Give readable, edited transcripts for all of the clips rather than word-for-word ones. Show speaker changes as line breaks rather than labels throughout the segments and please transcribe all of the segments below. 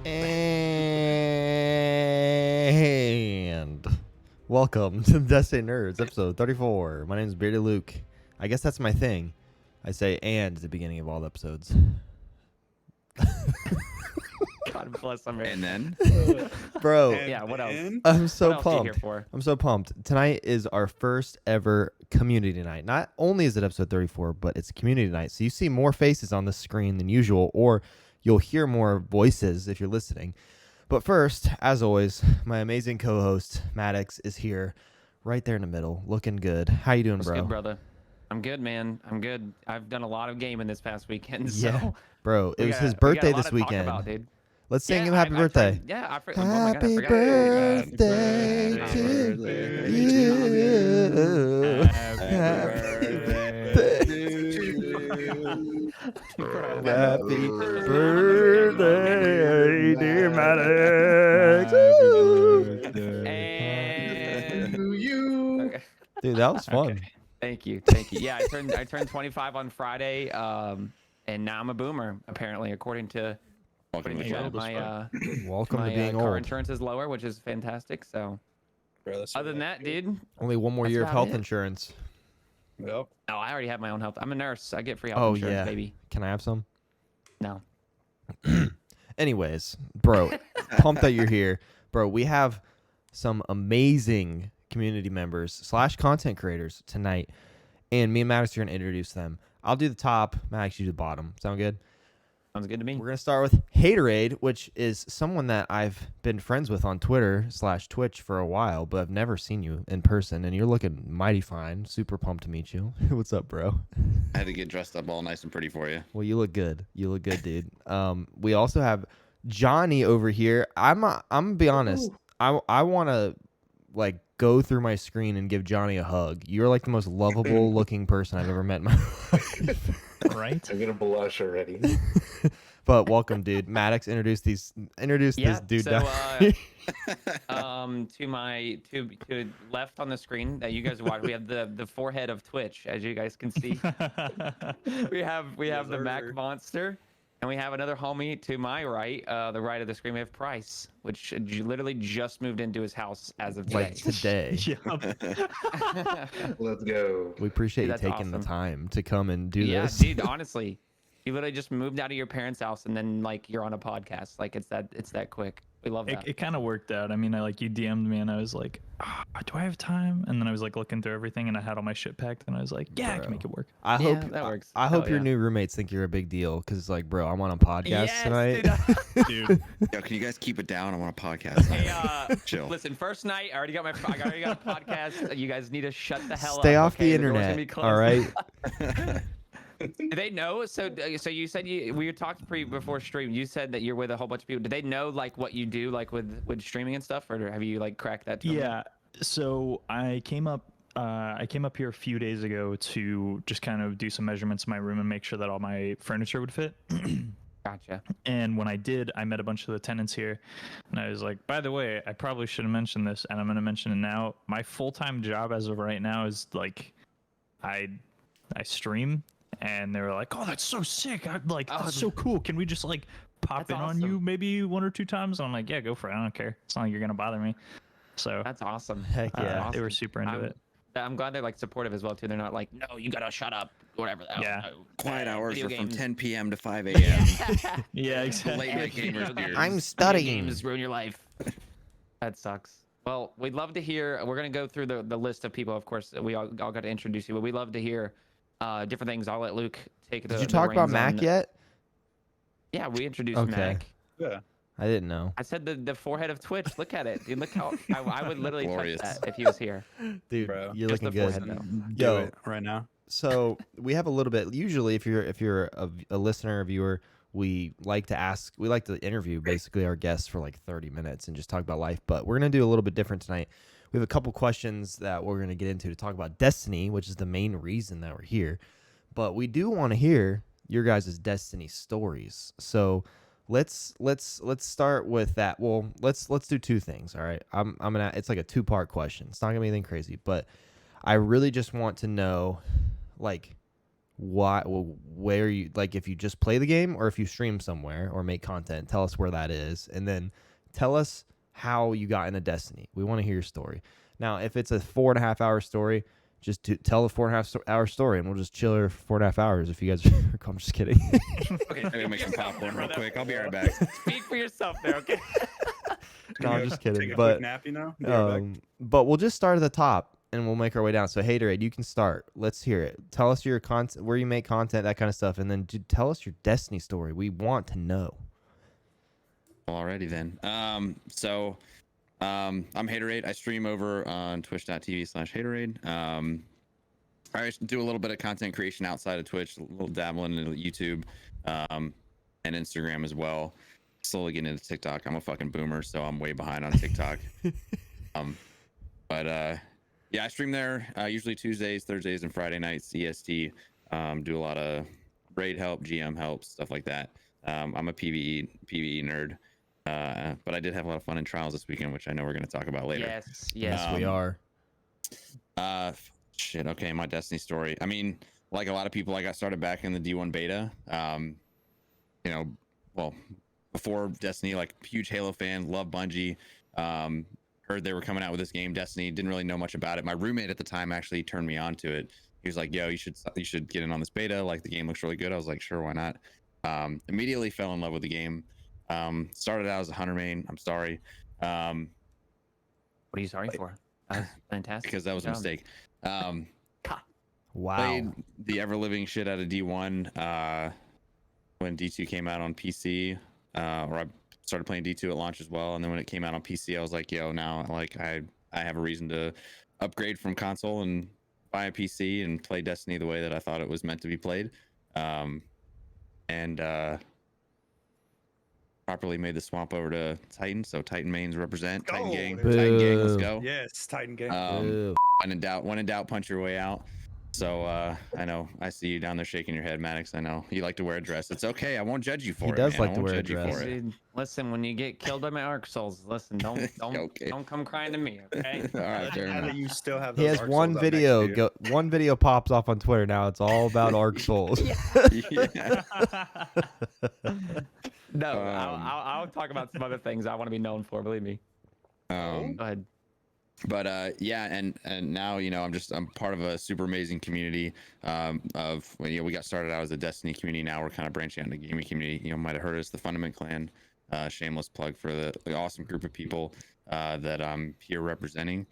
And welcome to Destiny Nerds, episode 34. My name is Bearded Luke. I guess that's my thing. I say "and" at the beginning of all the episodes.
God bless America.
And then,
Bro,
yeah, what else?
I'm so
What else are you here
pumped.
for?
I'm so pumped. Tonight is our first ever community night. Not only is it episode 34, but it's community night. So you see more faces on the screen than usual, or you'll hear more voices if you're listening. But first, as always, my amazing co-host, Maddox, is here right there in the middle, looking good. How you doing,
What's
bro?
good, brother? I'm good, man. I'm good. I've done a lot of gaming this past weekend.
Yeah,
So
bro. It
we
was
got-
his
we got a
birthday
lot
this
to talk
weekend.
about, dude.
Let's sing
Yeah,
him happy
I
birthday.
turned- yeah, I forgot. Oh my God, I
Happy
forgot.
birthday
Happy
to
birthday
you. Happy birthday, dear Maddox.
And okay.
Dude, that was fun.
Okay. Thank you. Yeah, I turned 25 on Friday, and now I'm a boomer. Apparently, according to
welcome to the
chat,
club.
Welcome to
my
being
car
old.
insurance is lower, which is fantastic. So, other than that, dude,
Only one more
that's
year of
about
health
it.
insurance.
Yep.
oh, I already have my own health. I'm a nurse. I get free health
Oh,
insurance,
yeah.
baby.
Can I have some?
No.
Anyways, bro, pumped that you're here. Bro, we have some amazing community members / content creators tonight. And me and Maddox are going to introduce them. I'll do the top. Maddox, you do the bottom. Sound good?
Sounds good to me.
We're going to start with haaaterade, which is someone that I've been friends with on Twitter / Twitch for a while, but I've never seen you in person, and you're looking mighty fine. Super pumped to meet you. What's up, bro?
I had to get dressed up all nice and pretty for you.
Well, you look good. You look good, dude. We also have Johnny over here. I'm gonna be honest. I want to like go through my screen and give Johnny a hug. You're like the most lovable looking person I've ever met in my life.
Right? I'm gonna blush already.
But welcome, dude. Maddox, introduce this dude
so,
down.
to left on the screen that you guys watch, we have the forehead of Twitch, as you guys can see. we have the MacMonster, and we have another homie to my right, the right of the screen. We have Price, which literally just moved into his house as of today.
Like today.
Let's go.
We appreciate
Dude,
you
that's
taking the
awesome.
time to come and do
Yeah,
this.
dude, honestly, you literally just moved out of your parents' house and then like you're on a podcast. Like it's that quick. We love that.
It kind of worked out. I mean, you DM'd me and I was like, do I have time? And then I was like looking through everything and I had all my shit packed and I was like, yeah, I can make it work.
I
Yeah,
hope
that works.
I hope
Hell
your
yeah.
new roommates think you're a big deal because, like, bro, I'm on a podcast
Yes,
tonight.
Dude,
Yo, can you guys keep it down? I want a podcast.
Hey,
Chill.
listen, first night, I already got a podcast. You guys need to shut the hell up.
Stay off
okay?
the
door's gonna be
internet,
closed.
all right?
Do they know? So you said we talked before stream. You said that you're with a whole bunch of people. Do they know like what you do, like with streaming and stuff, or have you like cracked that? term?
yeah. So I came up here a few days ago to just kind of do some measurements in my room and make sure that all my furniture would fit.
Gotcha.
And when I did, I met a bunch of the tenants here, and I was like, by the way, I probably should have mentioned this, and I'm going to mention it now. My full-time job as of right now is like, I stream, and they were like, oh, that's so sick. I'm like, that's so cool. Can we just like pop
That's
in on you
awesome.
maybe 1 or 2 times? I'm like, yeah, go for it. I don't care. It's not like you're going to bother me. So
That's awesome.
Heck yeah.
they were super into it.
I'm glad they're like supportive as well too. They're not like, no, you gotta shut up, whatever.
Yeah.
Quiet hours
Video
are from
games.
10 p.m. to 5 a.m.
Yeah, exactly.
Late night gamers ears.
I'm
Video
studying.
games ruin your life. That sucks. Well, we'd love to hear. We're gonna go through the list of people. Of course, we all got to introduce you, but we'd love to hear different things. I'll let Luke take it.
Did you talk about Mac yet?
Yeah, we introduced
Okay.
Mac.
Yeah.
I didn't know.
I said the forehead of Twitch. Look at it. Dude, look how I would literally
Glorious.
touch that if he was here.
Dude,
Bro.
you're
Just
looking
the
good.
forehead, though.
Do
Yo.
it right now.
So we have a little bit. Usually, if you're a listener, a viewer, we like to interview basically our guests for like 30 minutes and just talk about life. But we're gonna do a little bit different tonight. We have a couple questions that we're gonna get into to talk about Destiny, which is the main reason that we're here. But we do want to hear your guys' Destiny stories. So let's start with that. Well, let's do 2 things. All right, I'm gonna. It's like a 2-part question. It's not gonna be anything crazy, but I really just want to know, like, why, where you like, if you just play the game or if you stream somewhere or make content, tell us where that is, and then tell us how you got into Destiny. We want to hear your story. Now, if it's a 4.5 hour story, just tell the 4.5 hour story, and we'll just chill here for 4.5 hours. If you guys, I'm just kidding.
Okay, I'm gonna make some popcorn real quick. I'll be right back.
Speak for yourself there, okay?
No, I'm just kidding.
Take a
But
quick nap, you know? Be right back.
but we'll just start at the top and we'll make our way down. So haaaterade, you can start. Let's hear it. Tell us your content, where you make content, that kind of stuff, and then tell us your Destiny story. We want to know.
Alrighty then. I'm haaaterade. I stream over on twitch.tv/haaaterade. I do a little bit of content creation outside of Twitch, a little dabbling into YouTube, and Instagram as well. Slowly getting into TikTok. I'm a fucking boomer, so I'm way behind on TikTok. Yeah, I stream there usually Tuesdays, Thursdays, and Friday nights, CST. Do a lot of raid help, GM help, stuff like that. I'm a PvE nerd. But I did have a lot of fun in trials this weekend, which I know we're going to talk about later.
Yes,
We are.
Shit. Okay, my Destiny story. I mean, like a lot of people, I got started back in the D1 beta. Well, before Destiny, like huge Halo fan, love Bungie. Heard they were coming out with this game, Destiny. Didn't really know much about it. My roommate at the time actually turned me on to it. He was like, "Yo, you should get in on this beta. Like the game looks really good." I was like, "Sure, why not?" Immediately fell in love with the game. Started out as a hunter main. I'm sorry.
What are you sorry for? That was fantastic.
Because that was a mistake.
Wow.
Played the ever living shit out of D1 when D2 came out on PC, or I started playing D2 at launch as well. And then when it came out on PC, I was like, yo, now like I have a reason to upgrade from console and buy a PC and play Destiny the way that I thought it was meant to be played. Properly made the swamp over to Titan, so Titan mains represent. Titan gang, Titan gang, let's go.
Yes, Titan gang.
When in doubt, punch your way out. So I know I see you down there shaking your head, Maddox. I know you like to wear a dress. It's okay. I won't judge you for it.
He does
man.
like
I
to
won't
wear a
judge you
dress.
for it.
Dude, listen, when you get killed by my Arc Souls, listen, don't
Okay.
don't come crying to me, okay?
All right, fair
Now
enough.
that you still have
He
those
has
Arc
one
Souls up next
video.
to you.
One video pops off on Twitter now. It's all about Arc Souls.
Yeah.
No, I'll talk about some other things I want to be known for. Believe me. Go ahead.
But yeah, and now I'm part of a super amazing community of we got started out as a Destiny community. Now we're kind of branching out into the gaming community. Might have heard us, the Fundament Clan. Shameless plug for the awesome group of people that I'm here representing.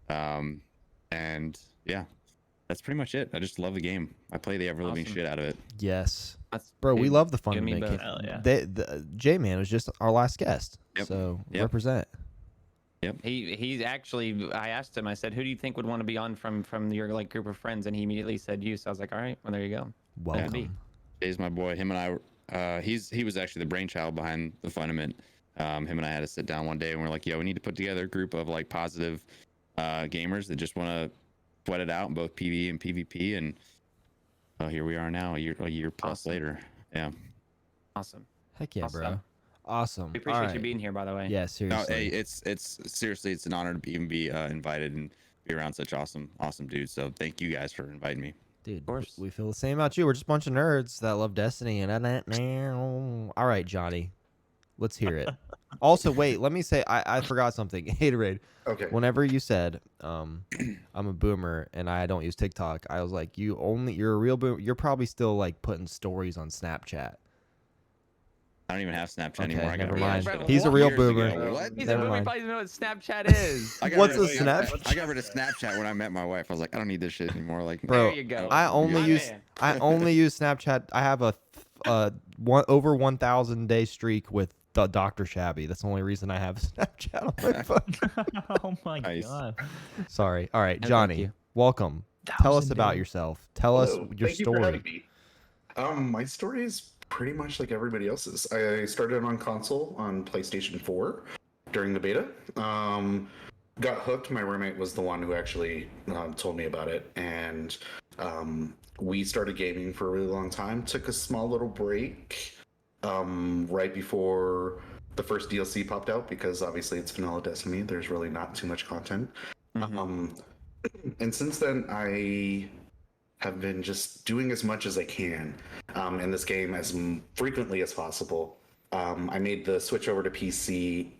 And yeah, that's pretty much it. I just love the game. I play the ever living
Awesome.
shit out of it.
Yes.
That's,
Bro, we
dude,
love the
you and me
Fundament.
both.
Hell yeah.
The J-Man was just our last guest.
Yep.
So
Yep.
represent.
He's actually. I asked him. I said, "Who do you think would want to be on from your like group of friends?" And he immediately said you. So I was like, "All right, well there you go."
Welcome.
be.
Jay's my boy. Him and I, he was actually the brainchild behind the Fundament. Him and I had to sit down one day and we're like, yo, we need to put together a group of like positive gamers that just want to sweat it out in both PvE and PvP. And here we are now, a year plus
Awesome.
later. Yeah.
Awesome.
Heck yeah, bro.
Awesome.
Awesome.
We appreciate
All
you
right.
being here, by the way.
Yeah,
No,
seriously.
hey, it's seriously, it's an honor to even be invited and be around such awesome dudes. So thank you guys for inviting me.
Dude,
course.
we feel the same about you. We're just a bunch of nerds that love Destiny. And all right, Johnny, let's hear it. Also, wait, let me say, I forgot something. haaaterade.
Okay.
Whenever you said, I'm a boomer and I don't use TikTok, I was like, you're a real boomer. You're probably still like putting stories on Snapchat.
I don't even have Snapchat
Okay,
anymore. I got
never
rid of
mind.
it
He's a real
years
boomer.
ago. What?
He's
Never
a movie.
mind.
Probably doesn't know what Snapchat is.
I got
What's
rid
a
of-
Snap?
I got rid of Snapchat when I met my wife. I was like, I don't need this shit anymore. Like,
Bro,
There you go.
I only
My
use
man.
I only use Snapchat. I have a over 1,000 day streak with the Dr. Shabby. That's the only reason I have Snapchat on my phone.
Oh my
Nice.
god.
Sorry. All right,
No, thank
Johnny,
you.
welcome. Tell us
1,000
about
days.
yourself. Tell us
Hello,
your
thank you for having
story.
me. My story is pretty much like everybody else's. I started on console on PlayStation 4 during the beta. Got hooked. My roommate was the one who actually told me about it, and we started gaming for a really long time. Took a small little break right before the first DLC popped out because obviously it's vanilla Destiny. There's really not too much content.
Mhm.
And since then, I have been just doing as much as I can in this game as frequently as possible. I made the switch over to PC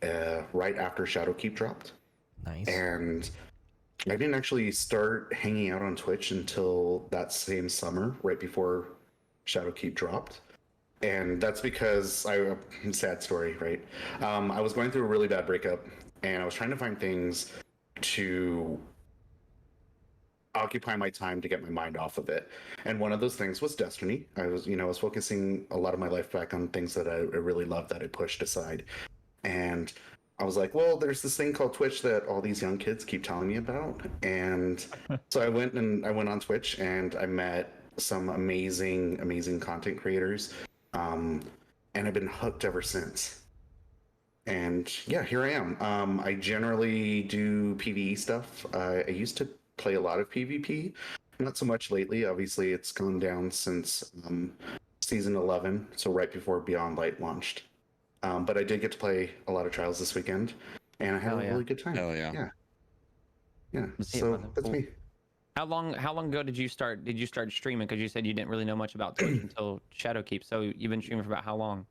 right after Shadowkeep dropped.
Nice.
And I didn't actually start hanging out on Twitch until that same summer, right before Shadowkeep dropped. And that's because sad story, right? I was going through a really bad breakup, and I was trying to find things to occupy my time to get my mind off of it. And one of those things was Destiny. I was focusing a lot of my life back on things that I really loved that I pushed aside. And I was like, well, there's this thing called Twitch that all these young kids keep telling me about. And so I went on Twitch, and I met some amazing content creators. And I've been hooked ever since. And yeah, here I am. I generally do PvE stuff. I used to play a lot of PvP, not so much lately. Obviously, it's gone down since season 11, so right before Beyond Light launched. But I did get to play a lot of Trials this weekend, and I had a really good time.
Hell yeah.
Yeah.
Let's see it,
So
brother.
that's
Cool.
me.
How long ago did you start streaming? Because you said you didn't really know much about Twitch until Shadowkeep. So you've been streaming for about how long?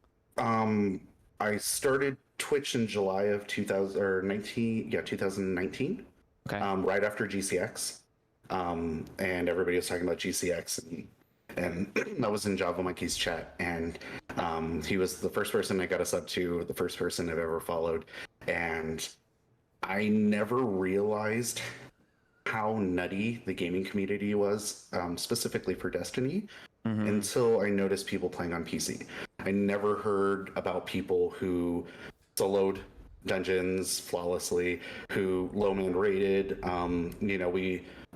I started Twitch in July of 2019. Yeah, 2019.
Okay.
Right after GCX. And everybody was talking about GCX, and I was in Java Monkey's chat, and he was the first person I got us up to, the first person I've ever followed, and I never realized how nutty the gaming community was, specifically for Destiny, until I noticed people playing on PC. I never heard about people who soloed dungeons flawlessly, who low man rated.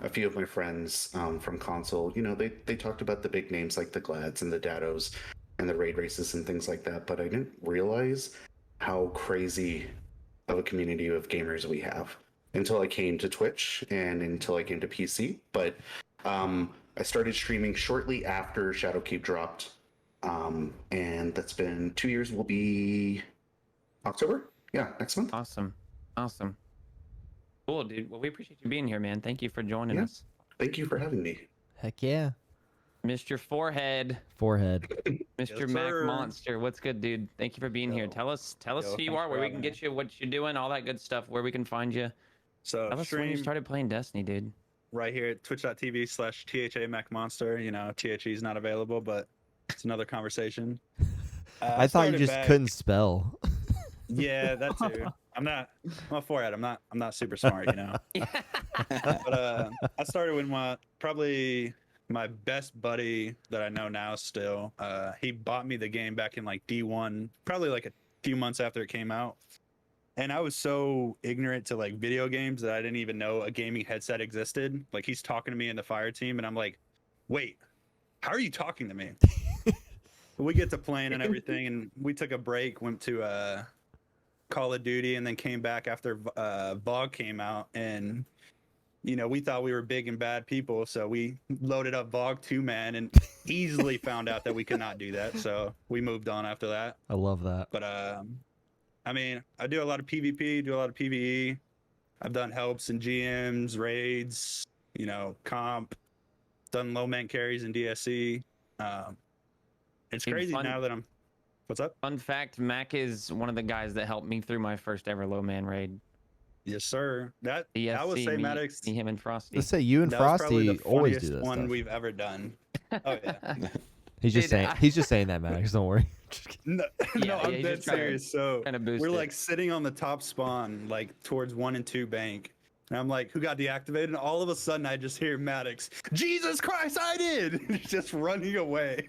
A few of my friends from console, they talked about the big names like the Glads and the Dados and the raid races and things like that, but I didn't realize how crazy of a community of gamers we have until I came to Twitch and until I came to PC. But I started streaming shortly after Shadowkeep dropped, and that's been 2 years. Will be October. Yeah, next month.
Awesome. Cool, dude. Well, we appreciate you being here, man. Thank you for joining
Yeah.
us.
Thank you for having me.
Heck yeah.
Mr. Forehead,
Forehead.
Mr.
Yes, sir.
MacMonster. What's good, dude? Thank you for being here. Tell us
Yo,
who you
thanks
are,
for
where we
having
can
me.
get you, what you're doing, all that good stuff, where we can find you.
So
Tell us when you
stream
started playing Destiny, dude.
right here at twitch.tv/THAMacMonster. THE is not available, but it's another conversation.
I thought you
started
just
back-
couldn't spell.
Yeah, that too. I'm a forehead. I'm not super smart, But I started with probably my best buddy that I know now still. He bought me the game back in like D1, probably like a few months after it came out. And I was so ignorant to like video games that I didn't even know a gaming headset existed. Like he's talking to me in the fire team, and I'm like, wait, how are you talking to me? We get to playing and everything, and we took a break, went to Call of Duty, and then came back after VOG came out. And we thought we were big and bad people, so we loaded up VOG 2-man and easily found out that we could not do that. So we moved on after that.
I love that.
But I mean, I do a lot of PvP, do a lot of PvE. I've done helps and GMs, raids, comp, done low man carries in DSC. It's
Dude,
crazy
fun.
now that what's up?
Fun fact, Mac is one of the guys that helped me through my first ever low man raid.
Yes, sir. That I
ESC,
would say
me,
Maddox.
him and Frosty.
Let's say you and
That was probably
Frosty
the
always
funniest
do this
one
stuff.
we've ever done. Oh yeah.
He's just
Dude,
saying. He's just saying that, Max. Don't worry. Just kidding.
No,
Yeah,
no, I'm
he's
dead
just trying to-
serious. So
trying to boost
we're
it.
like sitting on the top spawn, like towards 1 and 2 bank. And I'm like, who got deactivated? And all of a sudden I just hear Maddox, Jesus Christ, I did! And he's just running away.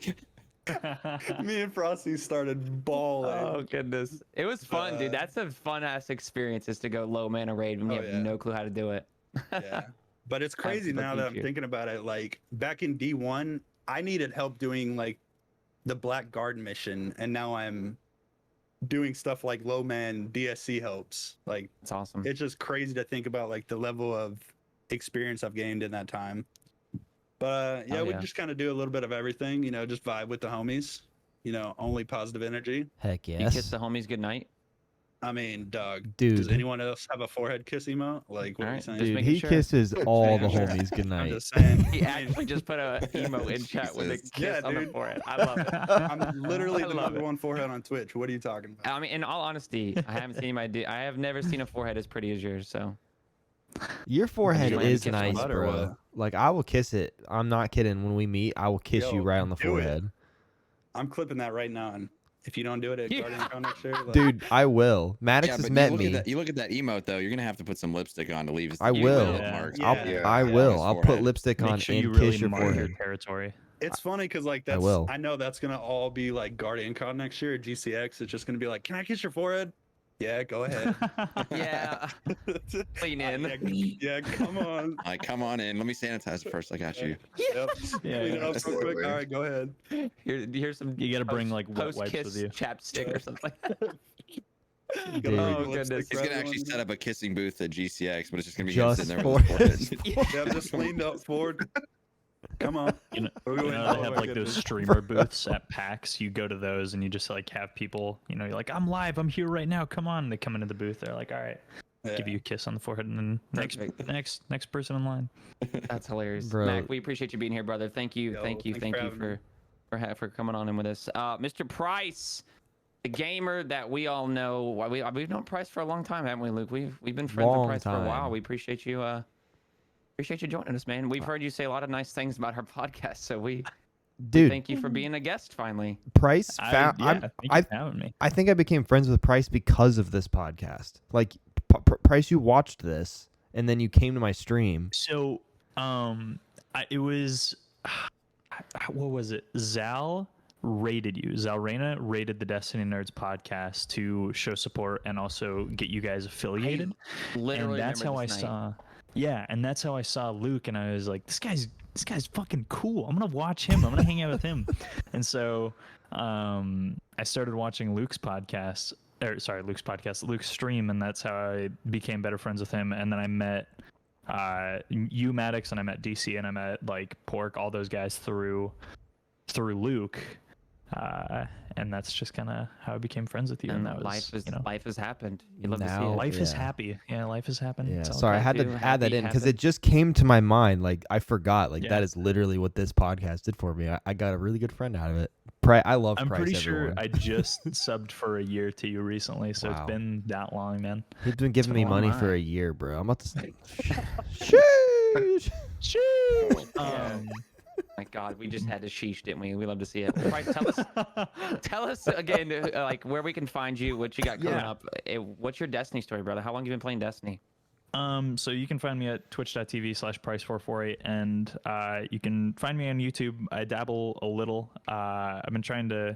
Me and Frosty started bawling.
Oh goodness, it was fun, dude. That's a fun ass experience, is to go low mana raid when you
Oh,
have
yeah.
no clue how to do it.
Yeah. But it's crazy
That's
now that I'm
fucking
thinking about it. Like back in D1, I needed help doing like the Black Guard mission, and now I'm doing stuff like low man DSC helps. Like
It's awesome.
it's just crazy to think about like the level of experience I've gained in that time. But yeah,
Oh,
we
yeah.
just kind of do a little bit of everything, just vibe with the homies, only positive energy.
Heck
You
yes.
kiss the homies goodnight.
I mean, Doug.
Dude.
Does anyone else have a forehead kiss emote? Like, what are you
Alright,
saying?
just
Dude,
making
he
sure.
kisses all the
Sure.
homies
I'm
goodnight.
just saying.
He actually just put a emo in chat with a
Jesus.
kiss
Yeah,
on the
dude.
forehead. I love it.
I'm literally
I
the
love
number
it.
one forehead on Twitch. What are you talking about?
I mean, in all honesty, I haven't seen I have never seen a forehead as pretty as yours. So
Your forehead
you want to
is
kiss
nice,
butt or
bro.
what?
Like I will kiss it. I'm not kidding. When we meet, I will kiss you
Yo,
right on the
do it.
forehead.
I'm clipping that right now. And if you don't do it at
Yeah.
Guardian Con next year, like,
Dude, I will. Maddox
Yeah,
has
but
met
you look
me.
at that. You look at that emote though. You're gonna have to put some lipstick on to leave.
I
You
will.
will.
Marks.
Yeah.
I
Yeah.
will.
His
I'll put
forehead.
lipstick
Make
on
sure
and
you
kiss
really
your
mark
forehead.
your territory.
it's funny because like that's
will.
I know that's gonna all be like Guardian Con next year at GCX. It's just gonna be like, can I kiss your forehead? Yeah, go ahead.
yeah, lean in.
Yeah, come on.
Like, come on in. Let me sanitize first. I got you.
Yep.
Yeah,
Clean it up real quick.
absolutely.
All right, go ahead.
Here's some.
You gotta bring, like, wet
post
wipes
kiss
with you.
chapstick or something.
Dude.
Oh, goodness.
He's gonna actually set up a kissing booth at GCX, but it's just gonna be
Just
him sitting there
for
with his forehead.
Yeah, just leaned up forward. Come on.
You know,
We're
you
going-
know,
oh
they have
my
like those
goodness.
streamer booths at PAX. You go to those and you just like have people, you know, you're like, I'm live, I'm here right now, come on. They come into the booth, they're like, all right,
Yeah.
give you a kiss on the forehead, and then
Perfect.
next person in line.
That's hilarious,
Bro.
Mac. We appreciate you being here, brother. Thank you,
Yo,
thank you,
thanks
thank
for
you
having me.
for coming on in with us, Mr. Price, the gamer that we all know. We've known Price for a long time, haven't we, Luke? We've been friends
Long
with Price for a while.
time.
We appreciate you. Appreciate you joining us, man. We've heard you say a lot of nice things about our podcast, so we
Dude,
thank you for being a guest finally.
Price found.
Yeah, thank you
I
for having me.
I think I became friends with Price because of this podcast. Like, Price, you watched this, and then you came to my stream.
So, it was, what was it? Zal rated you. Zalrena rated the Destiny Nerds podcast to show support and also get you guys affiliated.
Literally,
And that's how
remember
I
this night.
saw. Yeah, and that's how I saw Luke, and I was like, this guy's fucking cool. I'm gonna watch him. I'm gonna hang out with him. And so, I started watching Luke's stream, and that's how I became better friends with him. And then I met you, Maddox, and I met DC, and I met like Pork, all those guys through Luke. And that's just kind of how I became friends with you. And that was,
life has happened. You love to see
Now-
it.
life is
Yeah.
happy. Yeah, life has happened.
Yeah,
It's all
sorry, I
good.
had to
too.
add that
Happy
in because
happened.
it just came to my mind. Like I forgot. Like
Yeah.
that is literally what this podcast did for me. I got a really good friend out of it. I love
I'm
Price.
pretty
everyone.
sure I just subbed for a year to you recently, so
Wow.
it's been that long, man.
He's been giving me
Oh
money
my.
for a year, bro. I'm about to. Sheesh.
My God, we just had to sheesh, didn't we? We love to see it. Price, tell us again, like where we can find you, what you got coming
Yeah.
up. What's your Destiny story, brother? How long you been playing Destiny?
So you can find me at twitch.tv/price448, and you can find me on YouTube. I dabble a little. I've been trying to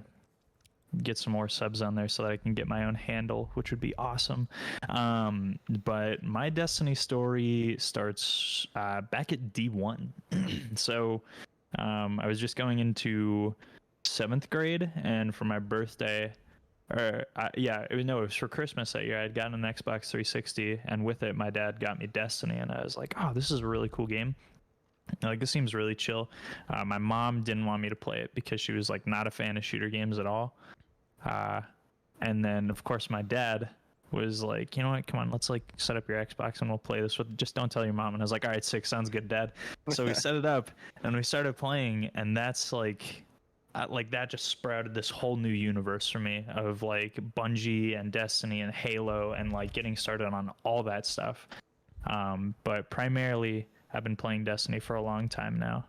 get some more subs on there so that I can get my own handle, which would be awesome. But my Destiny story starts back at D1. So I was just going into 7th grade, and for my birthday, it was for Christmas that year. I had gotten an Xbox 360, and with it, my dad got me Destiny, and I was like, oh, this is a really cool game. Like, this seems really chill. My mom didn't want me to play it because she was like not a fan of shooter games at all. And then of course my dad was like, you know what, come on, let's like set up your Xbox and we'll play this with, just don't tell your mom. And I was like, all right, sick, sounds good, Dad. So we set it up and we started playing, and that's like that just sprouted this whole new universe for me of like Bungie and Destiny and Halo, and like getting started on all that stuff. But primarily I've been playing Destiny for a long time now.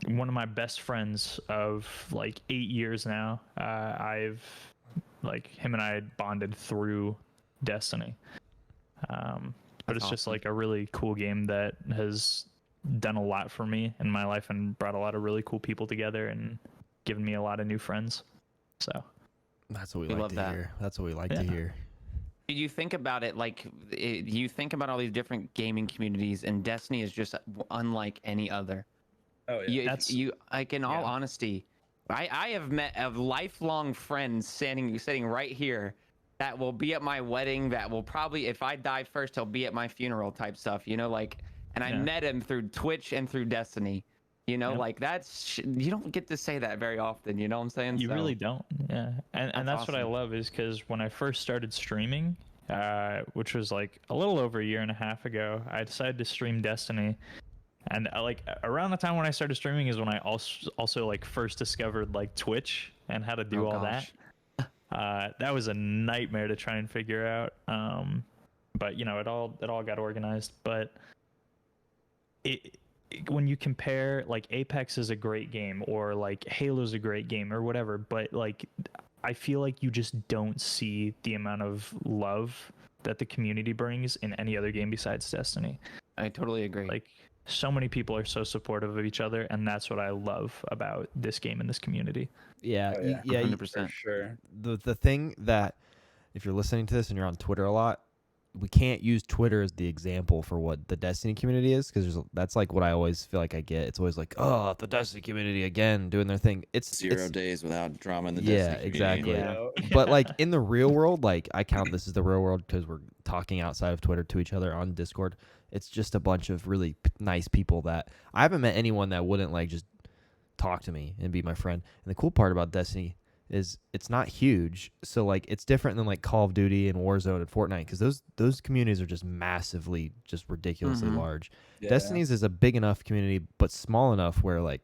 One of my best friends of like 8 years now, him and I bonded through Destiny. But
That's
it's just
awesome.
like a really cool game that has done a lot for me in my life and brought a lot of really cool people together and given me a lot of new friends. So
That's what we
We
like
love
to
that.
hear. That's what we like
Yeah.
to hear.
You think about it, like you think about all these different gaming communities, and Destiny is just unlike any other.
Oh yeah.
Like in all
yeah.
honesty, I have met a lifelong friend sitting right here that will be at my wedding, that will probably, if I die first, he'll be at my funeral type stuff, you know, like, and I
Yeah.
met him through Twitch and through Destiny. You know,
Yep.
like you don't get to say that very often. You know what I'm saying?
You
So,
really don't. Yeah. And that's what I
awesome.
love is because when I first started streaming, which was like a little over a year and a half ago, I decided to stream Destiny. And like around the time when I started streaming is when I also like first discovered like Twitch and how to do
Oh,
all
gosh.
that. That was a nightmare to try and figure out. But you know, it all got organized. But when you compare like Apex is a great game or like Halo's a great game or whatever, but like I feel like you just don't see the amount of love that the community brings in any other game besides Destiny.
I totally agree.
Like so many people are so supportive of each other, and that's what I love about this game and this community.
Yeah,
Oh, yeah.
yeah.
100%.
For sure.
The thing that if you're listening to this and you're on Twitter a lot, we can't use Twitter as the example for what the Destiny community is because that's like what I always feel like I get. It's always like, oh, the Destiny community again doing their thing. It's
0 days without drama in the
Yeah,
Destiny community.
exactly.
Yeah.
But like in the real world, like I count this as the real world because we're talking outside of Twitter to each other on Discord. It's just a bunch of really nice people that I haven't met anyone that wouldn't like just talk to me and be my friend. And the cool part about Destiny is it's not huge, so like it's different than like Call of Duty and Warzone and Fortnite because those communities are just massively, just ridiculously
Mhm.
large.
Yeah.
Destiny's is a big enough community, but small enough where like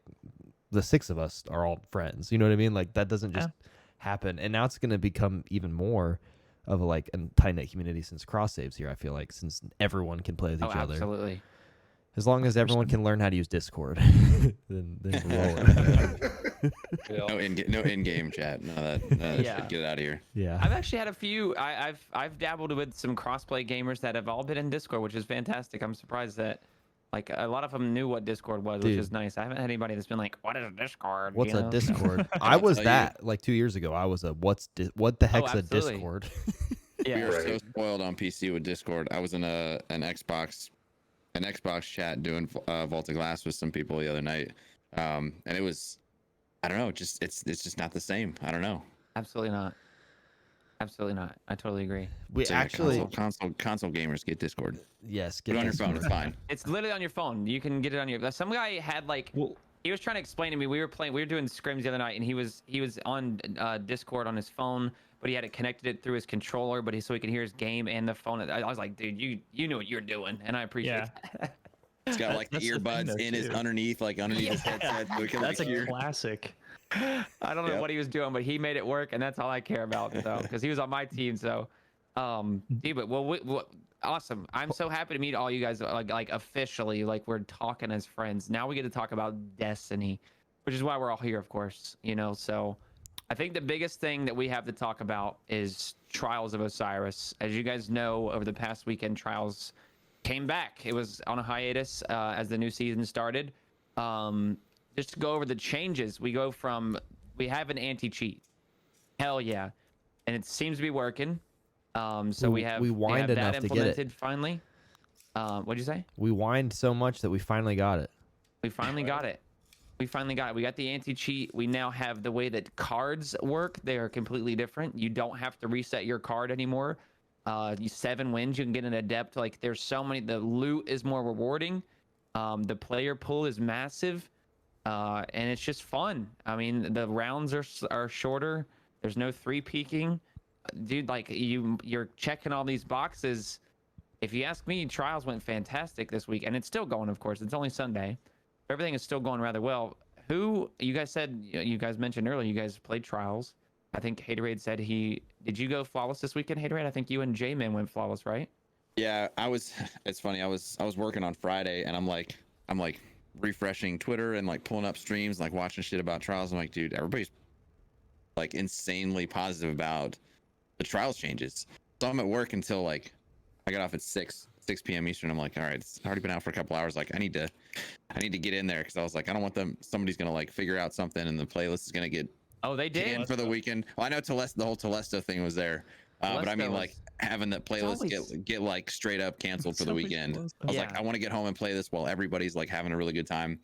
the 6 of us are all friends. You know what I mean? Like that doesn't just happen. And now it's going to become even more of a like a tight knit community since cross saves here. I feel like since everyone can play with
Oh,
each other,
absolutely.
as long as everyone can learn how to use Discord, then we're rolling.
No in-game chat. No, that
Yeah.
shit, get it out of here.
Yeah.
I've actually had a few. I've dabbled with some crossplay gamers that have all been in Discord, which is fantastic. I'm surprised that like a lot of them knew what Discord was, which
Dude.
is nice. I haven't had anybody that's been like, "What is a Discord?"
What's
you
a
know?
Discord? I
I'll
was
tell you.
that like 2 years ago. I was a what the heck's a
absolutely.
Discord?
We
Yeah.
were so
Right.
spoiled on PC with Discord. I was in an Xbox chat doing Vault of Glass with some people the other night, and it was, I don't know, just it's just not the same. I don't know.
Absolutely not. Absolutely not. I totally agree.
We
So, yeah,
actually
console gamers get Discord.
yes,
Put it on your phone.
Discord.
It's fine.
It's literally on your phone. You can get it on your. Some guy had like.
Well,
He was trying to explain to me. We were doing scrims the other night, and he was on Discord on his phone, but he had it connected through his controller, so he could hear his game and the phone. I was like, dude, you knew what you're doing, and I appreciate that.
It's got like the
That's the thing,
earbuds
though,
in his
too.
underneath his headset. So we can
That's
like
a
hear.
classic.
I don't know
Yep.
what he was doing, but he made it work, and that's all I care about. So, because he was on my team, so, dude, but awesome. I'm so happy to meet all you guys. Like officially, like we're talking as friends. Now we get to talk about Destiny, which is why we're all here, of course. You know, so I think the biggest thing that we have to talk about is Trials of Osiris. As you guys know, over the past weekend, Trials came back. It was on a hiatus as the new season started. Just to go over the changes, we have an anti-cheat. Hell yeah. And it seems to be working. So
We whined
that
enough to get it.
implemented finally. What'd you say?
We whined so much that we finally got it.
We finally got it. We got the anti-cheat. We now have the way that cards work. They are completely different. You don't have to reset your card anymore. 7 wins, you can get an adept. Like there's so many. The loot is more rewarding. The player pool is massive. And it's just fun. I mean, the rounds are shorter. There's no 3-peaking. Dude, like you're checking all these boxes. If you ask me, Trials went fantastic this week, and it's still going, of course. It's only Sunday. Everything is still going rather well. You guys mentioned earlier, you guys played Trials. I think haaaterade said did you go flawless this weekend, haaaterade? I think you and J-Man went flawless, right?
Yeah, it's funny. I was working on Friday, and I'm like refreshing Twitter and like pulling up streams, like watching shit about Trials. I'm like, dude, everybody's like insanely positive about the Trials changes. So I'm at work until like I got off at 6 p.m. Eastern. I'm like, all right, it's already been out for a couple hours. Like I need to get in there because I was like, I don't want somebody's gonna like figure out something and the playlist is gonna get
Oh, they did.
canned for the weekend. Well, I know the whole Telesto thing was there, but I mean
Telesto
like
was-
having that playlist
always-
get like straight up canceled for the
Somebody
weekend.
close
I was
Yeah.
like, I want to get home and play this while everybody's like having a really good time,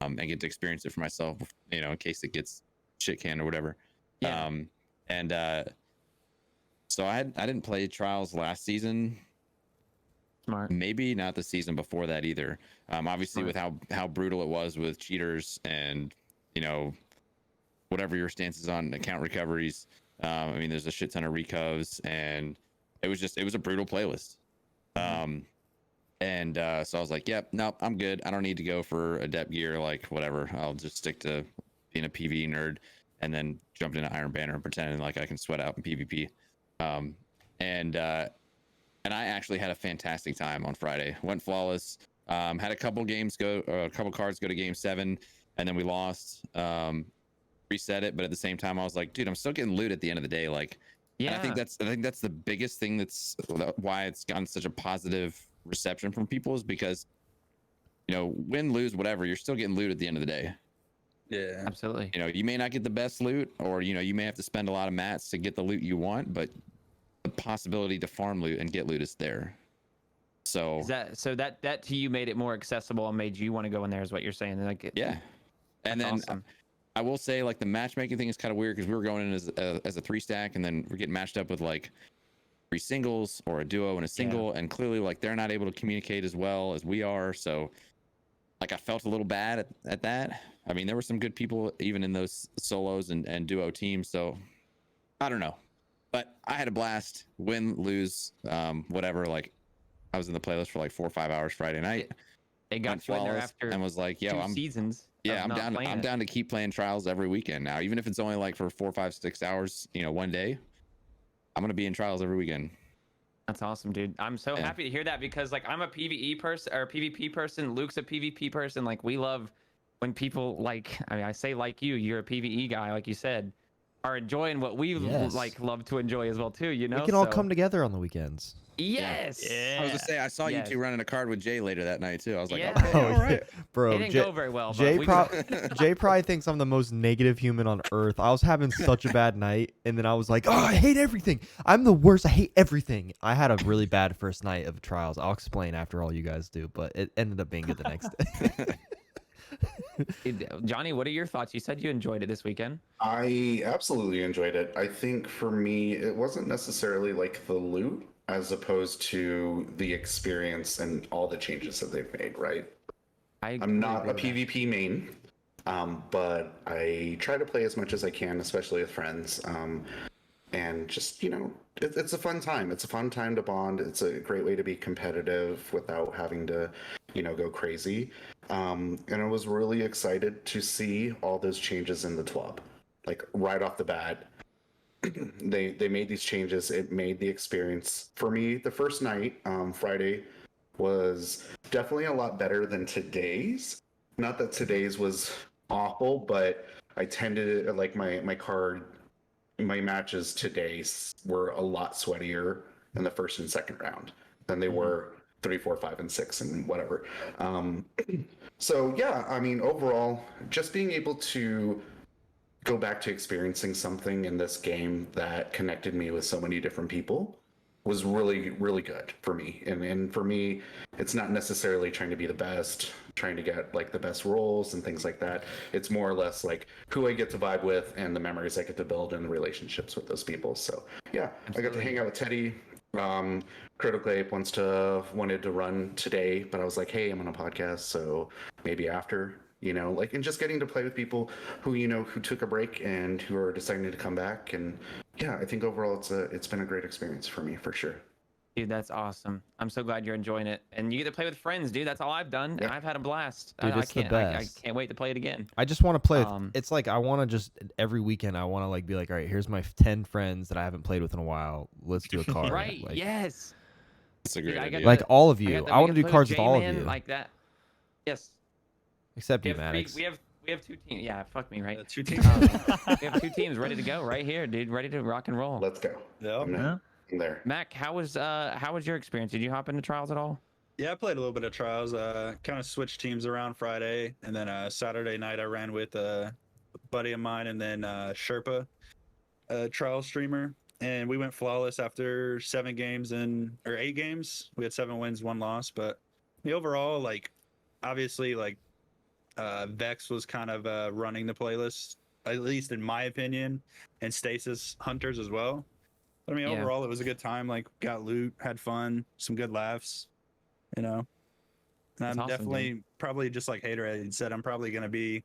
and get to experience it for myself, you know, in case it gets shit canned or whatever.
Yeah.
So I didn't play Trials last season.
Smart.
maybe not the season before that either. Obviously, with how brutal it was with cheaters and whatever your stance is on account recoveries. I mean, there's a shit ton of recovs, and it was a brutal playlist. So I was like, yep, nope, I'm good. I don't need to go for adept gear, like whatever. I'll just stick to being a PvE nerd, and then jump into Iron Banner and pretending like I can sweat out in PvP. And I actually had a fantastic time on Friday. Went flawless. Had a couple cards go to game 7, and then we lost. Reset it, but at the same time, I was like, dude, I'm still getting loot at the end of the day. Like,
Yeah.
and I think that's the biggest thing. That's why it's gotten such a positive reception from people, is because win, lose, whatever, you're still getting loot at the end of the day.
Yeah,
Absolutely.
You may not get the best loot, or you may have to spend a lot of mats to get the loot you want, but the possibility to farm loot and get loot is there. So
Is that to you made it more accessible and made you want to go in there, is what you're saying? Like,
yeah. And then
awesome.
I will say, like, the matchmaking thing is kind of weird, because we were going in as a 3-stack, and then we're getting matched up with like 3 singles or a duo and a single, and clearly like they're not able to communicate as well as we are. So like I felt a little bad at that. I mean, there were some good people even in those solos and duo teams. So I don't know, but I had a blast. Win, lose, whatever. Like, I was in the playlist for like 4 or 5 hours Friday night.
They got
Went
you in there
flawless,
after
and was like, yo,
2 seasons.
yeah,
of not playing
I'm
it.
down to keep playing trials every weekend now, even if it's only like for 4, 5, 6 hours, one day. I'm gonna be in trials every weekend.
That's awesome, dude. I'm so
Yeah.
happy to hear that, because like I'm a PvE person or a PvP person. Luke's a PvP person. Like, we love when people, like, I mean, I say like you're a PvE guy, like you said, are enjoying what we
Yes.
like love to enjoy as well too. You know,
We can all
So-
come together on the weekends.
Yes.
Yeah.
I was gonna say, I saw
Yes.
you 2 running a card with Jay later that night too. I was like,
Yeah.
okay, all right.
Bro,
It didn't go very well.
Jay,
but we
Jay probably thinks I'm the most negative human on earth. I was having such a bad night, and then I was like, oh, I hate everything. I'm the worst. I hate everything. I had a really bad first night of trials. I'll explain after all you guys do, but it ended up being good the next day.
Johnny, what are your thoughts? You said you enjoyed it this weekend.
I absolutely enjoyed it. I think for me, it wasn't necessarily like the loot as opposed to the experience and all the changes that they've made, right? I'm not a PvP main, but I try to play as much as I can, especially with friends. And just, it's a fun time. It's a fun time to bond. It's a great way to be competitive without having to, go crazy. And I was really excited to see all those changes in the TWAB. Like, right off the bat, they made these changes. It made the experience, for me, the first night, Friday, was definitely a lot better than today's. Not that today's was awful, but I tended to, like, my matches today were a lot sweatier in the first and second round than they were 3, 4, 5, and 6 and whatever. So yeah, I mean, overall, just being able to go back to experiencing something in this game that connected me with so many different people was really, really good for me. And for me, it's not necessarily trying to be the best, trying to get like the best roles and things like that. It's more or less like who I get to vibe with and the memories I get to build and the relationships with those people. So yeah, I got to hang out with Teddy. Critical Ape wanted to run today, but I was like, hey, I'm on a podcast, so maybe after, and just getting to play with people who who took a break and who are deciding to come back. And yeah, I think overall it's been a great experience for me, for sure.
Dude, that's awesome. I'm so glad you're enjoying it, and you get to play with friends, dude. That's all I've done, and
Yeah.
I've had a blast.
Dude,
I
it's the
can't, I
best.
can't wait to play it again.
I just want to play with,
Um,
it's like I want to just every weekend I want to like be like, all right, here's my 10 friends that I haven't played with in a while. Let's do a card.
Right?
Like,
Yes.
That's a great
I got
idea.
like all of
I
you.
got the-
I
we
want to
can
do
play
cards with all of
J-Man
you,
like that. Yes.
except
We
you,
have,
Maddox.
we have 2 teams. Yeah, fuck me, right?
2 teams.
We have 2 teams ready to go right here, dude. Ready to rock and roll.
Let's go.
Yeah.
I'm there.
Mac, how was your experience? Did you hop into trials at all?
Yeah, I played a little bit of trials. Kind of switched teams around Friday, and then Saturday night I ran with a buddy of mine, and then Sherpa, a trial streamer, and we went flawless after 8 games. We had 7 wins, 1 loss, but the overall, like, obviously, like, Vex was kind of running the playlist, at least in my opinion, and Stasis Hunters as well. But I mean,
Yeah.
overall, it was a good time. Like, got loot, had fun, some good laughs. you know. And
That's
I'm
awesome,
definitely probably just like haaaterade said, I'm probably going to be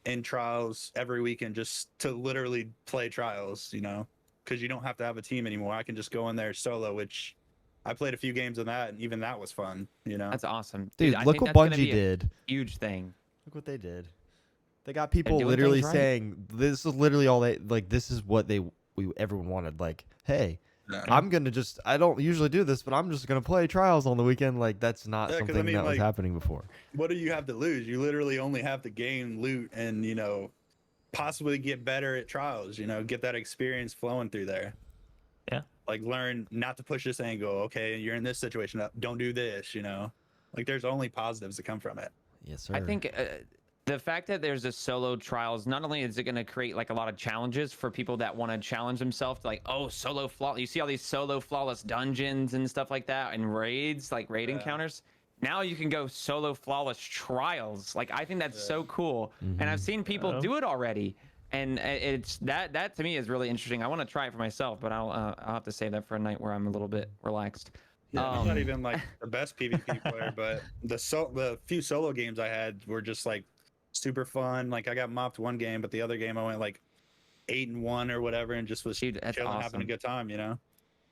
in trials every weekend just to literally play trials, you know, because you don't have to have a team anymore. I can just go in there solo, which I played a few games of that, and even that was fun, you know.
That's awesome,
Dude,
I
look
think
what
that's gonna
Bungie
be a
did.
huge thing.
Look what they did. They got people
doing
literally
things right.
saying this is literally all they like. This is what everyone wanted. Like, hey,
Yeah.
I'm gonna just. I don't usually do this, but I'm just gonna play trials on the weekend. Like, that's not
Yeah, 'cause,
something
I mean,
that was
like,
happening before.
What do you have to lose? You literally only have to gain loot and, you know, possibly get better at trials, you know, get that experience flowing through there.
Yeah.
Like learn not to push this angle. Okay, you're in this situation. Don't do this, you know. Like there's only positives that come from it.
Yes, sir.
I think the fact that there's a solo trials, not only is it going to create like a lot of challenges for people that want to challenge themselves, like, oh, solo flawless. You see all these solo flawless dungeons and stuff like that, and raids, like raid encounters. Now you can go solo flawless trials. Like, I think that's so cool, and I've seen people do it already, and it's that to me is really interesting. I want to try it for myself, but I'll have to save that for a night where I'm a little bit relaxed.
Yeah, I'm not even like the best PvP player, but the few solo games I had were just like super fun. Like I got mopped one game, but the other game I went like 8-1 or whatever, and just was
Dude, that's
chilling, having
awesome.
a good time, you know.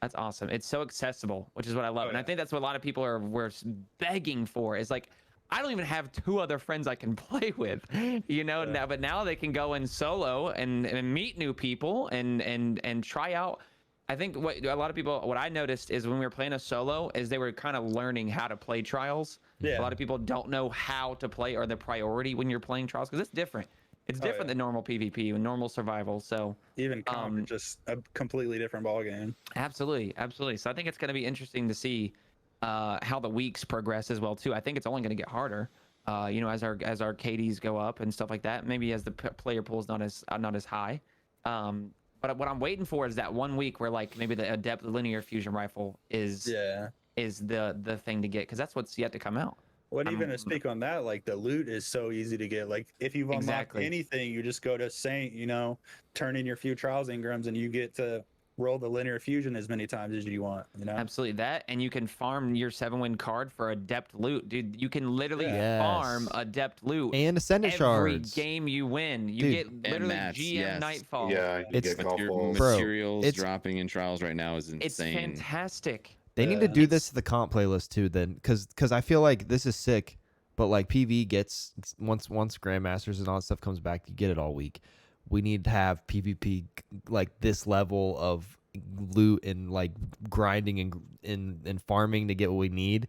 That's awesome. It's so accessible, which is what I love.
Oh,
And I
yeah.
think that's what a lot of people were begging for, is like, I don't even have 2 other friends I can play with, you know.
Yeah.
Now, but now they can go in solo and meet new people and try out. I think what a lot of people, what I noticed is when we were playing a solo, is they were kind of learning how to play trials.
Yeah.
A lot of people don't know how to play, or the priority when you're playing trials, because it's different. It's different
yeah.
than normal PvP and normal survival. So
Even comp is just a completely different ball game.
absolutely. So I think it's going to be interesting to see how the weeks progress as well too. I think it's only going to get harder, you know, as our KDs go up and stuff like that. Maybe as the player pool is not as high. But what I'm waiting for is that 1 week where like maybe the adept linear fusion rifle is the thing to get, because that's what's yet to come out.
What even to speak on that, like the loot is so easy to get. Like if you've unlocked
Exactly.
anything, you just go to Saint, you know, turn in your few trials Ingrams, and you get to roll the linear fusion as many times as you want, you know.
Absolutely, that, and you can farm your 7-win card for adept loot, dude. You can literally
Yes.
farm adept loot
And ascendant
every
shards.
game you win. You
Dude.
get
And
literally
mats,
GM
yes.
Nightfall.
Yeah, you
It's-
get golf balls.
Bro,
Materials
it's-
dropping in trials right now is
It's
insane.
fantastic.
They need to do this to the comp playlist too, then, because I feel like this is sick, but like PV gets once Grandmasters and all that stuff comes back, you get it all week. We need to have PvP like this level of loot and like grinding and farming to get what we need,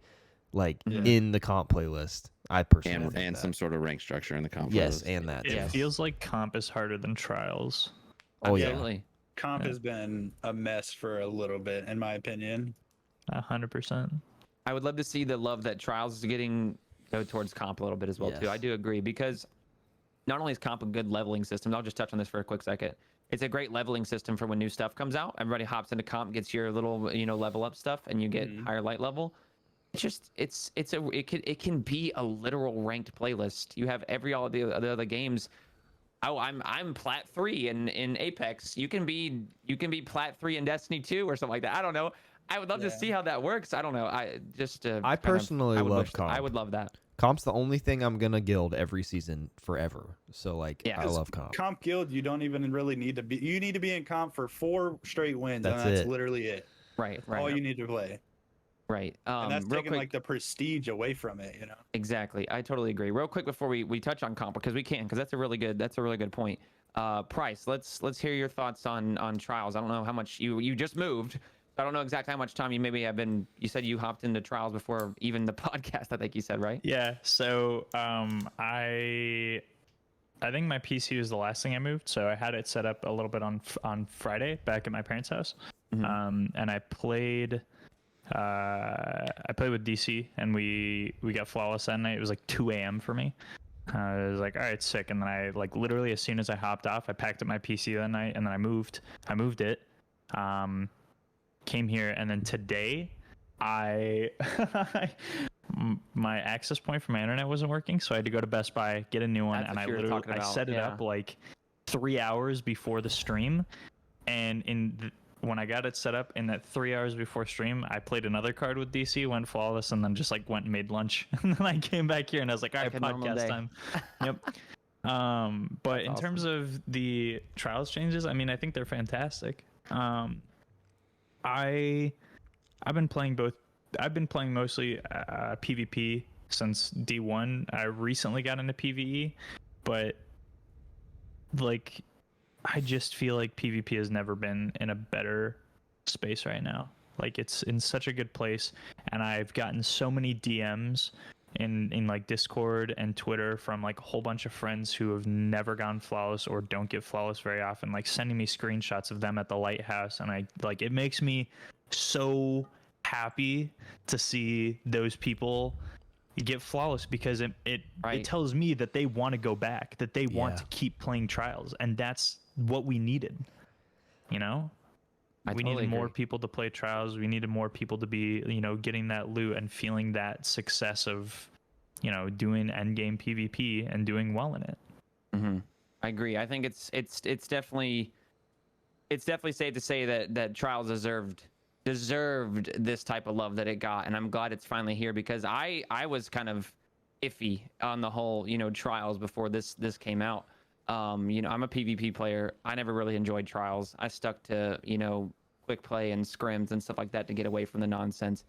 like in the comp playlist. I personally think
and
that.
some sort of rank structure in the comp.
Yes,
playlist.
and that.
It
Yes.
feels like comp is harder than trials.
Oh yeah.
Absolutely.
Comp has been a mess for a little bit, in my opinion.
100%.
I would love to see the love that Trials is getting go towards comp a little bit as well too.
Yes.
I do agree, because not only is comp a good leveling system, I'll just touch on this for a quick second. It's a great leveling system for when new stuff comes out. Everybody hops into comp, gets your little, you know, level up stuff, and you get higher light level. It's just it can be a literal ranked playlist. You have all the other games. Oh, I'm plat 3 in Apex. You can be plat 3 in Destiny 2 or something like that. I don't know. I would love to see how that works. I don't know.
I personally love comp.
I would love that.
Comp's the only thing I'm gonna guild every season forever. So like,
Yeah.
I love comp.
Comp guild, you don't even really need to be. You need to be in comp for 4 straight wins,
That's
and that's
it.
literally it.
Right.
All you need to play,
Right.
and that's
Real
taking
quick,
like the prestige away from it, you know.
exactly. I totally agree. Real quick before we touch on comp, because we can, because that's a really good point. Price, let's hear your thoughts on trials. I don't know how much you just moved. I don't know exactly how much time you maybe have been. You said you hopped into trials before even the podcast, I think you said, right?
Yeah. So I think my PC was the last thing I moved, so I had it set up a little bit on Friday back at my parents' house, and I played with DC, and we got flawless that night. It was like 2 a.m. for me. I was like, all right, sick. And then I like literally as soon as I hopped off, I packed up my PC that night, and then I moved it. Came here, and then today my access point for my internet wasn't working, so I had to go to Best Buy, get a new one.
That's
And
what
I
you were
literally
talking about,
set it
yeah.
up like 3 hours before the stream, and when I got it set up, in that 3 hours before stream, I played another card with DC, went flawless, and then just like went and made lunch. And then I came back here and I was like, all right,
Like a normal
podcast
day.
time. Yep. But
That's
in terms of the trials changes, I mean, I think they're fantastic. I've been playing both. I've been playing mostly PvP since D1. I recently got into PvE, but like I just feel like PvP has never been in a better space right now. Like it's in such a good place, and I've gotten so many DMs in like Discord and Twitter from like a whole bunch of friends who have never gone flawless or don't get flawless very often, like sending me screenshots of them at the lighthouse, and I like it makes me so happy to see those people get flawless, because it
Right.
tells me that they want to go back, that they want
Yeah.
to keep playing trials, and that's what we needed. You know,
I
we
totally
needed more
agree.
people to play trials. We needed more people to be, you know, getting that loot and feeling that success of, you know, doing endgame PvP and doing well in it.
Mm-hmm. I agree. I think it's definitely safe to say that Trials deserved this type of love that it got, and I'm glad it's finally here, because I was kind of iffy on the whole, you know, Trials before this came out. You know, I'm a PvP player. I never really enjoyed Trials. I stuck to, you know, quick play and scrims and stuff like that to get away from the nonsense.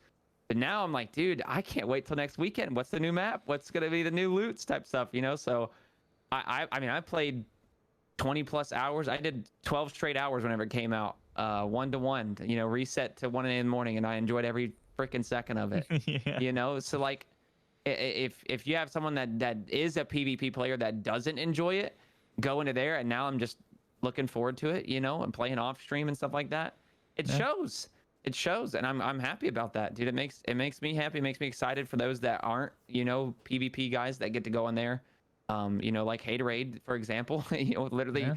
But now I'm like, dude, I can't wait till next weekend. What's the new map? What's gonna be the new loots type stuff, you know? So I mean, I played 20 plus hours. I did 12 straight hours whenever it came out, 1-to-1, you know, reset to 1 in the morning, and I enjoyed every freaking second of it.
Yeah.
You know, so like, if you have someone that is a PvP player that doesn't enjoy it, go into there. And now I'm just looking forward to it, you know, and playing off stream and stuff like that. It
Yeah.
shows. It shows, and I'm happy about that, dude. It makes me happy. It makes me excited for those that aren't, you know, PvP guys that get to go in there. You know, like haaaterade, for example. You know, literally
Yeah.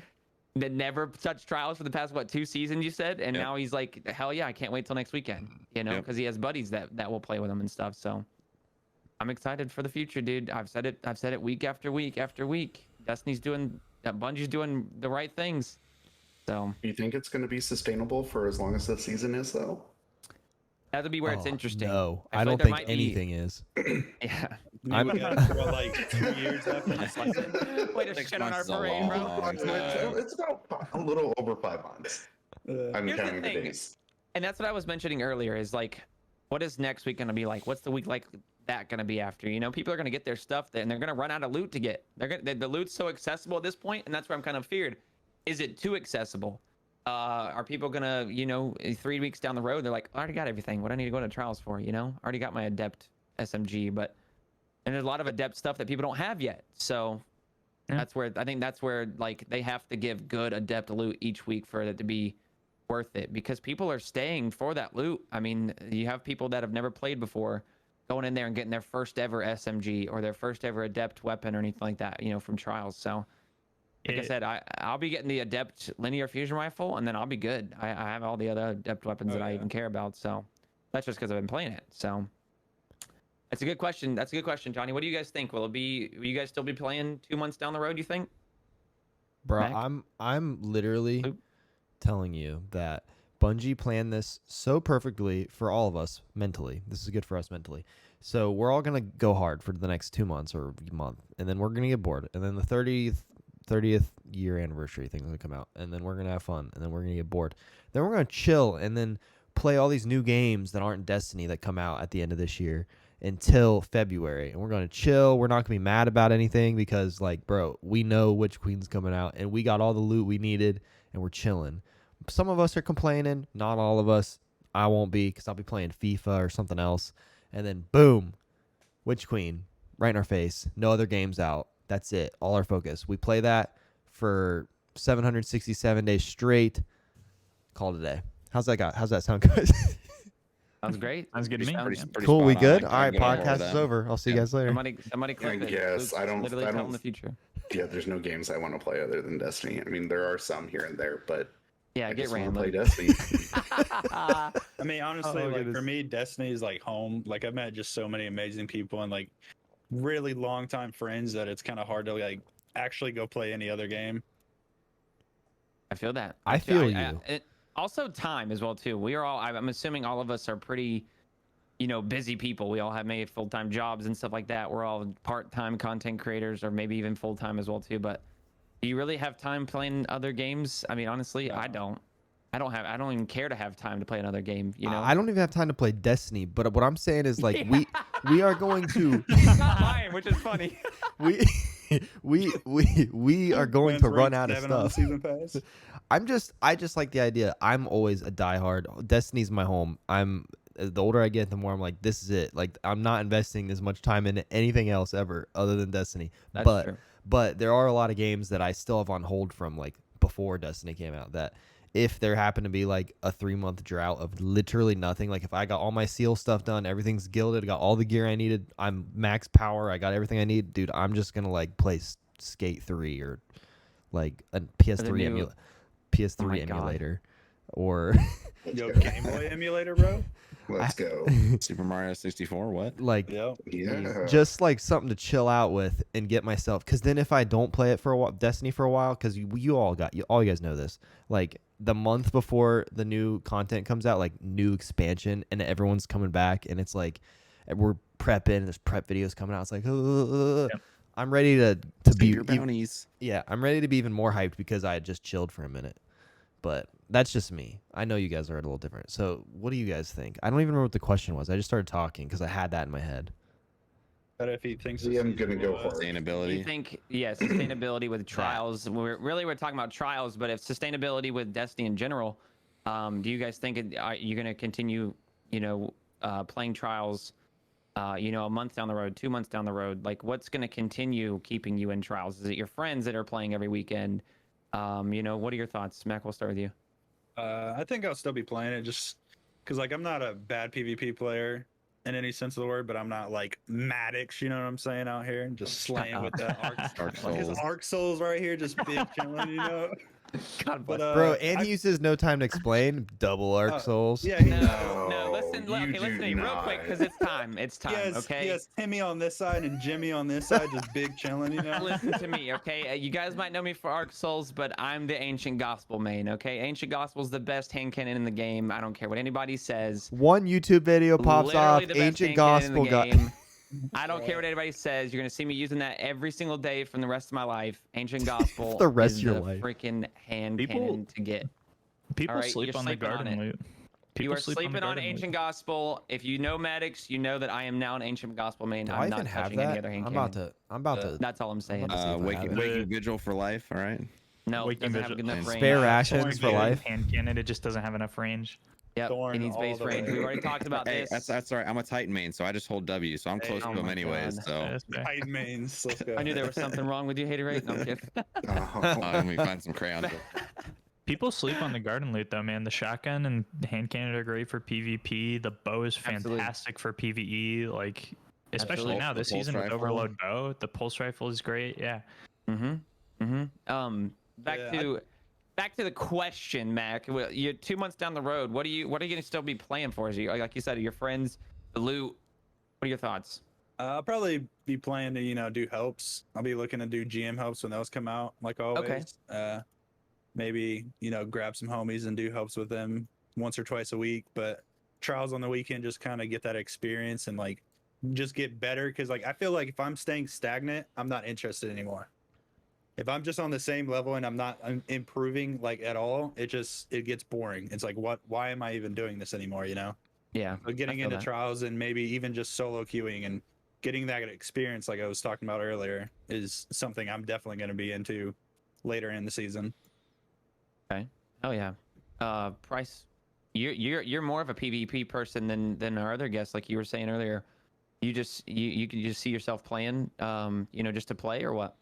that never touched trials for the past 2 seasons, you said, and
Yep.
now he's like, hell yeah, I can't wait till next weekend. You know,
Yep.
because he has buddies that will play with him and stuff. So I'm excited for the future, dude. I've said it week after week after week. Bungie's doing the right things. So
Do you think it's going to be sustainable for as long as the season is, though?
that'll be where it's
Oh,
interesting.
No,
I
I
feel
don't
like there
think
might be-
anything is.
Yeah.
Maybe we got what, like 2 years left in the season.
Way to
6
shit on our
months is a
parade, bro.
long time.
It's about a little over 5 months. I'm
Here's the
counting the
thing.
days.
And that's what I was mentioning earlier, is like, what is next week going to be like? What's the week like that going to be after? You know, people are going to get their stuff there, and they're going to run out of loot to get. The loot's so accessible at this point, and that's where I'm kind of feared. Is it too accessible? Are people going to, you know, 3 weeks down the road, they're like, I already got everything. What do I need to go to trials for? You know, I already got my Adept SMG, and there's a lot of Adept stuff that people don't have yet. So
Yeah.
I think that's where like they have to give good Adept loot each week for it to be worth it, because people are staying for that loot. I mean, you have people that have never played before going in there and getting their first ever SMG or their first ever Adept weapon or anything like that, you know, from trials. So like I said, I'll be getting the Adept linear fusion rifle, and then I'll be good. I have all the other Adept weapons that I even care about. So that's just because I've been playing it. So that's a good question. That's a good question, Johnny. What do you guys think? Will you guys still be playing 2 months down the road, you think?
Bro,
Mac?
I'm literally
Oop.
telling you that Bungie planned this so perfectly for all of us mentally. This is good for us mentally. So we're all gonna go hard for the next 2 months or month, and then we're gonna get bored, and then the 30th year anniversary thing's gonna come out, and then we're gonna have fun, and then we're gonna get bored. Then we're gonna chill, and then play all these new games that aren't Destiny that come out at the end of this year until February, and we're gonna chill. We're not gonna be mad about anything because, like, bro, we know which queen's coming out, and we got all the loot we needed, and we're chilling. Some of us are complaining, not all of us. I won't be, because I'll be playing FIFA or something else, and then boom, Witch Queen right in our face. No other games out. That's it. All our focus. We play that for 767 days straight. Call it a day. How's that sound, guys?
Sounds great.
Sounds good to me.
Pretty
Cool. We
spot on.
good?
I'm
All right.
good on board
Podcast
with
is
that.
over. I'll see you
Yeah.
guys later.
Somebody clip it.
guess.
Luke's
I don't-
literally
I
telling
don't-
the future.
Yeah, there's no games I want to play other than Destiny. I mean, there are some here and there, but
Yeah,
I
get
just want
ran.
to play
Luke.
Destiny.
I mean, honestly,
Oh,
like
goodness.
for me, Destiny is like home. Like I've met just so many amazing people and like really long time friends that it's kind of hard to like actually go play any other game.
I feel that.
I
too.
feel you.
Also time as well too. We are all. I'm assuming all of us are pretty, busy people. We all have maybe full-time jobs and stuff like that. We're all part-time content creators, or maybe even full-time as well too. But do you really have time playing other games? I mean, honestly, I don't. I don't even care to have time to play another game.
I don't even have time to play Destiny. But what I'm saying is like we are going to
Not mine, which is funny.
we we are going to run out of stuff.
Season pass.
I just like the idea. I'm always a diehard. Destiny's my home. The older I get, the more I'm like, this is it. Like, I'm not investing as much time into anything else ever other than Destiny.
That's true.
But there are a lot of games that I still have on hold from like before Destiny came out that if there happened to be like a 3-month drought of literally nothing, like if I got all my seal stuff done, everything's gilded, got all the gear I needed, I'm max power, I got everything I need, dude, I'm just gonna like play Skate 3 or like a PS3 emulator or
Yo, Game Boy emulator, bro.
Let's go.
Super Mario 64. What?
like
Yep.
Yeah.
just like something to chill out with and get myself, because then if I don't play it for a while, Destiny for a while, because you all you guys know this, like the month before the new content comes out, like new expansion, and everyone's coming back, and it's like we're prepping, there's prep videos coming out, it's like
Yep.
I'm ready to be
Your bounties.
I'm ready to be even more hyped because I had just chilled for a minute. But that's just me. I know you guys are a little different. So what do you guys think? I don't even remember what the question was. I just started talking because I had that in my head.
But if he thinks
Yeah, I'm gonna go hard.
Sustainability.
You think, sustainability with trials. We're talking about trials, but if sustainability with Destiny in general, do you guys think you're going to continue, playing trials, a month down the road, 2 months down the road? Like, what's going to continue keeping you in trials? Is it your friends that are playing every weekend? What are your thoughts? Mac, we'll start with you.
I think I'll still be playing it just because, like, I'm not a bad PvP player in any sense of the word, but I'm not like Maddox, you know what I'm saying, out here just slaying with the
Dark
his
Souls.
Arc Souls right here, just big chilling, you know.
God
But
bless.
Bro, and he uses no time to explain double arc souls.
Yeah, he
No, listen,
you
okay, listen
do
to me real quick
not.
because it's time. It's time, okay?
He has Timmy on this side and Jimmy on this side, just big chilling, you know.
Listen to me, okay? You guys might know me for Arc Souls, but I'm the Ancient Gospel main, okay? Ancient Gospel's the best hand cannon in the game. I don't care what anybody says.
One YouTube video pops
Literally
off.
the best
Ancient
hand cannon in the
Gospel got.
game. I don't care what anybody says. You're gonna see me using that every single day from the rest of my life. Ancient Gospel.
The rest
is
of your
the
life.
freaking hand
People-
cannon to get.
People
Alright,
sleep
you're
on the
sleeping on
garden
it.
loot.
You
People
are
sleep
sleeping on
garden loot.
Ancient Gospel. If you know Maddox, you know that I am now an Ancient Gospel main.
Do
I'm
I
not
even have
touching any
that?
other hand
I'm
cannon.
about to.
That's all I'm saying.
Let's see if I have
Waking
it.
waking vigil for life. All right.
No,
Waking
doesn't have
Vigil.
enough range.
Spare rations
Torn
for
beard,
life.
Hand cannon, it just doesn't have enough range.
Yep,
Thorn
he needs
all
base
the
range.
way.
We've already talked about
Hey,
this.
that's all right. I'm a Titan main, so I just hold W, so I'm
Hey,
close
oh
to him
my
anyways.
God.
So
That's fair.
Tight mains. Let's go.
I knew there was something wrong with you, haterade. No, I'm kidding.
let me find some crayons.
People sleep on the garden loot though, man. The shotgun and the hand cannon are great for PvP. The bow is
Absolutely.
fantastic for PvE. Like, especially
Absolutely.
now
The
this
pulse
season with
rifle.
Overload bow, the pulse rifle is great. Yeah.
Back
Yeah,
to the question, Mac. Well, you're 2 months down the road. What are you gonna still be playing for? Is you, like you said, your friends, the loot? What are your thoughts?
I'll probably be planning to, do helps. I'll be looking to do GM helps when those come out, like always. Maybe, grab some homies and do helps with them once or twice a week. But trials on the weekend, just kind of get that experience and like just get better. Cause like I feel like if I'm staying stagnant, I'm not interested anymore. If I'm just on the same level and I'm not improving like at all, it gets boring. It's like, why am I even doing this anymore?
Yeah,
But getting
I feel
into
that.
trials and maybe even just solo queuing and getting that experience, like I was talking about earlier, is something I'm definitely going to be into later in the season.
Okay. Oh yeah. Price, you're more of a PvP person than our other guests, like you were saying earlier. You can just see yourself playing, just to play, or what?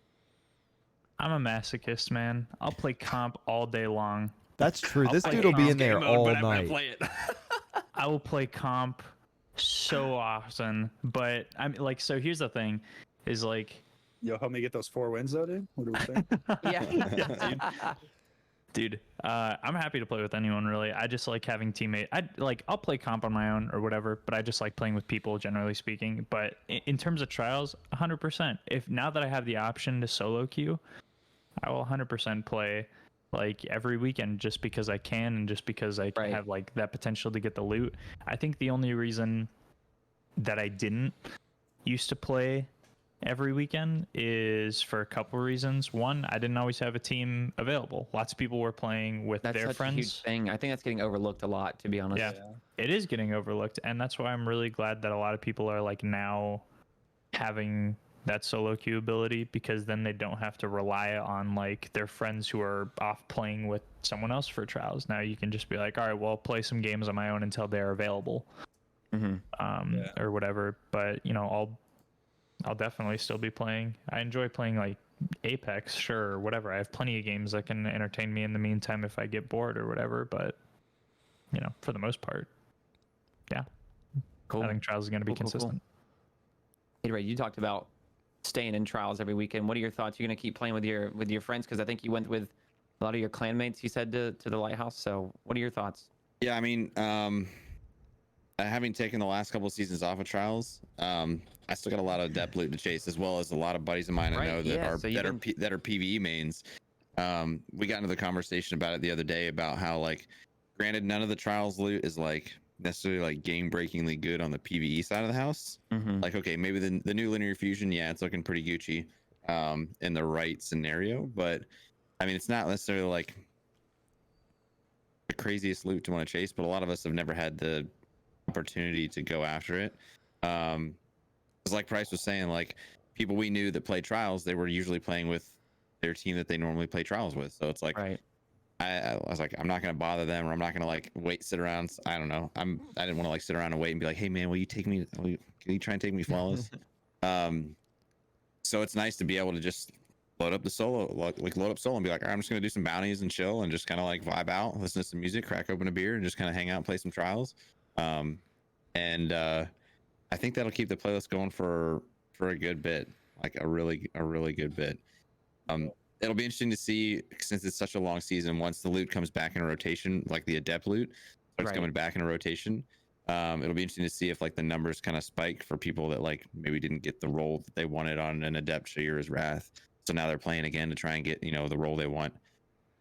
I'm a masochist, man. I'll play comp all day long.
That's true.
I'll
This
play
dude will be in
game
there
mode,
all
but I'm gonna
night.
play it. I will play comp so often, but I'm like, so here's the thing, is like,
Yo, help me get those 4 wins though, dude. What do we think?
Yeah.
dude, I'm happy to play with anyone really. I just like having teammates. I'll play comp on my own or whatever, but I just like playing with people generally speaking. But in terms of trials, 100%. If now that I have the option to solo queue, I will 100% play like every weekend just because I can and just because I
Right.
have like that potential to get the loot. I think the only reason that I didn't used to play every weekend is for a couple reasons. One, I didn't always have a team available. Lots of people were playing with
That's
their
such
friends.
a huge thing. I think that's getting overlooked a lot, to be honest.
Yeah. It is getting overlooked, and that's why I'm really glad that a lot of people are like now having that solo queue ability, because then they don't have to rely on like their friends who are off playing with someone else for trials. Now you can just be like, all right, well, I'll play some games on my own until they're available, or whatever. But you know, I'll definitely still be playing. I enjoy playing like Apex, sure, or whatever. I have plenty of games that can entertain me in the meantime if I get bored or whatever. But you know, for the most part, yeah,
Cool.
I think trials is going to be
Cool, cool, cool.
consistent.
Haterade, you talked about staying in trials every weekend. What are your thoughts? You're gonna keep playing with your friends, because I think you went with a lot of your clanmates. You said to the lighthouse. So what are your thoughts?
Yeah, I mean, having taken the last couple of seasons off of trials, I still got a lot of depth loot to chase, as well as a lot of buddies of mine I
Right,
know that
yeah,
are
so you've been-
that are PVE mains. We got into the conversation about it the other day about how, like, granted, none of the trials loot is like necessarily like game breakingly good on the PVE side of the house. Like, okay, maybe the new linear fusion, yeah, it's looking pretty Gucci in the right scenario, but I mean, it's not necessarily like the craziest loot to want to chase, but a lot of us have never had the opportunity to go after it. Because like Price was saying, like, people we knew that played trials, they were usually playing with their team that they normally play trials with. So it's like,
Right.
I was like, I'm not gonna bother them, or I'm not gonna like sit around. I don't know. I didn't want to like sit around and wait and be like, hey man, will you take me? Can you try and take me flawless? So it's nice to be able to just load up the solo, like load up solo and be like, all right, I'm just gonna do some bounties and chill and just kind of like vibe out, listen to some music, crack open a beer, and just kind of hang out, and play some trials. I think that'll keep the playlist going for a good bit, like a really good bit. It'll be interesting to see, since it's such a long season, once the loot comes back in a rotation, like the adept loot starts
Right.
coming back in a rotation. It'll be interesting to see if like the numbers kind of spike for people that like maybe didn't get the role that they wanted on an adept Shayura's Wrath, so now they're playing again to try and get, you know, the role they want.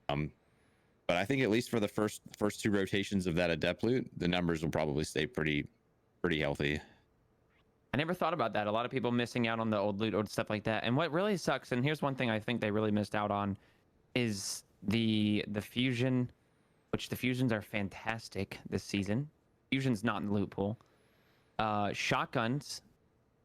But I think at least for the first two rotations of that adept loot, the numbers will probably stay pretty healthy.
I never thought about that. A lot of people missing out on the old loot or stuff like that. And what really sucks, and here's one thing I think they really missed out on, is the fusion, which the fusions are fantastic this season. Fusion's not in the loot pool. Shotguns,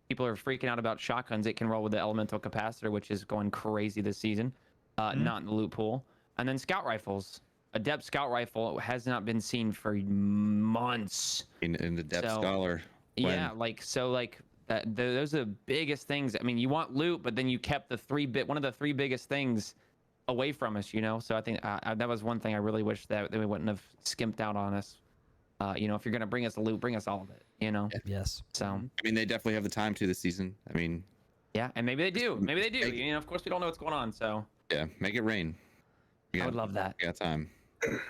people are freaking out about shotguns. It can roll with the elemental capacitor, which is going crazy this season. Not in the loot pool. And then scout rifles. Adept scout rifle has not been seen for months.
In the depth
So,
scholar.
Yeah, like so, like those are the biggest things. I mean, you want loot, but then you kept one of the three biggest things away from us, you know. So I think that was one thing I really wish that we wouldn't have skimped out on us. You know, if you're gonna bring us a loot, bring us all of it, you know.
Yes.
So
I mean, they definitely have the time to this season. I mean,
yeah, and maybe they do. Maybe they do. You know, of course we don't know what's going on. So
yeah, make it rain.
I would love that.
You got time.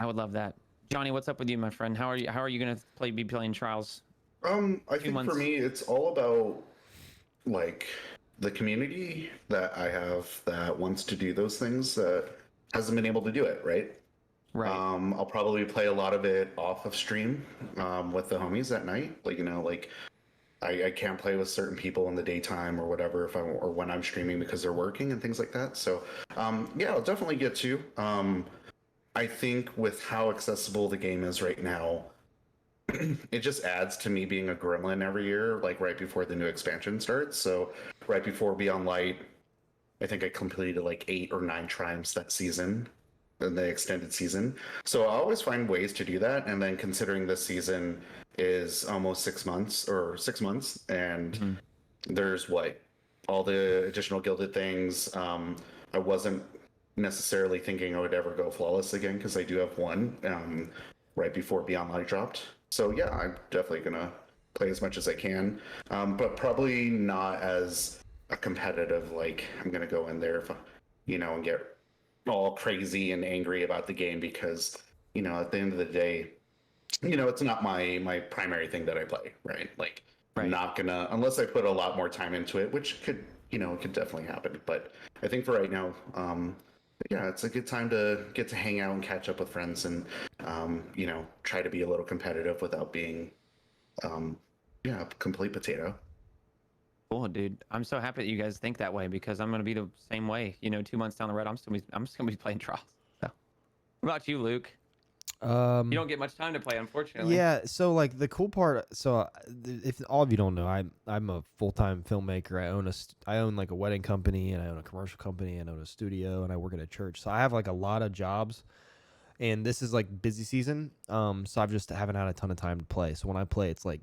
I would love that. Johnny, what's up with you, my friend? How are you? How are you gonna be playing trials?
I think
months.
for me, it's all about like the community that I have that wants to do those things that hasn't been able to do it, right?
Right.
I'll probably play a lot of it off of stream with the homies at night. Like, you know, like I can't play with certain people in the daytime or whatever or when I'm streaming because they're working and things like that. So yeah, I'll definitely get to. I think with how accessible the game is right now, it just adds to me being a gremlin every year, like right before the new expansion starts. So right before Beyond Light, I think I completed like 8 or 9 triumphs that season, in the extended season. So I always find ways to do that. And then considering this season is almost 6 months, and there's all the additional gilded things. I wasn't necessarily thinking I would ever go flawless again, because I do have one right before Beyond Light dropped. So yeah, I'm definitely gonna play as much as I can, but probably not as a competitive, like I'm gonna go in there, and get all crazy and angry about the game, because at the end of the day, it's not my primary thing that I play, right? Like, I'm not gonna, unless I put a lot more time into it, which could, it could definitely happen. But I think for right now, yeah, it's a good time to get to hang out and catch up with friends and, try to be a little competitive without being, a complete potato.
Cool, dude. I'm so happy that you guys think that way because I'm gonna be the same way. 2 months down the road, I'm just gonna be playing trials. So, what about you, Luke? You don't get much time to play, unfortunately.
Yeah, so like the cool part, if all of you don't know, I'm a full-time filmmaker. I own like a wedding company, and I own a commercial company, and I own a studio, and I work at a church. So I have like a lot of jobs, and this is like busy season. So I've just haven't had a ton of time to play. So when I play, it's like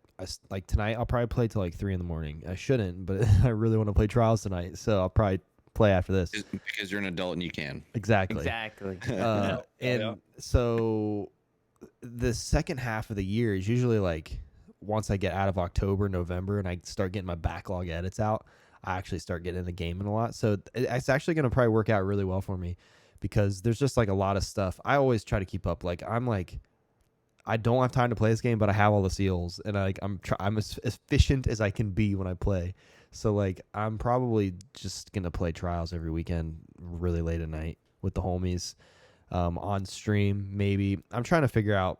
like tonight I'll probably play till like 3 a.m. I shouldn't, but I really want to play trials tonight, so I'll probably play after this.
Because you're an adult and you can.
Exactly.
Exactly.
So the second half of the year is usually like once I get out of October, November, and I start getting my backlog edits out, I actually start getting in the gaming a lot. So it's actually going to probably work out really well for me because there's just like a lot of stuff. I always try to keep up. Like I don't have time to play this game, but I have all the seals, and I'm as efficient as I can be when I play. So like I'm probably just gonna play trials every weekend, really late at night with the homies, on stream maybe. I'm trying to figure out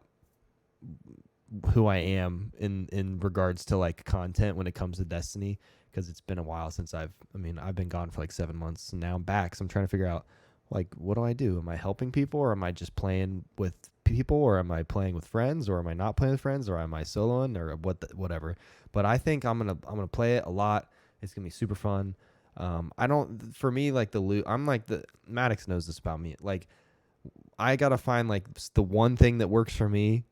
who I am in regards to like content when it comes to Destiny, because it's been a while since I've been gone for like 7 months, and now I'm back. So I'm trying to figure out like what do I do? Am I helping people, or am I just playing with people, or am I playing with friends, or am I not playing with friends, or am I soloing, or whatever. But I think I'm gonna play it a lot. It's gonna be super fun. For me, like the loot, I'm like Maddox knows this about me. Like I gotta find like the one thing that works for me,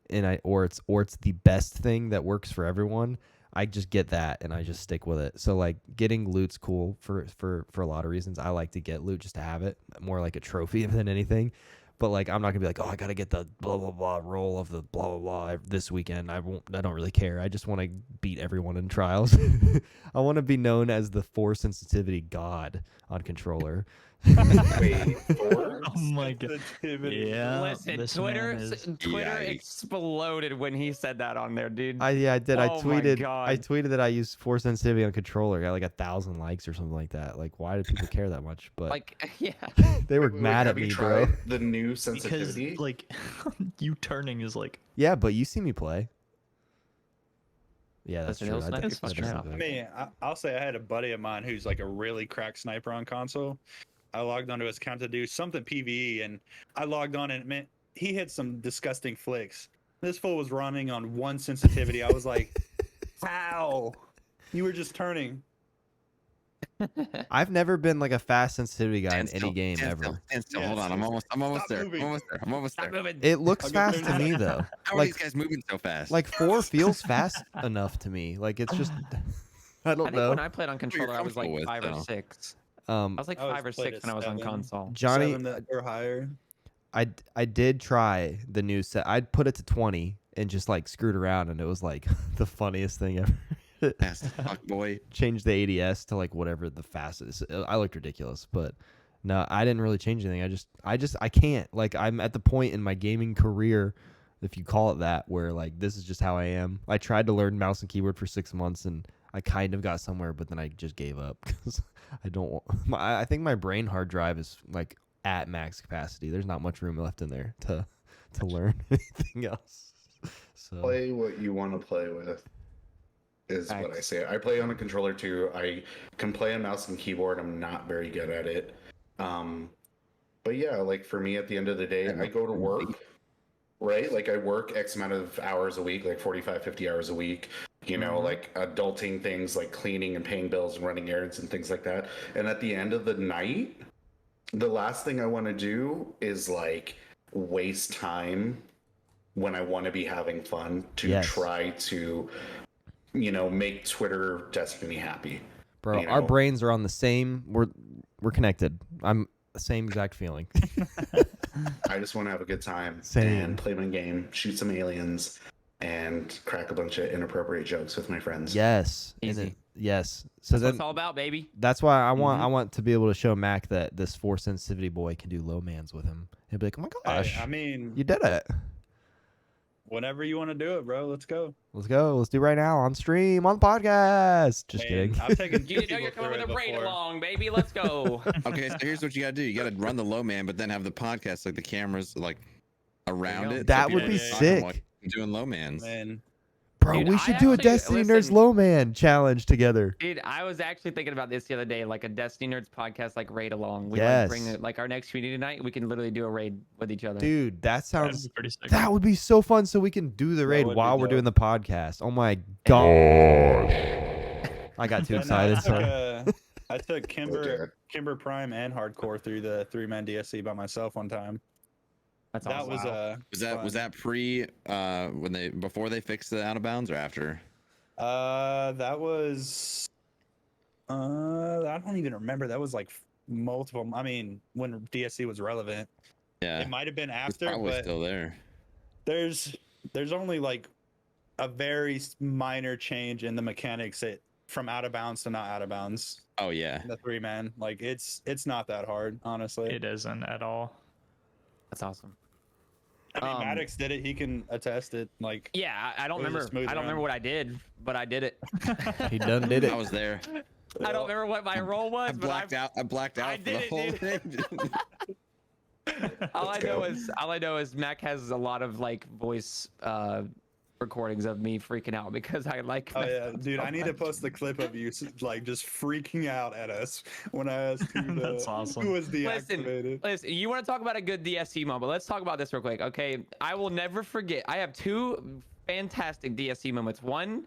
or it's the best thing that works for everyone. I just get that and I just stick with it. So like getting loot's cool for a lot of reasons. I like to get loot just to have it, more like a trophy than anything. But like I'm not gonna be like, oh, I gotta get the blah blah blah roll of the blah blah blah this weekend. I don't really care. I just want to beat everyone in trials. I want to be known as the force sensitivity god on controller.
Wait, four?
Oh my god. Yeah.
Listen,
this
Twitter
man is-
Yikes.
exploded when he said that on there, dude.
I did. I
Oh my
tweeted.
God.
I tweeted that I use force sensitivity on controller. Got like 1,000 likes or something like that. Like, why do people care that much? But
like, yeah.
they were
Wait,
mad
have
at
you
me, bro.
tried the new
because
sensitivity?
like you turning is like
Yeah, but you see me play. Yeah, that's
Listen,
true.
he'll snipe
I
your
did-
fucking
I
head off.
did
I
that.
mean, I'll say I had a buddy of mine who's like a really cracked sniper on console. I logged onto his account to do something PvE, and I logged on, and man, he hit some disgusting flicks. This fool was running on one sensitivity. I was like, "How? You were just turning."
I've never been like a fast sensitivity guy in any game
stand
ever.
Still, stand still.
Yeah,
Hold on. I'm almost
Stop
there.
moving.
I'm almost
Stop
there.
moving.
It looks
I'll get
fast
there
to
in a
me
second.
though.
How are
Like
these guys moving so fast?
like 4 feels fast enough to me. Like it's just I
I
don't
think
know.
when I played on controller, I was like
comfortable with,
5 or
though.
6. I was like
I always
5 or
played
6
at
when I was on
7.
console.
Johnny,
7 or higher.
I did try the new set. I'd put it to 20 and just like screwed around, and it was like the funniest thing ever.
Fast as fuck, boy.
Changed the ADS to like whatever the fastest. I looked ridiculous, but no, I didn't really change anything. I can't. Like I'm at the point in my gaming career, if you call it that, where like this is just how I am. I tried to learn mouse and keyboard for 6 months, and I kind of got somewhere, but then I just gave up because I don't. I think my brain hard drive is like at max capacity. There's not much room left in there to learn anything else. So
Play what you want to play with is what I
Facts.
say. I play on a controller too. I can play a mouse and keyboard. I'm not very good at it. But yeah, like for me at the end of the day, I go to work, right? Like I work X amount of hours a week, like 45, 50 hours a week, like adulting things like cleaning and paying bills and running errands and things like that. And at the end of the night, the last thing I want to do is like waste time when I want to be having fun to
Yes.
try to, make Twitter Destiny happy.
bro,
you
our
know.
brains are on the same. We're connected. I'm the same exact feeling.
I just want to have a good time
Same.
and play my game, shoot some aliens, and crack a bunch of inappropriate jokes with my friends.
Yes. And
Easy.
then- yes. So
That's what
then
it's all about, baby.
that's why I want to be able to show Mac that this force sensitivity boy can do low mans with him. He'll be like, oh my gosh,
I mean,
you did it.
Whenever you want to do it, bro, let's go.
Let's go. Let's do it right now on stream on the podcast. Just kidding.
I've taken
You know you're coming with a raid along, baby. Let's go.
Okay, so here's what you gotta do. You gotta run the low man, but then have the podcast like the cameras like around
go.
it.
That
so
would
people
be
are talking while
sick.
you're doing low mans.
Man,
Bro,
Dude,
we
I
should do a
actually-
Destiny Nerds
listen.
Low Man challenge together.
Dude, I was actually thinking about this the other day, like a Destiny Nerds podcast, like raid along. We
Yes.
bring it, like our next community night, we can literally do a raid with each other.
Dude, that
That'd
sounds
be pretty sick.
that would be so fun so we can do the raid
would be
while we're
dope.
doing the podcast. Oh my gosh. I got too
Yeah, no,
excited. Sorry.
I took
Jared.
Kimber Prime and Hardcore through the 3-man DSC by myself one time.
That's
That
awesome.
was
Was that pre before they fixed the out of bounds or after?
that was I don't even remember. That was like multiple. I mean, when DSC was relevant,
Yeah,
it might have been
it's
after,
probably
but
still there.
there's only like a very minor change in the mechanics from out of bounds to not out of bounds.
Oh yeah,
The 3-man, like it's not that hard, honestly.
It isn't at all.
That's awesome.
I mean,
Um,
Maddox did it. He can attest it. Like,
Yeah, I don't
It was a
remember.
smooth
I don't
run.
remember what I did, but I did it.
He done did it.
I was there.
I don't remember what my role was,
I
but
blacked out. I blacked out
I
for the
did it,
whole
dude.
thing.
all I
Let's
know
go.
is Mac has a lot of like voice recordings of me freaking out because I like.
oh
messed
yeah,
up
dude,
so
I need to
much.
post the clip of you like just freaking out at us when I asked who,
That's awesome.
who was deactivated.
Listen, you want to talk about a good DSC moment? Let's talk about this real quick, okay? I will never forget. I have two fantastic DSC moments. One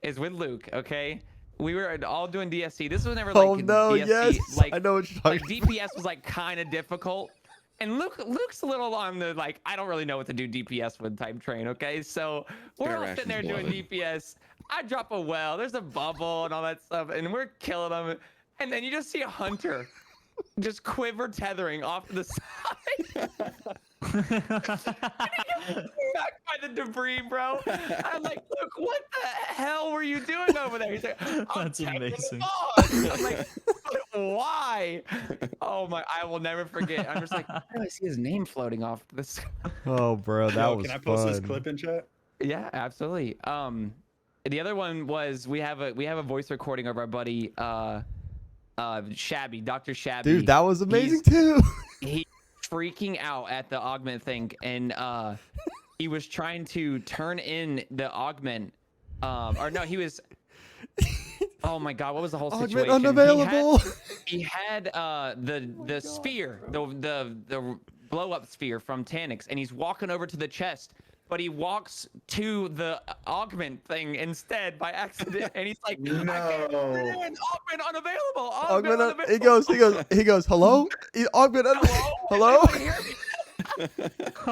is with Luke, okay? We were all doing DSC. This was never like
Oh no,
DSC,
yes.
like
I know what you're
like
talking about.
DPS was like kind of difficult. And Luke's a little on the like I don't really know what to do DPS with type train, okay? So we're
Fair
all sitting there
rations
doing
beloved.
DPS. I drop a well, there's a bubble and all that stuff, and we're killing them. And then you just see a hunter just quiver tethering off to the side. Back by the debris, bro. I'm like, look, what the hell were you doing over there? He's like, I'm
That's
checking the
amazing.
boss. I'm like, but why? Oh my, I will never forget. I'm just like, why do I see his name floating off this?
Oh, bro, that
Yo,
was
can I post this
fun.
clip in chat?
Yeah, absolutely. The other one was we have a voice recording of our buddy Shabby, Dr. Shabby.
Dude, that was amazing
He's-
too.
He freaking out at the augment thing, and he was trying to turn in the augment. Or no, he was. Oh my God, what was the whole situation?
Augment unavailable.
He had the sphere, the blow up sphere from Tanix, and he's walking over to the chest, but he walks to the augment thing instead by accident, and he's like,
No.
I can't do it, augment unavailable.
Augment
unavailable.
he goes, hello? Augment hello?
Anyone hear me? You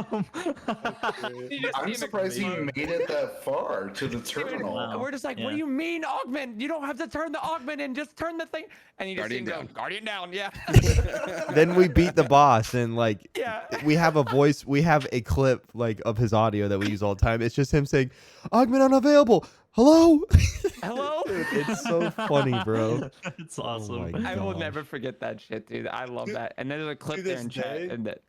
just see
I'm
him
surprised he
explode.
made it that far to the
Dude,
terminal.
Wow.
We're just like, what
Yeah.
do you mean augment? You don't have to turn the augment in, just turn the thing. And you just see him
Guardian
go, Guardian down, yeah.
Then we beat the boss and like
Yeah.
we have a clip like of his audio that we use all the time. It's just him saying, augment unavailable. Hello?
Hello?
It's so funny, bro.
It's awesome.
my
I will
gosh.
never forget that shit, dude. I love that. And there's a clip
to
there
this
in chat.
day-
And that,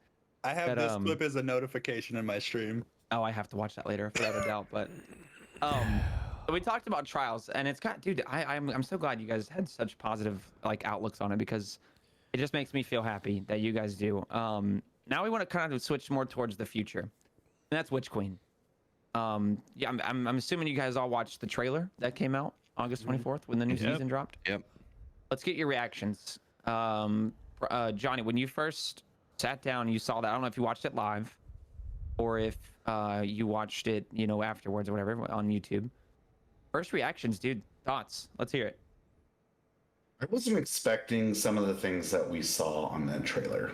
I have
That,
this
um,
clip as a notification in my stream.
oh, I have to watch that later, without a doubt. But we talked about trials, and it's kind of, dude, I'm so glad you guys had such positive like outlooks on it because it just makes me feel happy that you guys do. Now we want to kind of switch more towards the future, and that's Witch Queen. Yeah, I'm assuming you guys all watched the trailer that came out August 24th when the new
Yep.
season dropped.
Yep.
Let's get your reactions. Johnny, when you first sat down and you saw that, I don't know if you watched it live or if you watched it, you know, afterwards or whatever on YouTube. First reactions, dude. Thoughts? Let's hear it.
I wasn't expecting some of the things that we saw on that trailer.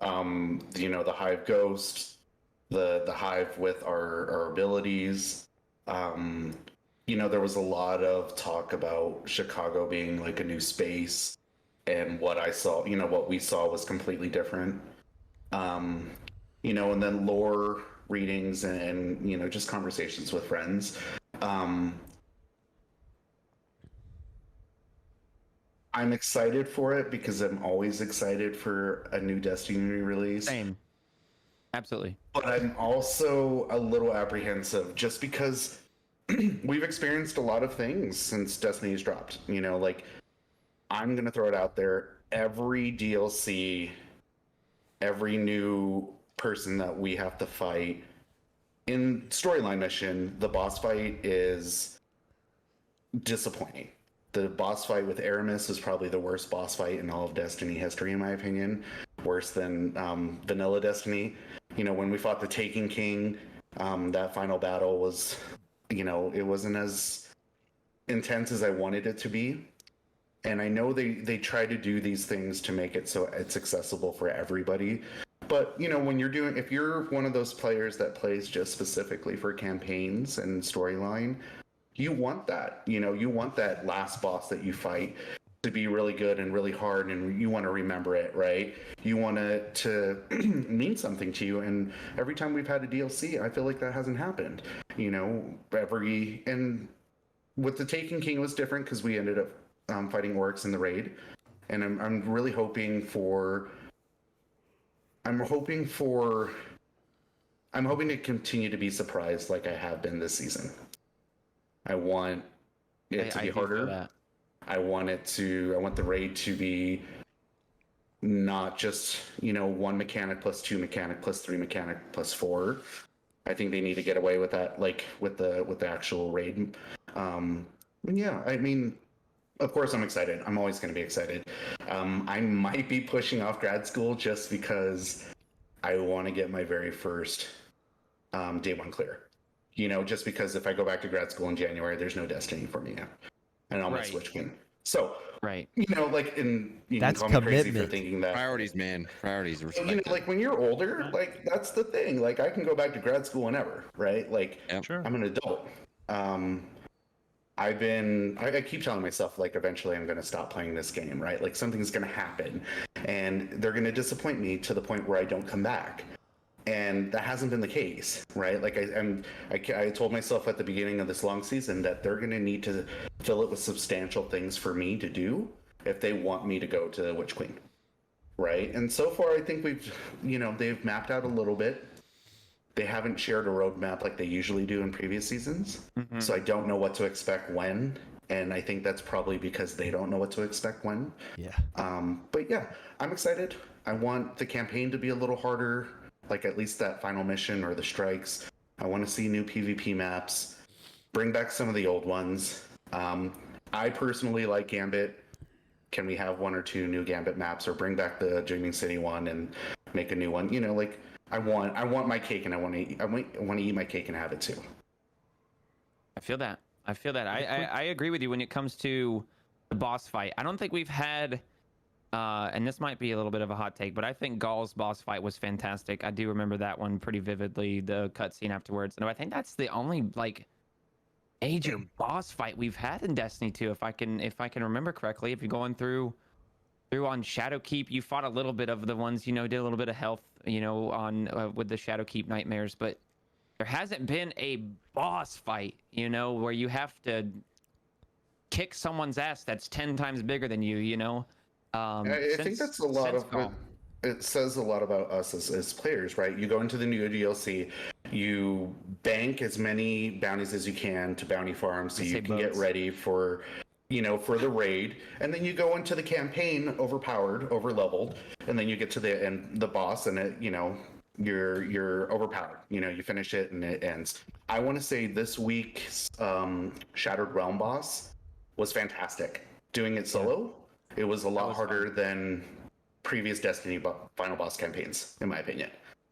You know, the hive ghost, the hive with our abilities. You know, there was a lot of talk about Chicago being like a new space, and what I saw, you know, what we saw was completely different. You know, and then lore readings and you know, just conversations with friends. I'm excited for it because I'm always excited for a new Destiny release.
Same. Absolutely.
But I'm also a little apprehensive just because we've experienced a lot of things since Destiny's dropped. You know, like, I'm going to throw it out there. Every DLC, every new person that we have to fight in storyline mission, the boss fight is disappointing. The boss fight with Aramis is probably the worst boss fight in all of Destiny history, in my opinion. Worse than vanilla Destiny. You know, when we fought the Taken King, that final battle was, you know, it wasn't as intense as I wanted it to be. And I know they try to do these things to make it so it's accessible for everybody. But, you know, when you're doing, if you're one of those players that plays just specifically for campaigns and storyline, you want that. You know, you want that last boss that you fight to be really good and really hard, and you want to remember it, right? You want it to mean something to you. And every time we've had a DLC, I feel like that hasn't happened. You know, and with the Taken King, it was different because we ended up fighting orcs in the raid, and I'm really hoping to continue to be surprised like I have been this season. I want it to be harder. I want the raid to be not just, you know, 1 mechanic plus 2 mechanic plus 3 mechanic plus 4. I think they need to get away with that, like with the actual raid. Yeah, I mean, of course I'm excited. I'm always going to be excited. I might be pushing off grad school just because I want to get my very first day 1 clear. You know, just because if I go back to grad school in January, there's no Destiny for me now. And I'll miss Witch King. So, you know, like, you
that's
can call me crazy
commitment.
for thinking that.
Priorities, man. Priorities.
You know, like, when you're older, like, that's the thing. Like, I can go back to grad school whenever, right? Like, I'm an adult. I keep telling myself, like, eventually I'm going to stop playing this game, right? Like, something's going to happen, and they're going to disappoint me to the point where I don't come back. And that hasn't been the case, right? Like, I told myself at the beginning of this long season that they're going to need to fill it with substantial things for me to do if they want me to go to the Witch Queen, right? And so far, I think they've mapped out a little bit. They haven't shared a roadmap like they usually do in previous seasons. Mm-hmm. So I don't know what to expect when. And I think that's probably because they don't know what to expect when.
Yeah.
But yeah, I'm excited. I want the campaign to be a little harder. Like at least that final mission or the strikes. I want to see new PvP maps. Bring back some of the old ones. I personally like Gambit. Can we have 1 or 2 new Gambit maps, or bring back the Dreaming City one and make a new one? You know, like I want my cake, and I want to eat my cake and have it too.
I feel that. I agree with you when it comes to the boss fight. I don't think we've had. And this might be a little bit of a hot take, but I think Gaul's boss fight was fantastic. I do remember that one pretty vividly, the cutscene afterwards. No, I think that's the only like major boss fight we've had in Destiny 2, if I can remember correctly. If you're going through on Shadowkeep, you fought a little bit of the ones, you know, did a little bit of health, you know, on with the Shadowkeep nightmares, but there hasn't been a boss fight, you know, where you have to kick someone's ass that's 10 times bigger than you, you know.
I think that's a lot of what it says a lot about us as players, right? You go into the new DLC, you bank as many bounties as you can to bounty farms so you can get ready for, you know, for the raid, and then you go into the campaign overpowered, overleveled, and then you get to the boss, and it, you know, you're overpowered. You know, you finish it and it ends. I want to say this week's Shattered Realm boss was fantastic. Doing it solo. It was a lot harder than previous Destiny final boss campaigns, in my opinion.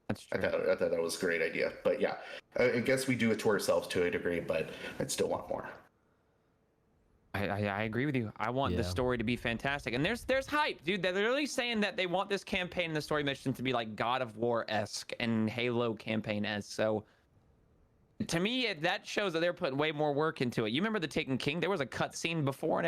That's true.
I thought that was a great idea. But yeah, I guess we do it to ourselves to a degree, but I'd still want more.
I agree with you. I want the story to be fantastic. And there's hype, dude. They're literally saying that they want this campaign and the story mission to be like God of War-esque and Halo campaign-esque. So to me, that shows that they're putting way more work into it. You remember the Taken King? There was a cutscene before and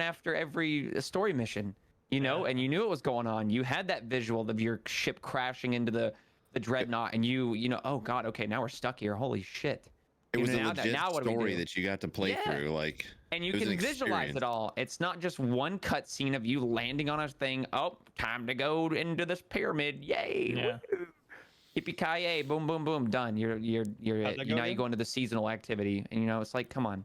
after every story mission, you know, and you knew it was going on. You had that visual of your ship crashing into the dreadnought, and you know, oh god, okay, now we're stuck here. Holy shit!
It was a legit story that you got to play through, like,
and you can visualize it all. It's not just one cutscene of you landing on a thing. Oh, time to go into this pyramid! Yay!
Yeah.
Yippee-ki-yay, boom, boom, boom, done. You're
How'd that go
now you
again?
go into the seasonal activity, and it's like, come on,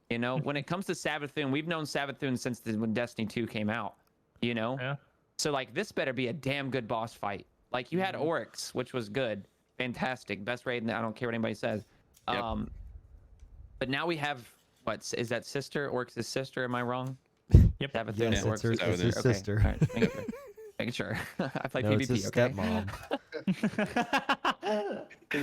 when it comes to Savathun, we've known Savathun since when Destiny 2 came out,
Yeah.
so like this better be a damn good boss fight. Like you had Oryx, which was good, fantastic, best raid. I don't care what anybody says.
Yep.
But now we have is that sister? Oryx's sister? Am I wrong?
Yep.
Savathun
Yes,
and
it's
Oryx's
her- it's her
sister.
sister.
All right, making sure. I play
No, it's
PvP.
his
Okay.
stepmom.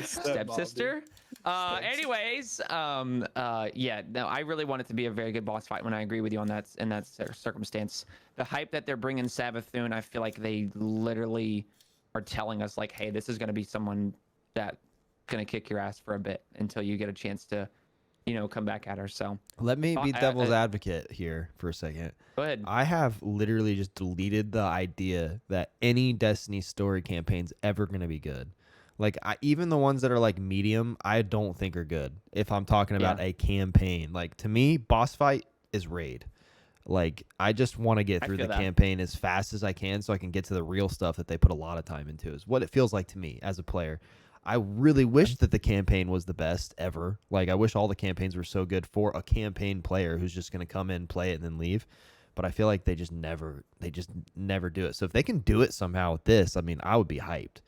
Stepsister. Anyways, yeah, no, I really want it to be a very good boss fight. When I agree with you on that, in that circumstance, the hype that they're bringing Savathun, I feel like they literally are telling us like, hey, this is going to be someone that's going to kick your ass for a bit until you get a chance to, come back at her. So
Let me be
I-
devil's advocate here for a second.
go ahead.
I have literally just deleted the idea that any Destiny story campaign's ever going to be good. Like, even the ones that are like medium, I don't think are good. If I'm talking about a campaign, like to me, boss fight is raid. Like, I just want to get
I
through the
feel that.
campaign as fast as I can so I can get to the real stuff that they put a lot of time into, is what it feels like to me as a player. I really wish that the campaign was the best ever. Like, I wish all the campaigns were so good for a campaign player who's just going to come in, play it, and then leave. But I feel like they just never do it. So if they can do it somehow with this, I mean, I would be hyped.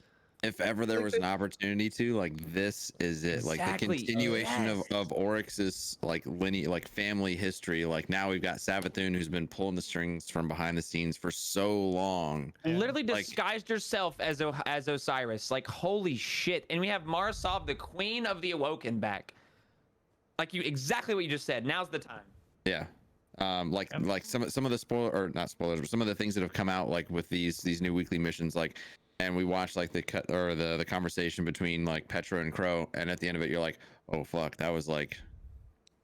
If ever there was an opportunity to, like, this is it. Like the
Exactly.
continuation
Yes.
of Oryx's like lineage, like family history. Like now we've got Savathun, who's been pulling the strings from behind the scenes for so long.
Literally
Like-
disguised herself as Osiris. Like, holy shit. And we have Marisov, the queen of the Awoken, back. Exactly what you just said. Now's the time.
Yeah. Like some of the not spoilers, but some of the things that have come out like with these new weekly missions, like, and we watched like the cut or the conversation between like Petra and Crow, and at the end of it you're like, oh fuck, that was a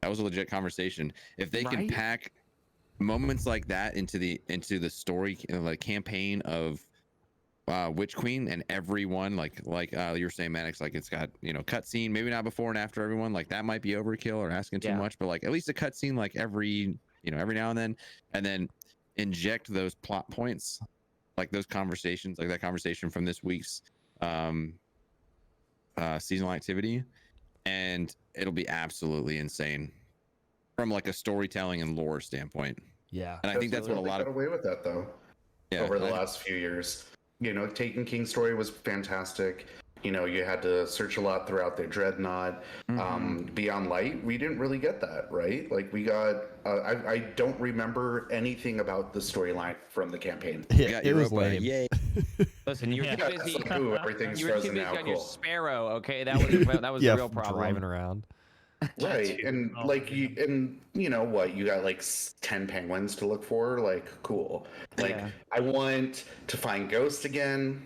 legit conversation. If they can
Right?
pack moments like that into the story, like campaign of Witch Queen, and everyone like you were saying, Maddox, like it's got cutscene, maybe not before and after everyone, like that might be overkill or asking too
Yeah.
much, but like at least a cutscene like every now and then inject those plot points, like those conversations, like that conversation from this week's seasonal activity, and it'll be absolutely insane from like a storytelling and lore standpoint.
Yeah.
And I think that's what a lot
got
of
away with that though. Over the last few years. Taken King's story was fantastic. You had to search a lot throughout the Dreadnought. Beyond Light, we didn't really get that, right? Like we got, I don't remember anything about the storyline from the campaign.
Yeah, it was
Europa.
lame.
Yay.
Listen, you're
Yeah.
too
It's
busy.
like, ooh, everything's
You were too
frozen
busy
now.
on your
Cool.
Sparrow, okay? That was
Yeah,
the real problem.
driving around.
Right, and
Oh,
like you know what, you got like 10 penguins to look for. Like, cool. Like,
Yeah.
I want to find Ghost again.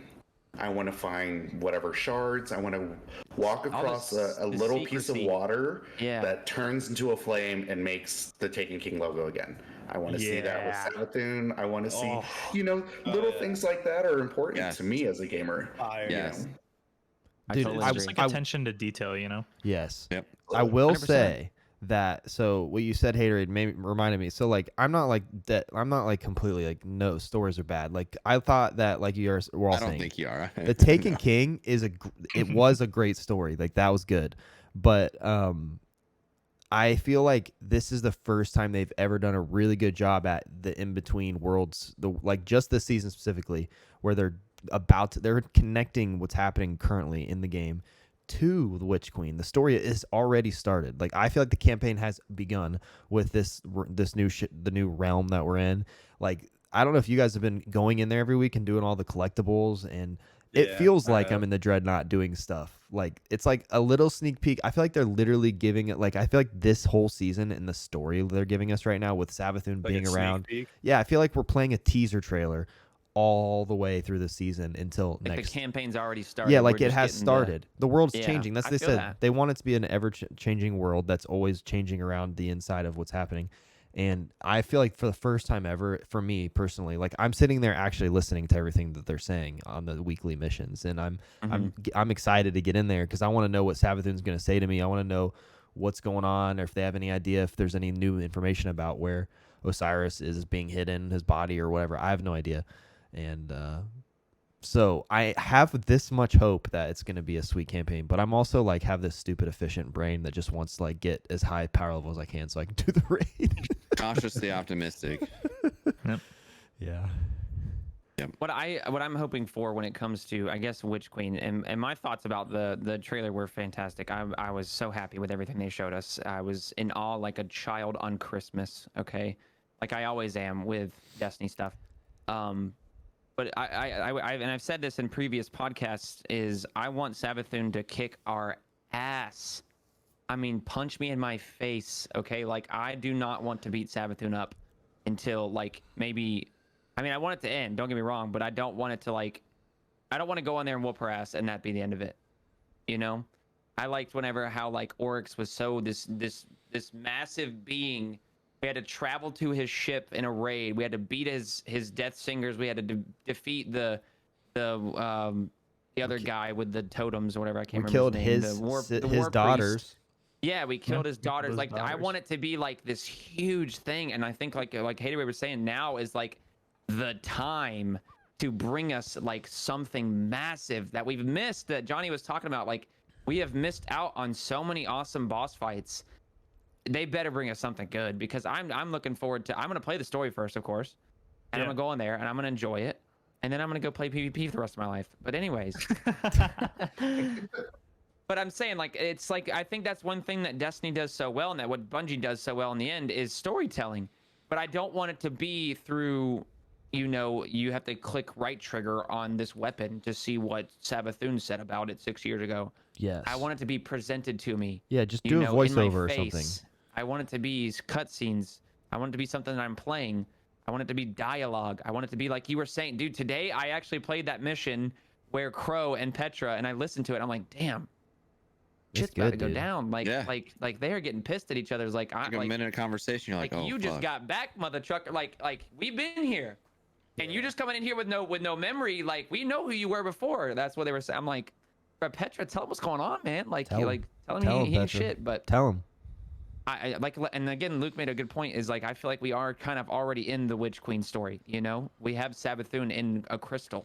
I want to find whatever shards. I want to walk across
the
a little piece of
secrecy.
water
Yeah.
that turns into a flame and makes the Taken King logo again. I want to see that with
Yeah.
Savathun. I want to see,
Oh.
little things like that are important
Yes.
to me as a gamer.
Fire.
Yes.
I
Dude,
totally
I-
It's just
agree.
like attention to detail,
Yes.
Yep.
I will
100%.
say that. So what you said, hater, it reminded me. So like, I'm not like that. I'm not like completely like no stories are bad. Like I thought that like were all
I don't
saying.
think you are.
The Taken King it was a great story. Like that was good, but I feel like this is the first time they've ever done a really good job at the in between worlds. Like just this season specifically, where they're connecting what's happening currently in the game to the Witch Queen. The story is already started. Like I feel like the campaign has begun with the new realm that we're in. Like I don't know if you guys have been going in there every week and doing all the collectibles, and it
Yeah,
feels
I
like
have.
I'm in the Dreadnought doing stuff. Like it's like a little sneak peek. I feel like they're literally giving it. Like I feel like this whole season and the story they're giving us right now with Savathun
Like
being
a sneak
around.
peek.
Yeah, I feel like we're playing a teaser trailer all the way through the season until
Like
next.
the campaign's already started.
Yeah, like
We're
it
just
has
getting
started. The world's
Yeah,
changing. That's
I
they
feel
said.
that.
They want it to be an ever-changing world that's always changing around the inside of what's happening. And I feel like for the first time ever, for me personally, like I'm sitting there actually listening to everything that they're saying on the weekly missions, and I'm excited to get in there because I want to know what Savathun's going to say to me. I want to know what's going on, or if they have any idea if there's any new information about where Osiris is being hidden, his body or whatever. I have no idea, and So I have this much hope that it's going to be a sweet campaign, but I'm also like have this stupid efficient brain that just wants to like get as high power level as I can so I can do the raid.
Cautiously optimistic.
Yeah.
What I'm hoping for when it comes to, I guess, Witch Queen, and my thoughts about the trailer were fantastic. I was so happy with everything they showed us. I was in awe like a child on Christmas. Okay, like I always am with Destiny stuff. But I've said this in previous podcasts, is I want Savathun to kick our ass. I mean, punch me in my face, okay? Like, I do not want to beat Savathun up until, like, maybe... I mean, I want it to end, don't get me wrong, but I don't want it to, like... I don't want to go on there and whoop her ass and that be the end of it, you know? I liked how, like, Oryx was so... This massive being... We had to travel to his ship in a raid. We had to beat his Death Singers. We had to defeat the other guy with the totems or whatever. I can't remember his name.
His daughters.
Priest. Yeah, we killed his daughters.
His
Like
daughters.
I want it to be like this huge thing, and I think like haaaterade was saying, now is like the time to bring us like something massive that we've missed. That Johnny was talking about. Like we have missed out on so many awesome boss fights. They better bring us something good, because I'm looking forward to... I'm going to play the story first, of course. And I'm going to go in there and I'm going to enjoy it. And then I'm going to go play PvP for the rest of my life. But anyways. But I'm saying, like, it's like, I think that's one thing that Destiny does so well, and that what Bungie does so well in the end is storytelling. But I don't want it to be through, you know, you have to click right trigger on this weapon to see what Savathun said about it 6 years ago.
Yes.
I want it to be presented to me.
Yeah, just
You
do a
know, in my
voiceover or something.
face. I want it to be cutscenes. I want it to be something that I'm playing. I want it to be dialogue. I want it to be like you were saying, dude. Today I actually played that mission where Crow and Petra, and I listened to it. I'm like, damn, shit's about to go down. Like,
Yeah.
like they are getting pissed at each other. It's like,
Like a minute of conversation, you're like, oh,
you
fuck.
just got back, mother trucker. Like we've been here, and you just coming in here with no memory. Like we know who you were before. That's what they were saying. I'm like, bro, Petra, tell him what's going on, man. Like,
Tell him.
tell him
Tell
he
him,
ain't
Petra.
shit. But
Tell him.
I like, and again, Luke made a good point. Is like, I feel like we are kind of already in the Witch Queen story. You know, we have Savathun in a crystal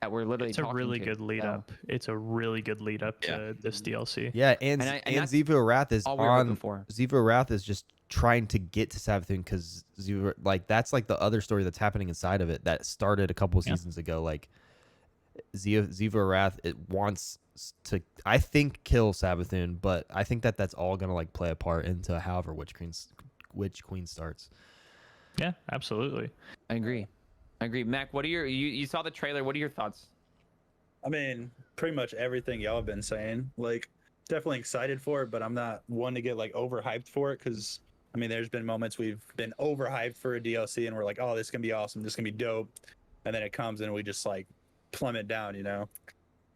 that we're literally.
It's a
talking
really
to,
good lead
so.
up. It's a really good lead up to this DLC.
Yeah, and
And that's
Zivo Wrath is
all we were looking
on.
for.
Zivo Wrath is just trying to get to Savathun because that's like the other story that's happening inside of it that started a couple of seasons ago. Like Zivo Wrath, it wants to, I think, kill Savathun, but I think that's all gonna like play a part into however Witch Queen starts.
Yeah, absolutely.
I agree. Mac, what are you saw the trailer? What are your thoughts?
I mean, pretty much everything y'all have been saying. Like, definitely excited for it, but I'm not one to get like overhyped for it, because I mean, there's been moments we've been overhyped for a DLC and we're like, oh, this can be awesome, this can be dope, and then it comes and we just like plummet down, you know.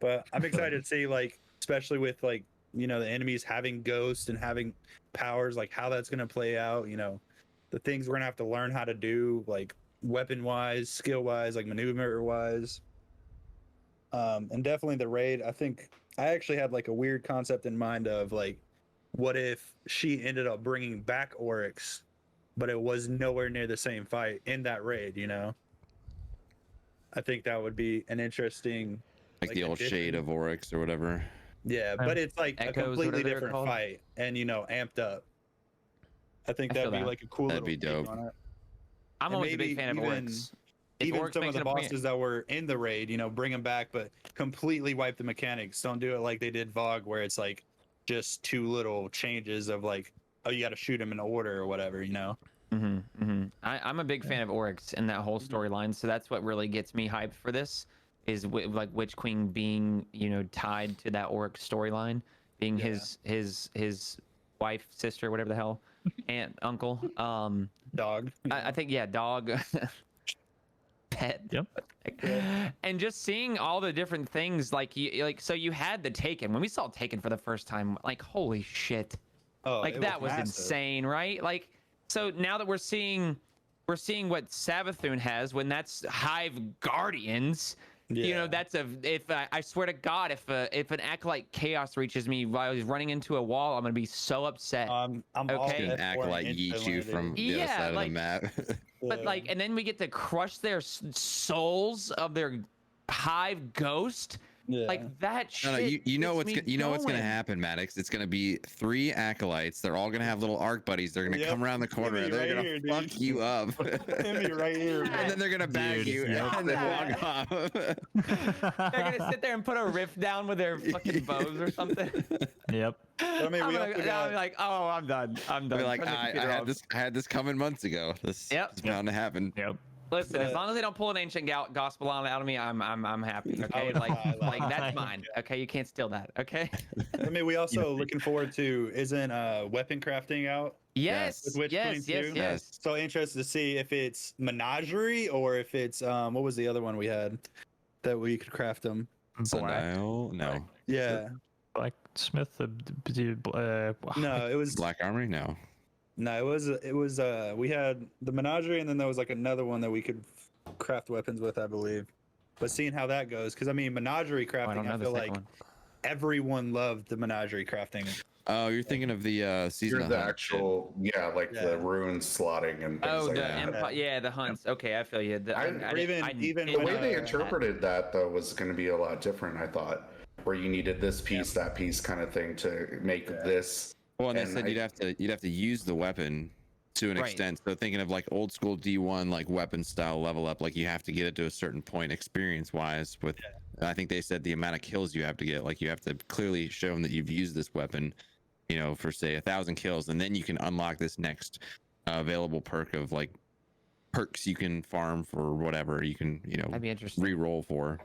But I'm excited to see, like, especially with like, you know, the enemies having ghosts and having powers, like how that's gonna play out. You know, the things we're gonna have to learn how to do, like weapon wise, skill wise, like maneuver wise. And definitely the raid. I think I actually had like a weird concept in mind of like, what if she ended up bringing back Oryx, but it was nowhere near the same fight in that raid, you know? I think that would be an interesting,
Like the old
addition.
shade of Oryx or whatever.
Yeah, but it's like
Echoes,
a completely
whatever they're
different
called.
fight and, you know, amped up. I think
I
that'd
feel
be
that.
like a cool
That'd
little
be
take
dope.
on it.
I'm
And
always a big
maybe
fan of
even-
Oryx. If
Even
Oryx
some of
makes
the
an appearance-
bosses that were in the raid, you know, bring them back, but completely wipe the mechanics. Don't do it like they did VOG, where it's like just two little changes of like, oh, you got to shoot him in order or whatever, you know?
I'm a big fan of Oryx and that whole storyline, so that's what really gets me hyped for this. Is like Witch Queen being, you know, tied to that Oryx storyline, being
Yeah.
his wife, sister, whatever the hell, aunt, uncle.
Dog.
I think dog, pet.
Yep.
And just seeing all the different things, like so you had the Taken. When we saw Taken for the first time, like holy shit,
Oh,
like
it
that was
massive.
insane, right? Like, so now that we're seeing what Savathun has, when that's Hive Guardians. You know,
Yeah.
that's I swear to God, if an Acolyte Chaos reaches me while he's running into a wall, I'm gonna be so upset.
I'm
Okay.
all
An
set for
acolyte
it
yeet you
instantly,
from
dude.
the other
Yeah,
side
like-
of the map.
But like, and then we get to crush their souls of their Hive Ghost.
Yeah.
Like that shit.
No, you know
gets
what's
me
you know what's gonna
going.
happen, Maddox. It's gonna be 3 acolytes. They're all gonna have little arc buddies. They're gonna
Yep.
come around the
It's gonna
corner.
be
They're
right
gonna
here,
fuck
dude.
you up,
Timmy right here,
and
man.
then they're gonna bag
Dude,
you
yep.
and then walk off.
They're gonna sit there and put a rift down with their fucking bows or something.
Yep.
But, I mean, we also
I'm
got
like, oh, I'm done. I'm done.
Be like,
Turn the
I
computer
had
off.
this. I had this coming months ago. This
Yep.
is bound to happen.
Yep.
Listen, as
But-
long as they don't pull an ancient gospel out of me, I'm happy. Okay,
would
like
highlight
that's
it.
mine. Okay, you can't steal that. Okay.
I mean, we also looking forward to isn't weapon crafting out?
Yes.
With Witch
Yes.
Queen
Yes.
too?
Yes.
So interested to see if it's menagerie or if it's what was the other one we had that we could craft them?
Black,
Sundial? No.
Yeah.
blacksmith.
No, it was
Black Armory? No.
no, it was we had the menagerie and then there was like another one that we could craft weapons with, I believe. But seeing how that goes, because I mean menagerie
Oh, I
crafting,
don't know
I
the
feel
second
like
one.
everyone loved the menagerie crafting.
Oh, you're thinking of the season
You're
of
the
Hunt shit.
actual, like
Yeah.
the runes slotting and things
Oh,
like
the
that.
empire. Yeah, the hunts. Okay, I feel you.
Or
even
The
when,
way they
uh,
interpreted that though was going to be a lot different, I thought, where you needed this piece, that piece kind of thing to make this.
Well, and they
And
said you'd have to use the weapon to an
Right.
extent. So thinking of like old school D1 like weapon style level up, like you have to get it to a certain point experience wise. With I think they said the amount of kills you have to get, like you have to clearly show them that you've used this weapon, you know, for say 1,000 kills, and then you can unlock this next available perk of like perks you can farm for whatever you can, you know,
That'd be interesting.
re-roll for.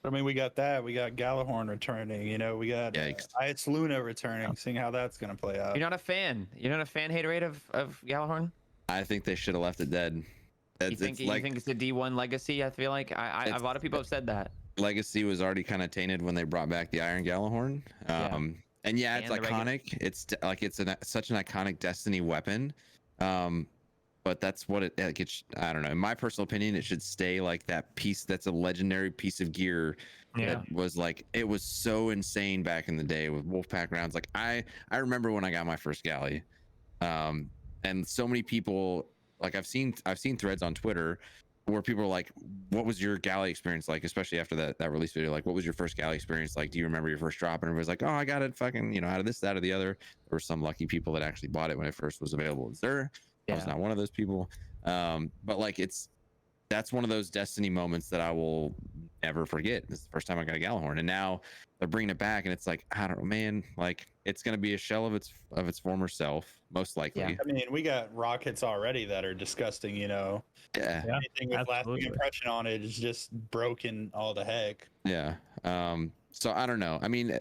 I mean, we got that. We got Galahorn returning. You know, we got
Yikes.
It's Luna returning. Seeing how that's gonna play out.
You're not a fan. You're not a fan haterade of Galahorn.
I think they should have left it dead.
You
It's,
think
it's like
it's a D1 legacy? I feel like a lot of people have said that.
Legacy was already kind of tainted when they brought back the Iron Galahorn.
Yeah.
And yeah, it's
And the regular-
iconic. Such an iconic Destiny weapon. But that's what it like. I don't know. In my personal opinion, it should stay like that piece. That's a legendary piece of gear.
Yeah.
That was like it was so insane back in the day with Wolfpack rounds. Like I remember when I got my first galley, and so many people like I've seen threads on Twitter where people are like, "What was your galley experience like?" Especially after that release video. Like, what was your first galley experience like? Do you remember your first drop? And everybody's like, "Oh, I got it fucking out of this, that, or the other." There were some lucky people that actually bought it when it first was available. I was
Yeah.
not one of those people. But like that's one of those Destiny moments that I will never forget. This is the first time I got a Galahorn, and now they're bringing it back, and it's like I don't know, man. Like it's gonna be a shell of its former self, most likely.
Yeah.
I mean, we got rockets already that are disgusting. You know,
Yeah.
Yeah,
anything with
absolutely.
lasting impression on it is just broken all the heck.
Yeah. So I don't know. I mean,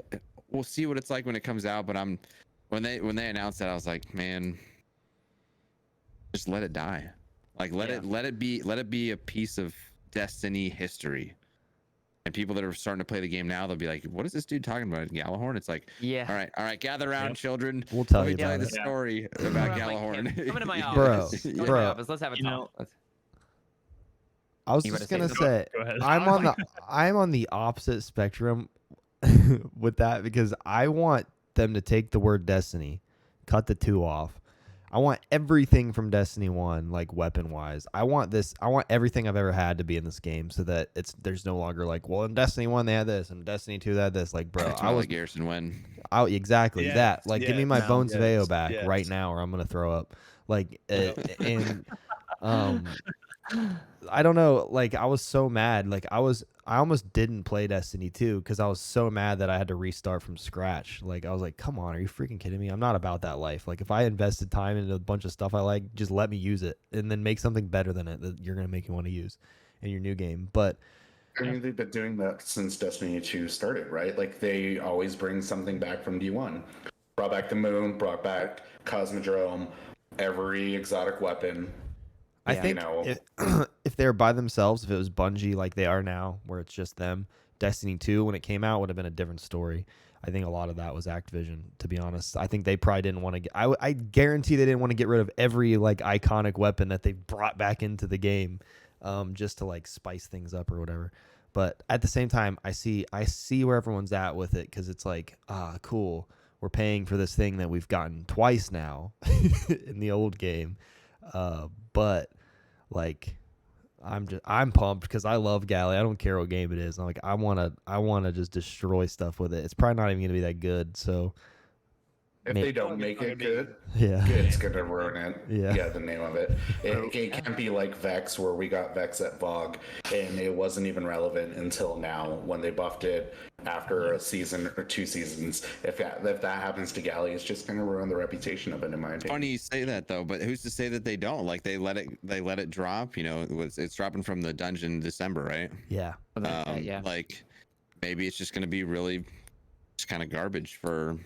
we'll see what it's like when it comes out. But when they announced that, I was like, man, just let it die. Like let it be a piece of Destiny history. And people that are starting to play the game now, they'll be like, "What is this dude talking about? Galahorn?" It's like,
Yeah.
all right, gather around,
Yep.
children.
We'll tell
Let
you
me tell you
about
the
it.
story
Come
about
on, like,
Galahorn.
Come into my
Bro,
office. Come into my
bro.
office. Let's have a
You know-
talk.
I was
You
just
gotta say
gonna
something.
say
Go ahead.
I'm on the opposite spectrum with that because I want them to take the word Destiny, cut the 2 off. I want everything from Destiny 1, like weapon wise. I want everything I've ever had to be in this game so that there's no longer like, well, in Destiny 1 they had this, and Destiny 2 they had this. Like, bro,
That's
I was
like Garrison when.
exactly
Yes,
that. Like, give me my
yes,
Bones
yes,
Veo back
yes.
right now, or I'm gonna throw up. Like, and I don't know. Like, I was so mad. Like, I almost didn't play Destiny 2 because I was so mad that I had to restart from scratch. Like, I was like, come on, are you freaking kidding me? I'm not about that life. Like, if I invested time into a bunch of stuff I like, just let me use it and then make something better than it that you're gonna make me want to use in your new game. But
I mean, they've been doing that since Destiny 2 started, right? Like they always bring something back from D1. Brought back the moon, brought back Cosmodrome, every exotic weapon.
I
Yeah.
think
You know.
if they're by themselves, if it was Bungie like they are now, where it's just them, Destiny 2 when it came out would have been a different story. I think a lot of that was Activision, to be honest. I think they probably didn't want to get. I guarantee they didn't want to get rid of every like iconic weapon that they brought back into the game, just to like spice things up or whatever. But at the same time, I see where everyone's at with it because it's like, cool. We're paying for this thing that we've gotten twice now in the old game. But like, I'm pumped because I love Galley. I don't care what game it is. I'm like I wanna just destroy stuff with it. It's probably not even gonna be that good. So
If
May-
they don't make it good,
yeah,
it's gonna ruin it.
Yeah.
The name of it. It can't be like Vex, where we got Vex at VOG, and it wasn't even relevant until now when they buffed it after a season or 2 seasons. If that happens to Galley, it's just gonna ruin the reputation of it, in my opinion.
Funny you say that though, but who's to say that they don't? Like they let it drop. You know, it's dropping from the dungeon in December, right?
yeah.
Yeah.
Like maybe it's just gonna be really just kind of garbage for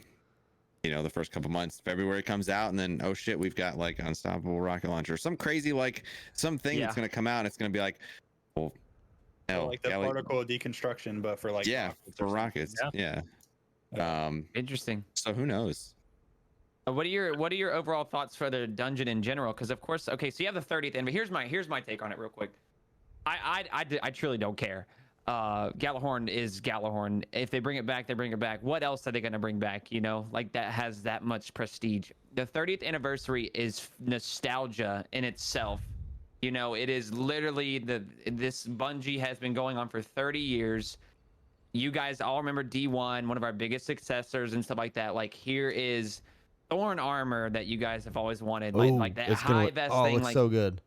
the first couple months. February comes out, and then oh shit, we've got like unstoppable rocket launcher, some crazy something that's gonna come out. And it's gonna be like, well, hell,
like the particle deconstruction, but for like rockets
for rockets. Yeah.
Interesting.
So who knows?
What are your overall thoughts for the dungeon in general? Because of course, okay, so you have the 30th, but here's my take on it real quick. I truly don't care. Gjallarhorn is Gjallarhorn. If they bring it back, they bring it back. What else are they gonna bring back? Like that has that much prestige. The 30th anniversary is nostalgia in itself. It is literally this Bungie has been going on for 30 years. You guys all remember D1, one of our biggest successors and stuff like that. Like here is Thorn armor that you guys have always wanted, like that high vest thing.
Looks
like
so good.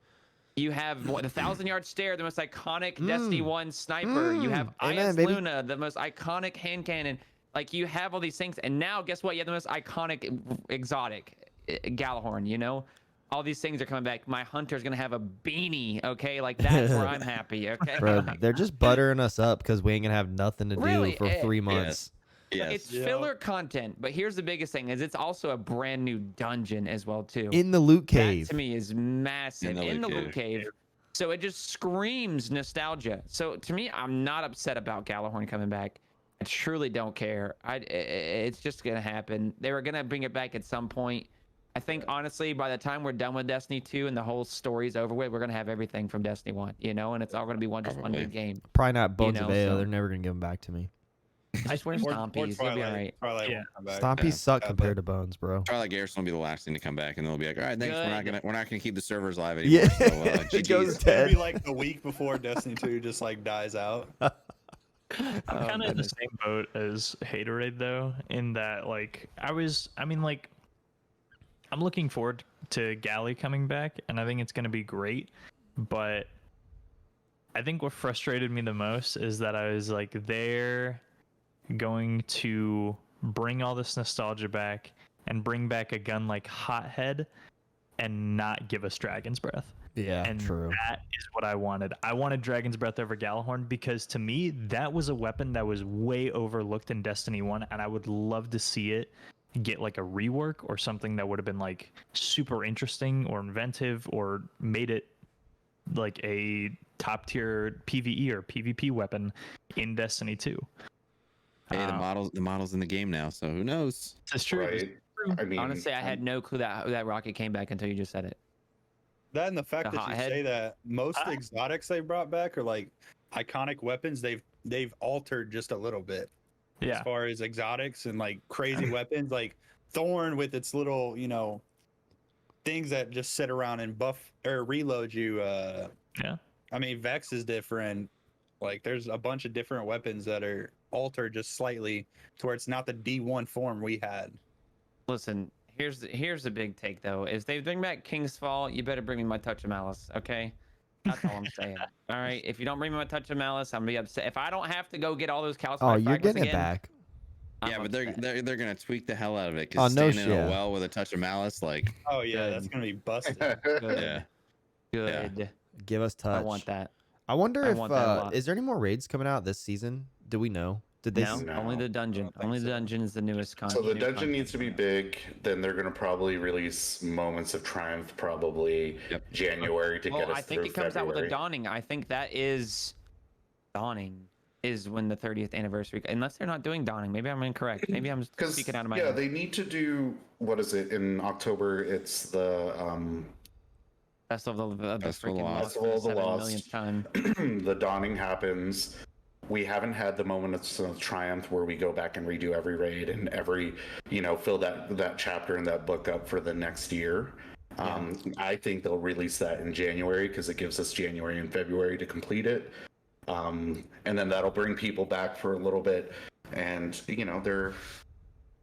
you have the 1,000-yard stare, the most iconic Destiny 1 sniper. You have
Amen,
IS
baby.
Luna, the most iconic hand cannon. Like you have all these things, and now guess what? You have the most iconic exotic Gjallarhorn. All these things are coming back. My hunter's gonna have a beanie. Okay, like that's where I'm happy. Okay,
Bro, they're just buttering us up because we ain't gonna have nothing to do
Really,
for 3 months.
Yes.
it's filler content, but here's the biggest thing: is it's also a brand new dungeon as well too.
In the loot cave.
That to me is massive
In the
in the
loot
loot cave. So it just screams nostalgia. So to me, I'm not upset about Gjallarhorn coming back. I truly don't care. It's just gonna happen. They were gonna bring it back at some point. I think honestly, by the time we're done with Destiny 2 and the whole story's over with, we're gonna have everything from Destiny 1, and it's all gonna be one big game.
Probably not Bones of
know,
Ao.
so-
They're never gonna give them back to me.
I swear Stompies, you'll be all right.
Twilight
Yeah.
won't come back.
Stompies suck
but-
compared to Bones, bro.
Twilight Garrison will be the last thing to come back, and they'll be like, all right, thanks.
Good.
We're not gonna keep the servers live anymore.
Yeah,
So,
it
GG's.
goes
It's gonna be
dead.
like the week before Destiny 2 just like dies out.
I'm
Oh,
kind of in the
goodness.
same boat as haaaterade though, in that I'm looking forward to Galley coming back, and I think it's going to be great. But I think what frustrated me the most is that I was like, they're going to bring all this nostalgia back and bring back a gun like Hothead and not give us Dragon's Breath.
Yeah,
And
true.
that is what I wanted. I wanted Dragon's Breath over Gjallarhorn because to me, that was a weapon that was way overlooked in Destiny 1, and I would love to see it get like a rework or something that would have been like super interesting or inventive or made it like a top tier PvE or PvP weapon in Destiny 2.
Hey, the model's in the game now, so who knows?
It's true.
Right. I mean,
Honestly, I had no clue that rocket came back until you just said it.
That and the fact
The
that you
hothead.
say that most exotics they brought back are like iconic weapons. They've altered just a little bit as
Yeah.
far as exotics and like crazy weapons, like Thorn with its little things that just sit around and buff or reload you.
Yeah.
I mean, Vex is different. Like, there's a bunch of different weapons that are altered just slightly to where it's not the D1 form we had.
Listen, here's the big take though: is they bring back King's Fall, you better bring me my Touch of Malice, okay? That's all I'm saying. All right, if you don't bring me my Touch of Malice, I'm gonna be upset. If I don't have to go get all those calcified
Oh, you're
fragments
getting it
again,
back.
I'm
Yeah, but
upset.
they're gonna tweak the hell out of it
Oh,
because
no
standing in
shit.
a well with a touch of malice, like,
Oh yeah,
Good.
that's gonna be busted.
Good.
yeah.
Good.
Give us touch.
I want that.
I wonder
I
if
want that a lot.
is there any more raids coming out this season? Do we know? Did they?
No,
s-
No,
only the
I
dungeon.
don't think
Only the
so.
dungeon is the newest
So
content.
the dungeon needs to be big. Then they're gonna probably release Moments of Triumph probably
Yep.
January to
Well,
get us
I think
through
it comes out with a
February.
dawning. I think that is dawning is when the 30th anniversary. Unless they're not doing dawning, maybe I'm incorrect. Maybe I'm
Because
speaking out of my
yeah,
head.
they need to do what is it in October? It's the
Festival of the
Festival of
freaking
the
Lost
Lost.
for the
Festival of the
7
Lost.
millionth time.
the dawning happens. We haven't had the Moments of Triumph where we go back and redo every raid and every fill that chapter in that book up for the next year. I think they'll release that in January because it gives us January and February to complete it. And then that'll bring people back for a little bit. And, you know, they're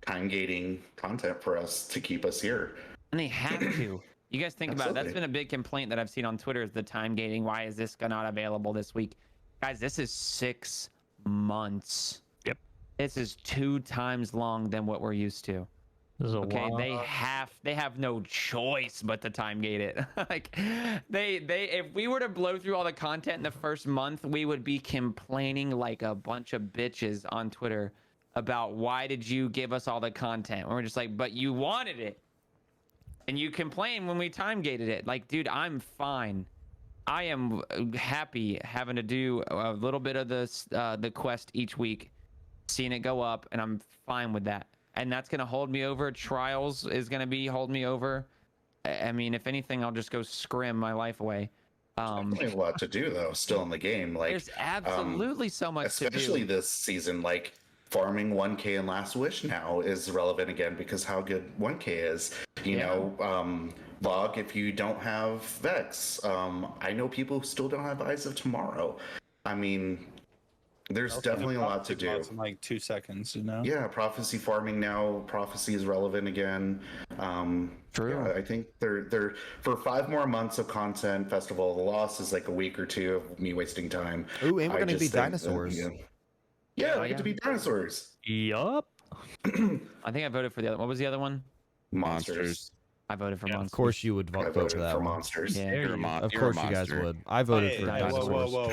time gating content for us to keep us here.
And they have to. You guys think about it. That's been a big complaint that I've seen on Twitter is the time gating. Why is this not available this week? Guys, this is 6 months.
Yep.
This is 2 times long than what we're used to.
This is a
Okay,
lot.
they have no choice but to time gate it. Like they if we were to blow through all the content in the first month, we would be complaining like a bunch of bitches on Twitter about why did you give us all the content? And we're just like, but you wanted it. And you complain when we time gated it. Like, dude, I'm fine. I am happy having to do a little bit of the quest each week, seeing it go up, and I'm fine with that. And that's gonna hold me over. Trials is gonna be hold me over. I mean, if anything, I'll just go scrim my life away.
Definitely a lot to do though, still in the game. Like
There's absolutely so much to do.
especially this season, like farming 1K and Last Wish now is relevant again because how good 1K is. You know, Log, if you don't have Vex, I know people who still don't have Eyes of Tomorrow. I mean, there's definitely a lot to do.
In like 2 seconds, you know.
Yeah, prophecy farming now. Prophecy is relevant again.
True.
Yeah, I think they're for 5 more months of content. Festival of the Lost is like a week or 2 of me wasting time.
Ooh, and we're
I
gonna
just
be
think that,
dinosaurs.
yeah, we get to be dinosaurs.
Yup.
I think I voted for the other. What was the other one?
Monsters.
I voted for
Yeah,
Monsters.
Of course, you would
I
vote
voted
for that
for
one.
monsters.
Yeah.
Of course, you guys would. I voted for
Hey,
dinosaurs.
whoa.
Well,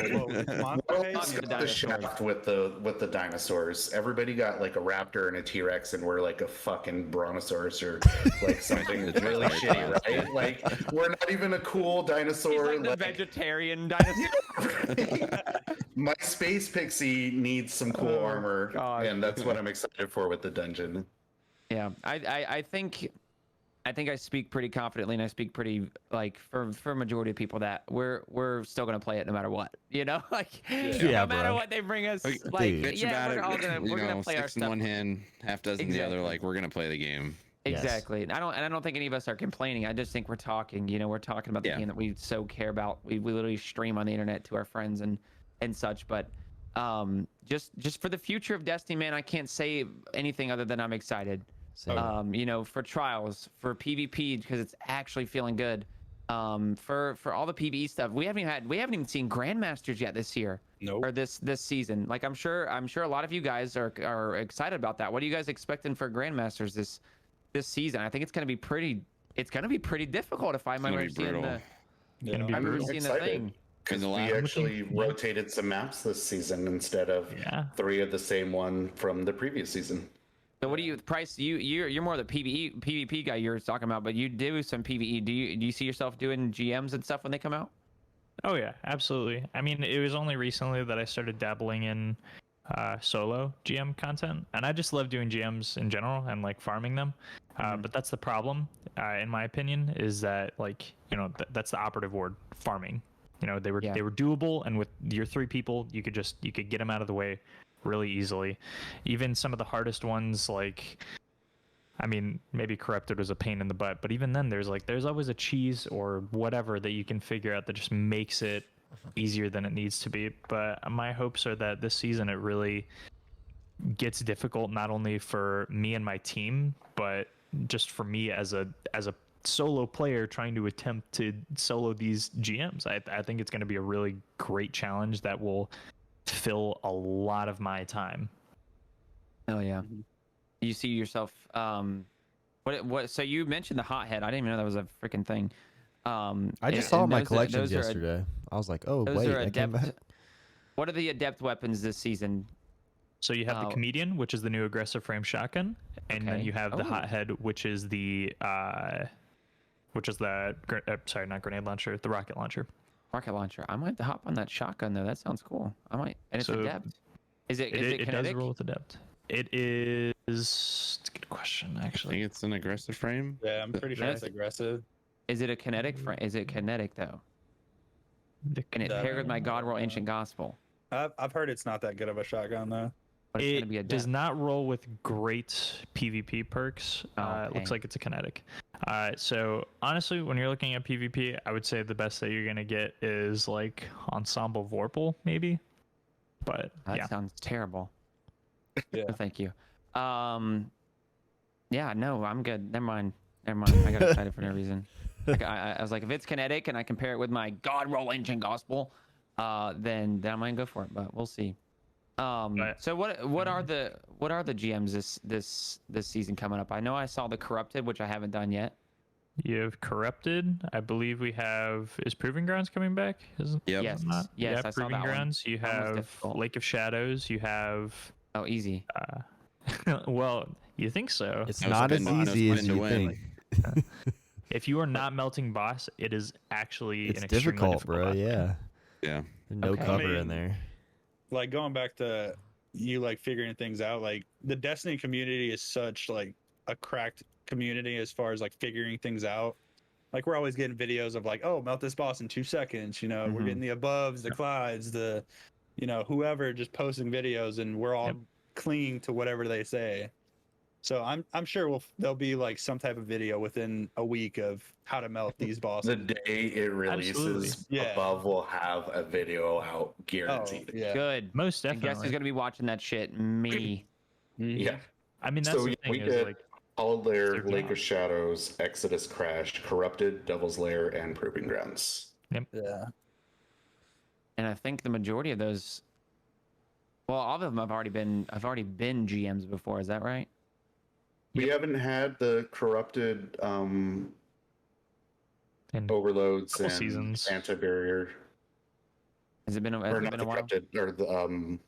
Hey,
let's
the
got the
dinosaurs.
shaft with the dinosaurs. Everybody got like a raptor and a T-Rex, and we're like a fucking brontosaurus or like something
It's
really
really
shitty,
fast,
right? Like we're not even a cool
He's
dinosaur.
like the
like-
vegetarian dinosaur.
My space pixie needs some cool
Oh,
armor,
gosh.
and that's what I'm excited for with the dungeon.
Yeah, I think I speak pretty confidently, and I speak pretty like for a majority of people that we're still gonna play it no matter what, you know, like
Yeah,
no matter
bro.
what they bring us,
Like,
like
dude.
Bitch
yeah,
about
we're all
it.
gonna
You
we're gonna
know,
play our
6 in
stuff.
one hand, half dozen the other.
Exactly.
Like we're gonna play the game.
Yes.
Exactly. And I don't think any of us are complaining. I just think we're talking, you know, we're talking about the
Yeah.
game that we so care about. We literally stream on the internet to our friends and such. But just for the future of Destiny, man, I can't say anything other than I'm excited.
Same.
You know, for trials, for PvP because it's actually feeling good. For all the PvE stuff, we haven't even seen Grandmasters yet this year.
Nope.
Or this season. Like I'm sure a lot of you guys are excited about that. What are you guys expecting for Grandmasters this season? I think it's gonna be pretty difficult if I
gonna
remember
be
seeing
brutal.
Yeah.
Gonna be
I remember
brutal.
seeing the thing.
Because
the
we
last-
actually rotated some maps this season instead of
Yeah.
3 of the same one from the previous season.
So what do you Price? You're more the PvP guy you're talking about, but you do some PvE. Do you see yourself doing GMs and stuff when they come out?
Oh yeah, absolutely. I mean, it was only recently that I started dabbling in solo GM content, and I just love doing GMs in general and like farming them. But that's the problem, in my opinion, is that like that's the operative word, farming. You know, they were doable, and with your 3 people, you could get them out of the way really easily. Even some of the hardest ones, like, I mean, maybe Corrupted was a pain in the butt, but even then there's always a cheese or whatever that you can figure out that just makes it easier than it needs to be. But my hopes are that this season it really gets difficult, not only for me and my team, but just for me as a solo player trying to attempt to solo these GMs. I think it's going to be a really great challenge that will fill a lot of my time.
Oh yeah. You see yourself what so you mentioned the hothead. I didn't even know that was a freaking thing.
I just saw my collections yesterday. I was like, oh
Those
wait,
are
I came back.
adept. What are the adept weapons this season?
So you have the Comedian, which is the new aggressive frame shotgun, and then
Okay.
you have the
Oh.
Hothead, which is the sorry, not grenade launcher, the rocket launcher.
Rocket launcher. I might have to hop on that shotgun though. That sounds cool. I might. And it's
So
adept. Is it
It does
kinetic?
roll with adept. It is. It's a good question,
I
actually.
think it's an aggressive frame.
Yeah, I'm pretty sure it's
That's-
aggressive.
Is it a kinetic? Is it kinetic though?
The-
And it
That-
paired with my God Roll Ancient Gospel.
I've heard it's not that good of a shotgun though.
but it's gonna be a
It does
death.
not roll with great PvP perks. It looks
Okay.
like it's a kinetic. So honestly, when you're looking at PvP, I would say the best that you're gonna get is like Ensemble Vorpal, maybe. But
That
yeah,
sounds terrible.
Yeah.
No, thank you. Yeah, no, I'm good. Never mind. I got excited for no reason. Like, I was like, if it's kinetic and I compare it with my God Roll Ancient Gospel, then I might go for it. But we'll see. So what are the GMs this season coming up? I know I saw the Corrupted, which I haven't done yet.
you have Corrupted. I believe we have is Proving Grounds coming back? Isn't
Yep.
Yes,
not?
yes,
yeah,
I saw
Proving
that one.
Grounds. You
That one was
have
difficult.
Lake of Shadows. You have
Oh, easy.
well, you think so.
It's
No
not as
spin- no
easy as
spin to
you
win.
think.
If you are not melting boss, it is actually
It's
an extremely
difficult, bro.
boss.
Yeah.
Yeah.
No
Okay.
cover
I
in
mean,
there.
Like going back to you like figuring things out, like the Destiny community is such like a cracked community as far as like figuring things out. Like we're always getting videos of like, oh, melt this boss in 2 seconds. You know, we're
Mhm.
getting the aboves, the Clydes, the, you know, whoever just posting videos, and we're all
Yep.
clinging to whatever they say. So I'm sure there'll be like some type of video within a week of how to melt these bosses.
The day it releases,
Absolutely.
Yeah.
Above will have a video out
Oh,
guaranteed.
yeah.
Good.
Most
And guess
definitely.
who's gonna be watching that shit? Me.
Yeah.
I mean, that's
So
the
we
thing is
did
like
Hallowed Lair,
They're
Lake
not.
of Shadows, Exodus Crash, Corrupted, Devil's Lair, and Proving Grounds.
Yeah.
And I think the majority of those, well, all of them have already been GMs before. Is that right?
We haven't had the Corrupted
in
overloads
Couple
and
seasons.
anti-barrier,
Has it been
or
a
not the
while?
Corrupted, or the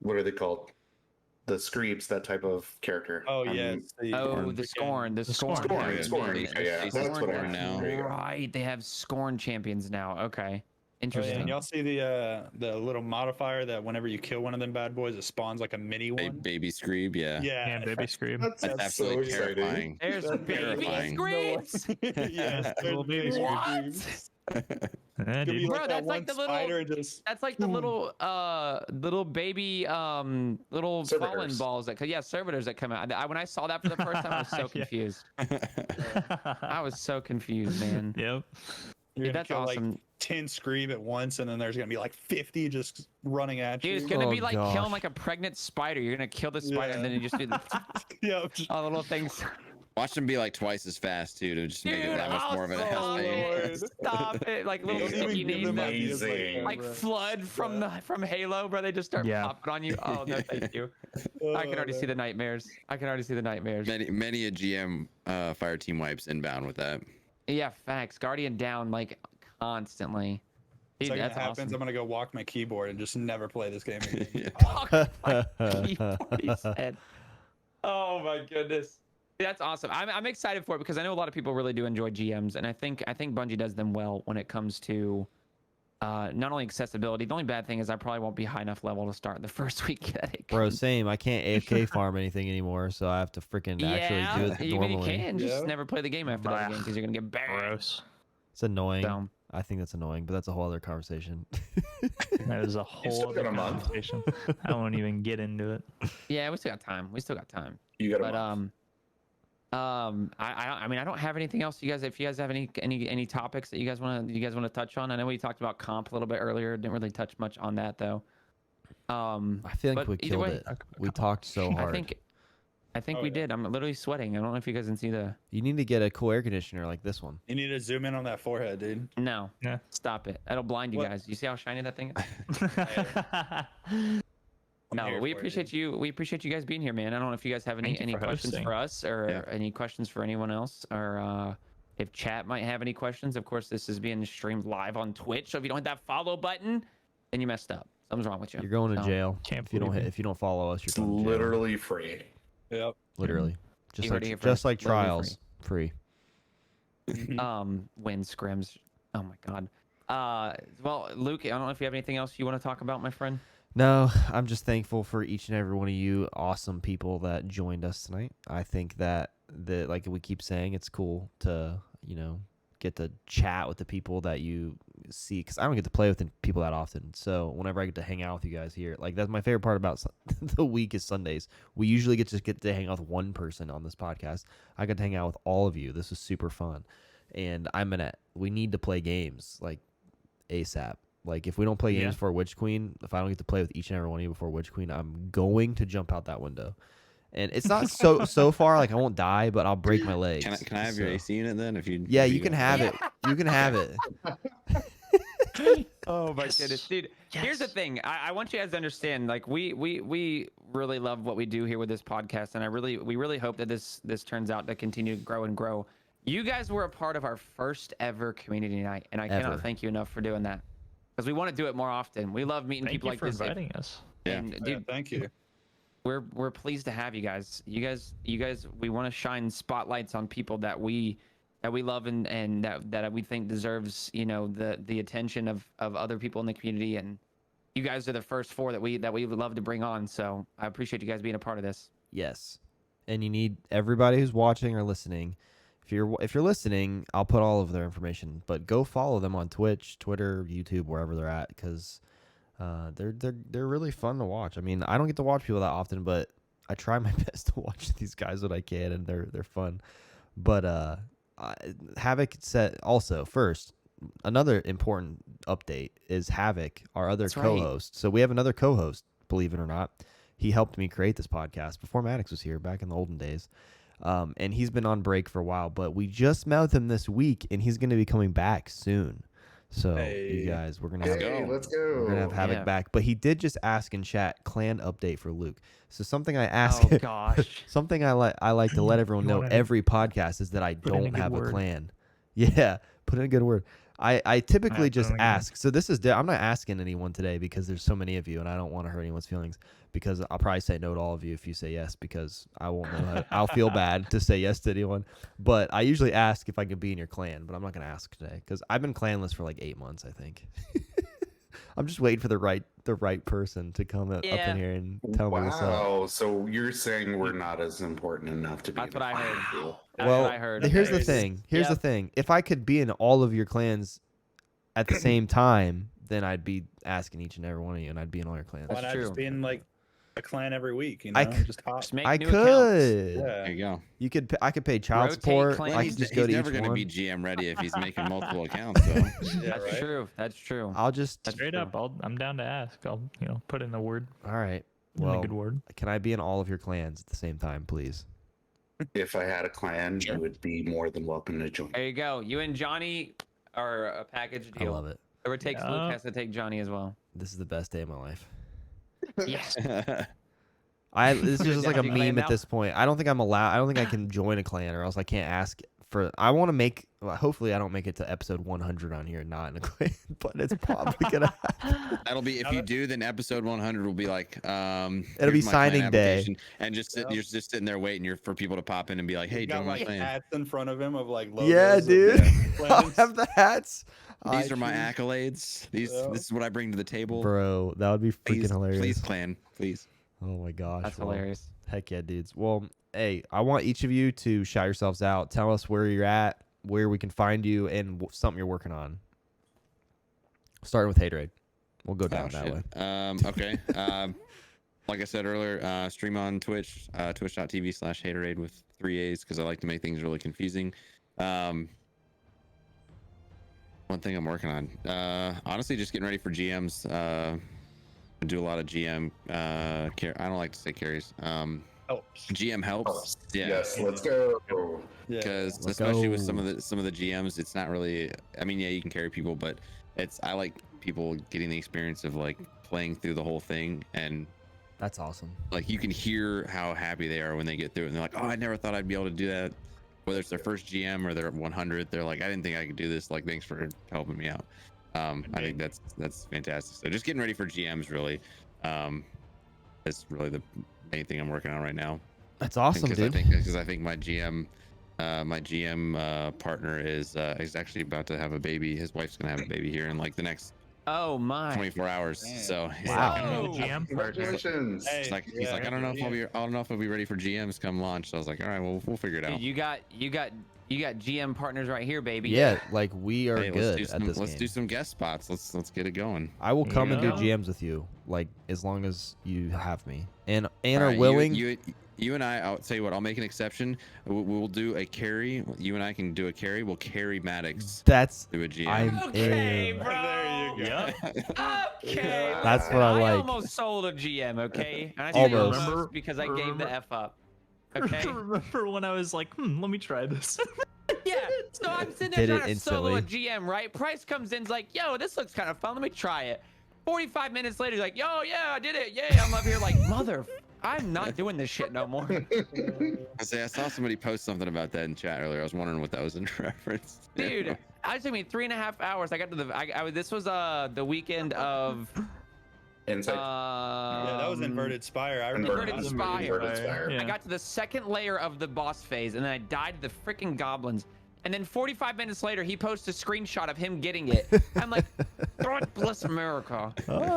what are they called? The Screeps, that type of character.
Oh yeah.
Oh, the Scorn, the Scorn,
Scorn.
Scorn,
The
yeah,
Jason
that's what I
Scorn now.
There you go.
Right, they have Scorn champions now. Okay,
Oh, yeah,
interesting.
and y'all see the little modifier that whenever you kill one of them bad boys, it spawns like a mini one.
Baby Screeb, yeah.
Yeah,
Yeah, Baby Scream.
That's,
That's
that's so
absolutely
exciting.
terrifying.
There's
That's
baby
terrifying.
screams.
Yes,
Little baby
screams.
Yeah,
Could be
dude.
like
Bro,
that
that's
one
like the little-
spider just.
That's like the little baby little fallen
Servitors.
balls that servitors that come out. When I saw that for the first time, I was so
Yeah.
confused. I was so confused, man.
Yep.
You're
Dude,
gonna
that's
kill
awesome.
like 10 scream at once, and then there's gonna be like 50 just running at
Dude,
you.
it's gonna
Oh,
be like
gosh.
killing like a pregnant spider. You're gonna kill the spider and then you just do the
Yeah.
all the little things.
Watch them be like twice as fast too, to just make it that much more of an
stop
FA.
it. Stop it. Like little
Don't even
sticky
give
knees
them
that
ideas
Amazing.
like
that,
flood from Halo, bro. They just start
Yeah.
popping on you. Oh no, thank you. I can already see the nightmares.
Many a GM fire team wipes inbound with that.
Yeah, facts. Guardian down like constantly. Dude,
Second
that's
that happens,
awesome.
I'm gonna go walk my keyboard and just never play this game again.
Fuck my keyboard, he said. Oh my goodness. That's awesome. I'm excited for it because I know a lot of people really do enjoy GMs, and I think Bungie does them well when it comes to not only accessibility. The only bad thing is I probably won't be high enough level to start the first week that it
Bro,
comes.
same. I can't AFK farm anything anymore, so I have to freaking actually do it
you
normally.
can just
Yeah.
never play the game after that
Bah.
game because you're gonna get buried.
Gross.
It's annoying.
So,
I think that's annoying, but that's a whole other conversation.
That is a
still
whole
got
other
a month.
conversation. I won't even get into it.
yeah, we still got time.
You got a
But
month.
I mean I don't have anything else. You guys, if you guys have any topics that you guys want to touch on, I know we talked about comp a little bit earlier. Didn't really touch much on that though.
I think
But
we
either
killed
way,
it. We talked so hard.
I think
Oh,
we
yeah.
did. I'm literally sweating. I don't know if you guys can see the.
You need to get a cool air conditioner like this one.
You need to zoom in on that forehead, dude.
No.
Yeah.
Stop it. That'll blind you
What?
guys. You see how shiny that thing is?
I'm
No,
here
we
for it,
appreciate
dude.
you. We appreciate you guys being here, man. I don't know if you guys have
Thank you
any
for
questions
hosting.
for us or
Yeah.
any questions for anyone else, or if chat might have any questions. Of course, this is being streamed live on Twitch, so if you don't hit that follow button, then you messed up. Something's wrong with you.
You're going to
So,
jail
Can't
if you don't
believe it.
if you don't follow us. You're
It's
going to jail.
literally free.
Yep.
Literally. Just
You heard it here
like just
first.
like
Literally
trials, free.
Win scrims. Oh my god. Well, Luke, I don't know if you have anything else you want to talk about, my friend.
No, I'm just thankful for each and every one of you awesome people that joined us tonight. I think that like we keep saying, it's cool to get to chat with the people that you see, because I don't get to play with people that often. So whenever I get to hang out with you guys here, like that's my favorite part about the week is Sundays. We usually get to hang out with one person on this podcast. I get to hang out with all of you. This is super fun, and we need to play games like ASAP. Like if we don't play games for Witch Queen, if I don't get to play with each and every one of you before Witch Queen, I'm going to jump out that window. And it's not so far, like I won't die, but I'll break my legs.
Can I have your AC unit then?
Yeah, you can have it. You can have it.
Oh my goodness, dude. Here's the thing. I want you guys to understand. Like we really love what we do here with this podcast, and we really hope that this turns out to continue to grow and grow. You guys were a part of our first ever community night, and I cannot thank you enough for doing that. Because we want to do it more often. We love meeting people like this.
Thank you for inviting us.
And dude,
thank you.
We're pleased to have you guys. You guys. We want to shine spotlights on people that we love and that we think deserves the attention of other people in the community. And you guys are the first 4 that we would love to bring on. So I appreciate you guys being a part of this.
Yes, and you need everybody who's watching or listening. If you're listening, I'll put all of their information. But go follow them on Twitch, Twitter, YouTube, wherever they're at, because they're really fun to watch. I mean, I don't get to watch people that often, but I try my best to watch these guys when I can, and they're fun. But Havoc said also first. Another important update is Havoc, our other co-host. Right. So we have another co-host, believe it or not. He helped me create this podcast before Maddox was here back in the olden days. And he's been on break for a while, but we just met with him this week, and he's going to be coming back soon. So you guys, we're gonna
let's go.
We're gonna have Havoc back. But he did just ask in chat, clan update for Luke. So something I ask,
oh gosh,
something I like to let everyone know every podcast is that I don't have a clan. Yeah, put in a good word. I typically just ask. So this is I'm not asking anyone today because there's so many of you, and I don't want to hurt anyone's feelings. Because I'll probably say no to all of you if you say yes, because I won't know. I'll feel bad to say yes to anyone. But I usually ask if I could be in your clan, but I'm not going to ask today because I've been clanless for like 8 months, I think. I'm just waiting for the right person to come up in here and tell me what's up.
Wow, so you're saying we're not as important enough to be.
That's what I heard.
That's what I heard. Here's the thing. Here's the thing. If I could be in all of your clans at the same time, then I'd be asking each and every one of you, and I'd be in all your clans.
Why not just be in like a clan every week? You know,
I could.
Yeah.
There you go.
You could. I could pay child support.
Well,
I could just go to each one.
He's never going to be GM ready if he's making multiple accounts. So.
That's true. That's true.
I'll just
straight up. I'm down to ask. I'll put in the word.
All right. Well,
a good word.
Can I be in all of your clans at the same time, please?
If I had a clan, you would be more than welcome to join.
There you go. You and Johnny are a package deal.
I love it.
Whoever takes Luke has to take Johnny as well.
This is the best day of my life.
Yes.
This is just like a meme at this point. I don't think I'm allowed. I don't think I can join a clan, or else I can't ask for. I want to make. Hopefully, I don't make it to episode 100 on here, not in a clan. But it's probably gonna happen.
That'll be if you do. Then episode 100 will be like.
It'll be signing day,
and you're just sitting there waiting for people to pop in and be like, "Hey, join my clan."
Hats in front of him of like logos.
Yeah, dude. I'll have the hats.
These are my accolades. This is what I bring to the table.
Bro, that would be freaking hilarious.
Please, clan, please.
Oh my gosh.
That's hilarious.
Heck yeah, dudes. Well, hey, I want each of you to shout yourselves out. Tell us where you're at, where we can find you, and something you're working on. Starting with haaaterade. We'll go down that way.
Okay. Like I said earlier, stream on Twitch, twitch.tv/haaaterade with 3 A's because I like to make things really confusing. One thing I'm working on, honestly, just getting ready for GMs. I do a lot of GM. I don't like to say carries. GM helps. Yeah.
Yes, let's go.
Because especially with some of the GMs, it's not really. I mean, yeah, you can carry people, but I like people getting the experience of like playing through the whole thing, and
that's awesome.
Like you can hear how happy they are when they get through it, and they're like, "Oh, I never thought I'd be able to do that." Whether it's their first GM or their 100th, they're like, "I didn't think I could do this. Like, thanks for helping me out." I think that's fantastic. So just getting ready for GMs really is really the main thing I'm working on right now.
That's awesome, dude.
Because I think my GM partner is actually about to have a baby. His wife's gonna have a baby here in like the next 24 hours.
Dang.
So
Wow.
Congratulations.
He's like, I don't know if I'll be ready for GMs come launch. So I was like, all right, well, we'll figure it out.
Dude, you got You got GM partners right here, baby.
Yeah, like we are
Hey,
good
let's do
at
some,
this
let's
game.
do some guest spots. Let's get it going.
I will come and do
Yeah.
GMs with you, like as long as you have me and
All
are
right,
willing.
You and I, I'll tell you what, I'll make an exception. We'll do a carry. You and I can do a carry. We'll carry Maddox
That's
to a GM.
I'm
Okay,
in.
bro.
There you go.
Okay.
That's what I
I
like.
almost sold a GM, okay? And I say
Almost.
almost because I gave the F up. Okay?
Remember when I was like, let me try this.
Yeah. So I'm sitting
Did
there
it
trying to solo a
instantly.
GM, right? Price comes in, is like, yo, this looks kind of fun. Let me try it. 45 minutes later, he's like, yo, yeah, I did it. Yeah. I'm up here like, I'm not doing this shit no more.
I saw somebody post something about that in chat earlier. I was wondering what that was in reference to.
Dude, it took me 3.5 hours. I got to this was the weekend of
Insight.
Yeah, that was inverted spire. I remember.
Inverted
that.
Spire.
Inverted Spire.
Yeah.
I got to the second layer of the boss phase, and then I died to the freaking goblins. And then 45 minutes later, he posts a screenshot of him getting it. I'm like, God bless America.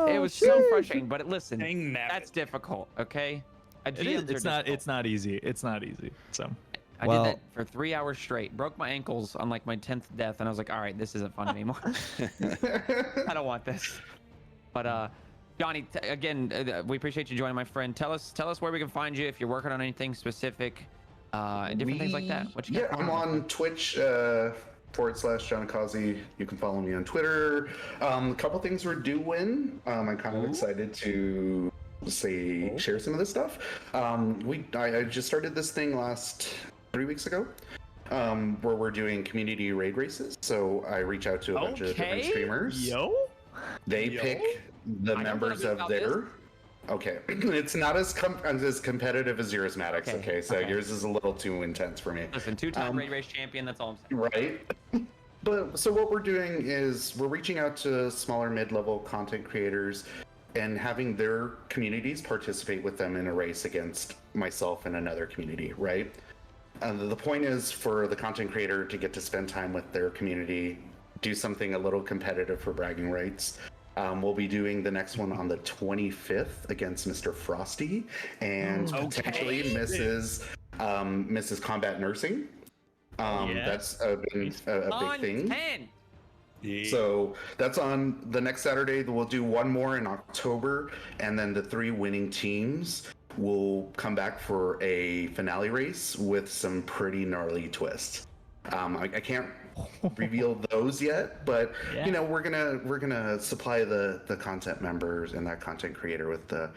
It was so frustrating. But listen,
Dang nabbit.
that's difficult, okay?
It is,
GMs are
it's not.
difficult.
It's not easy. It's not easy. So.
I
Well-
did that for 3 hours straight. Broke my ankles on like my 10th death, and I was like, all right, this isn't fun anymore. I don't want this. But Johnny, again, we appreciate you joining, my friend. Tell us where we can find you if you're working on anything specific, and different things like that. What you got?
Yeah, I'm
going
on Twitch /johnikaze. You can follow me on Twitter. A couple things we're doing. I'm kind of excited to share some of this stuff. I just started this thing 3 weeks ago. Where we're doing community raid races. So I reach out to a bunch of different
Okay.
streamers.
Yo.
They
Yo.
pick the
I know
members
a little
of
bit about
their. Okay, it's not as competitive as yours, Maddox. Okay, so
okay.
yours is a little too intense for me.
Listen, 2-time raid race champion. That's all I'm saying.
Right. But so what we're doing is we're reaching out to smaller mid-level content creators and having their communities participate with them in a race against myself and another community, right? The point is for the content creator to get to spend time with their community, do something a little competitive for bragging rights. We'll be doing the next one on the 25th against Mr. Frosty and potentially Mrs. Combat Nursing. That's a big thing.
Content.
Yeah.
So that's on the next Saturday. We'll do one more in October, and then the 3 winning teams will come back for a finale race with some pretty gnarly twists. I can't reveal those yet, but
Yeah.
you know we're gonna supply the content members and that content creator with the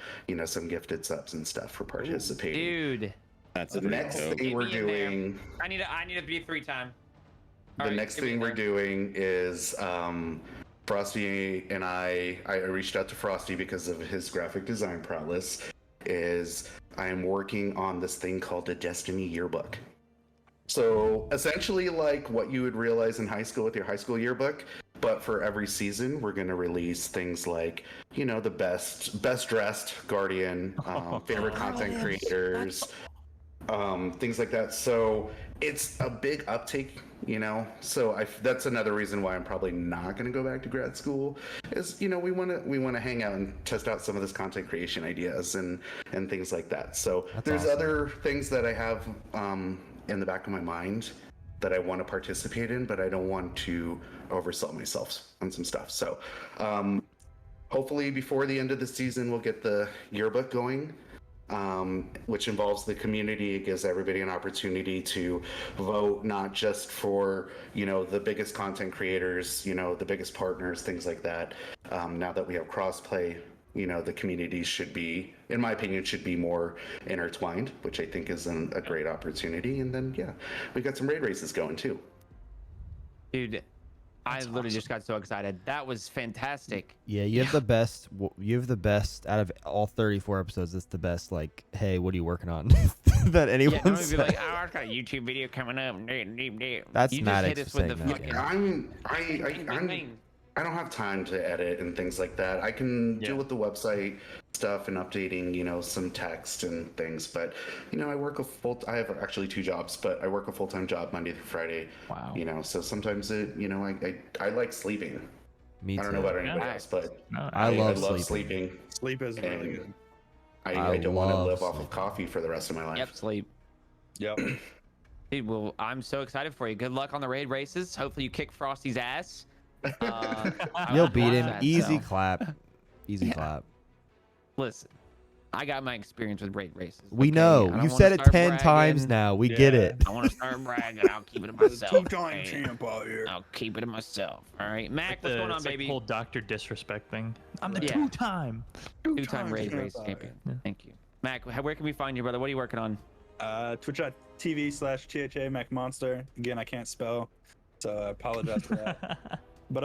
some gifted subs and stuff for participating.
Dude,
That's
The
pretty
next
dope.
thing we're
Get me in there.
doing.
I need to be 3-time.
The next thing we're doing is Frosty and I reached out to Frosty because of his graphic design prowess. I am working on this thing called a Destiny yearbook. So essentially like what you would realize in high school with your high school yearbook, but for every season we're going to release things like the best dressed guardian, favorite content creators, things like that. So it's a big uptake, so that's another reason why I'm probably not going to go back to grad school is we want to hang out and test out some of this content creation ideas and things like that. So there's
awesome.
other things that I have in the back of my mind that I want to participate in, but I don't want to oversell myself on some stuff. So hopefully before the end of the season we'll get the yearbook going, which involves the community. It gives everybody an opportunity to vote, not just for the biggest content creators, the biggest partners, things like that. Now that we have crossplay, the communities should be, in my opinion, more intertwined, which I think is a great opportunity. And then we got some raid races going too.
Dude, I literally just got so excited. That was fantastic.
Yeah, you have the best. You have the best out of all 34 episodes. It's the best. Like, hey, what are you working on? that anyone
Yeah, I'm gonna be
said.
like, oh, I've got a YouTube video coming up.
That's
you just
Maddox
hit us
for
with the
saying that,
fucking
yeah.
I don't have time to edit and things like that. I can deal with the website stuff and updating, some text and things. But I have actually 2 jobs, but I work a full-time job Monday through Friday.
Wow.
So sometimes I like sleeping.
Me too.
I don't know about anybody
Yeah.
else, but
No,
I love
sleeping.
Sleep is really
And
good.
I don't want to
love
live off of
sleeping.
coffee for the rest of my life.
Yep, sleep.
Yep.
Dude, well, I'm so excited for you. Good luck on the raid races. Hopefully you kick Frosty's ass. I
You'll
would
beat
watch
him.
that,
Easy
so.
clap. Easy
Yeah.
clap.
Listen, I got my experience with raid races.
We
okay?
know.
I don't
You've
wanna
said it
start
10 times
bragging.
now. We get
Yeah.
it.
I want to start bragging. I'll keep it to myself.
Two-time
okay?
champ out here.
I'll keep it to myself. All right, Mac,
Like
what's
the-
going on,
it's like
baby?
the whole Doctor disrespect thing. I'm the
Yeah.
two-time.
Two-time raid
champ
race
out
champion.
Yeah.
Thank you, Mac. Where can we find you, brother? What are you working on?
Twitch.tv/THAMacMonster. Again, I can't spell, so I apologize for that. But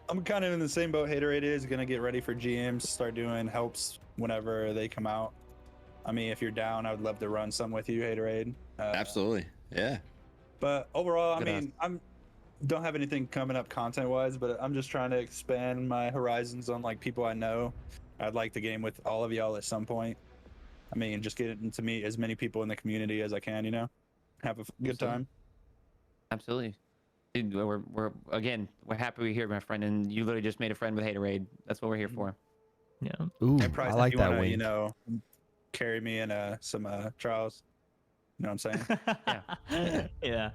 I'm kind of in the same boat haterade is. Gonna get ready for GMs, start doing helps whenever they come out. I mean, if you're down, I would love to run some with you, haterade.
Absolutely. Yeah.
But overall, I
Good
mean, don't have anything coming up content wise, but I'm just trying to expand my horizons on like people I know. I'd like to game with all of y'all at some point. I mean, just getting to meet as many people in the community as I can, you know, have a good
Absolutely.
time.
Absolutely. Dude, we're happy we're here, my friend, and you literally just made a friend with Haterade. That's what we're here for.
Yeah.
Ooh,
And Price,
I
if
like
you
that
wanna,
wink.
you know, carry me in some trials. You know what I'm saying?
Yeah.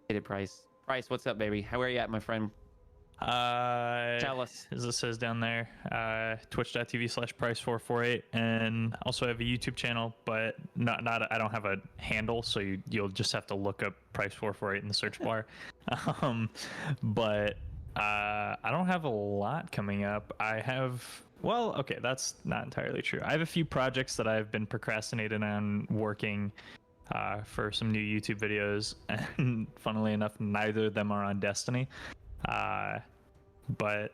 Hit it, Price. Price, what's up, baby? How are you at, my friend? Tell us.
As it says down there, twitch.tv/Price448, and also I have a YouTube channel, but I don't have a handle, so you'll just have to look up Price448 in the search bar. But I don't have a lot coming up. Okay, that's not entirely true. I have a few projects that I've been procrastinating on working for some new YouTube videos, and funnily enough, neither of them are on Destiny. But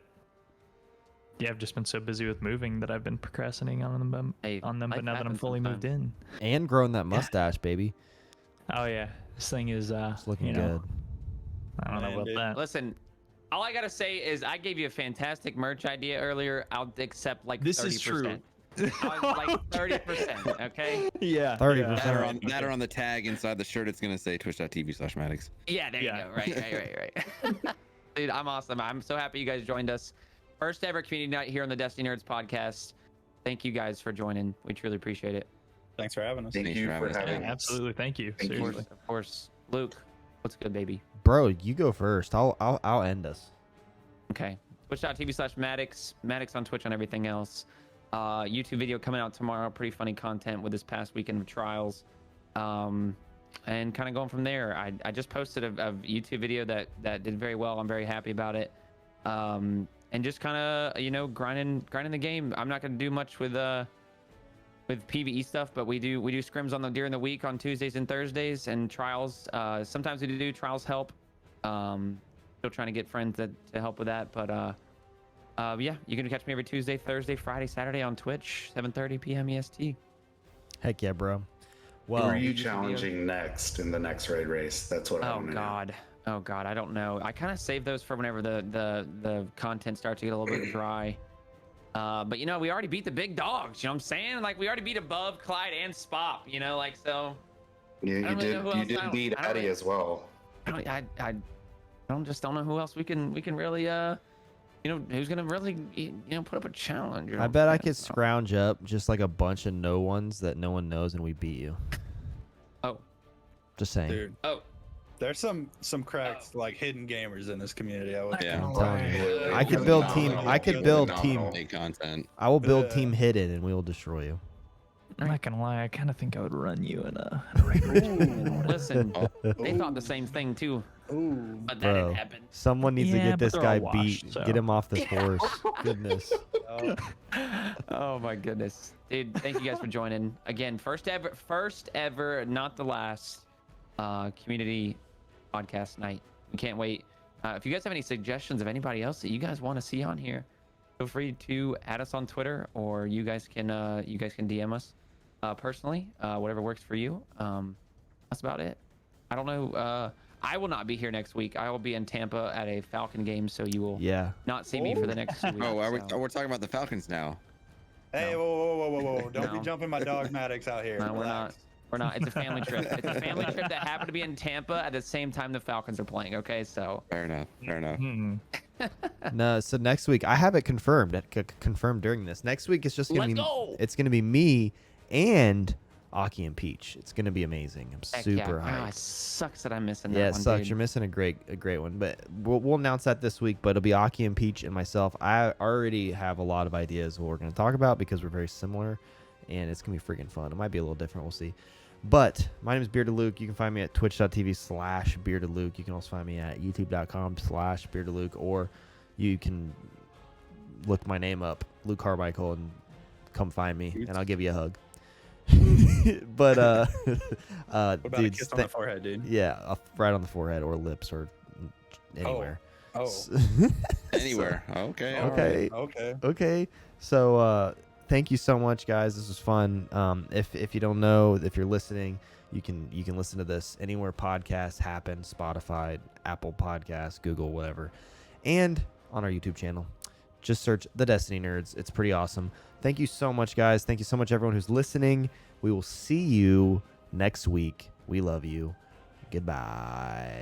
yeah, I've just been so busy with moving that I've been procrastinating on them.
Hey,
But now that I'm
happens
fully moved in,
And growing that mustache, baby.
oh yeah, this thing is
It's looking
you know,
good.
I don't know
Man,
about
dude.
that.
Listen, all I gotta say is I gave you a fantastic merch idea earlier. I'll accept like
This
30%.
is true.
Like 30%, okay?
Yeah,
30%.
That or on the tag inside the shirt, it's gonna say twitch.tv/Maddox.
Yeah, there
Yeah.
you go. Right. Dude, I'm awesome. I'm so happy you guys joined us. First ever community night here on the Destiny Nerds podcast. Thank you guys for joining. We truly appreciate it.
Thanks for having us.
Thank
Thanks
you
for
for
having us.
having
Yeah,
us.
absolutely. Thank you.
Thank you.
Seriously.
Of course. Luke, what's good, baby?
Bro, you go first. I'll end us.
Okay. Twitch.tv/Maddox. Maddox on Twitch on everything else. YouTube video coming out tomorrow. Pretty funny content with this past weekend of trials. And kind of going from there. I just posted a YouTube video that did very well. I'm very happy about it. And just kind of, grinding the game. I'm not going to do much with PvE stuff, but we do scrims during the week on Tuesdays and Thursdays, and trials. Sometimes we do trials help. Still trying to get friends to help with that, but yeah, you can catch me every Tuesday, Thursday, Friday, Saturday on Twitch, 7:30 p.m. EST.
Heck yeah, bro.
Who
Well,
are you
YouTube video.
challenging next in the next raid race? That's what I
Oh
want to know.
God, I don't know. I kind of save those for whenever the content starts to get a little bit dry. But we already beat the big dogs. You know what I'm saying? Like we already beat Above, Clyde, and Spop. So.
You
don't really know who else
did
I-
beat
I don't
Addy
really-
as well.
I don't know who else we can really who's gonna really put up a challenge.
I bet I could scrounge up just like a bunch of no ones that no one knows and we beat you.
Oh.
Just saying.
Dude,
Oh.
there's some cracked like hidden gamers in this community. I would
Yeah.
I'm telling you.
Really
I could build team.
phenomenal.
I could
Really
build
phenomenal.
team.
Make content.
I will build
Yeah.
team hidden and we will destroy you.
I'm not gonna lie. I kind of think I would run you in a
Listen, they thought the same thing too,
Ooh.
but that
Bro.
didn't happen.
Someone needs to
Yeah,
get
but
this
they're
guy
all
beat.
washed, so.
Get him off this horse. Goodness.
Oh my goodness, dude! Thank you guys for joining again. First ever, not the last, community podcast night. We can't wait. If you guys have any suggestions of anybody else that you guys want to see on here, feel free to add us on Twitter, or you guys can DM us personally, whatever works for you. That's about it. I don't know. I will not be here next week. I will be in Tampa at a Falcon game, so you will
Yeah.
not see me for the next 2 weeks.
Oh,
so.
we're talking about the Falcons now.
Hey,
No.
whoa. Don't
No.
be jumping my dogmatics out here.
No, we're not.
Relax.
We're not. It's a family trip. It's a family trip that happened to be in Tampa at the same time the Falcons are playing. Okay, so
Fair enough.
Hmm.
No. So next week I have it confirmed. Confirmed during this. Next week it's just gonna
Let's
be.
go!
It's gonna be me and Aki and Peach. It's gonna be amazing. I'm
Heck
super
yeah. Wow,
hyped.
it sucks that I'm missing that
Yeah, it
one,
sucks.
dude.
You're missing a great one, but we'll announce that this week. But it'll be Aki and Peach and myself. I already have a lot of ideas what we're gonna talk about because we're very similar, and it's gonna be freaking fun. It might be a little different. We'll see. But my name is Bearded Luke. You can find me at twitch.tv/Bearded Luke. You can also find me at youtube.com/Bearded Luke, or you can look my name up, Luke Carmichael, and come find me, and I'll give you a hug. But
What about a
dude,
kiss on the forehead, dude?
yeah, right on the forehead or lips or anywhere.
Oh,
Anywhere. Okay. all
Okay.
right.
okay.
Okay. So thank you so much, guys. This was fun. If you don't know, if you're listening, you can listen to this anywhere podcasts happen, Spotify, Apple Podcasts, Google, whatever, and on our YouTube channel. Just search The Destiny Nerds. It's pretty awesome. Thank you so much, guys. Thank you so much, everyone who's listening. We will see you next week. We love you. Goodbye.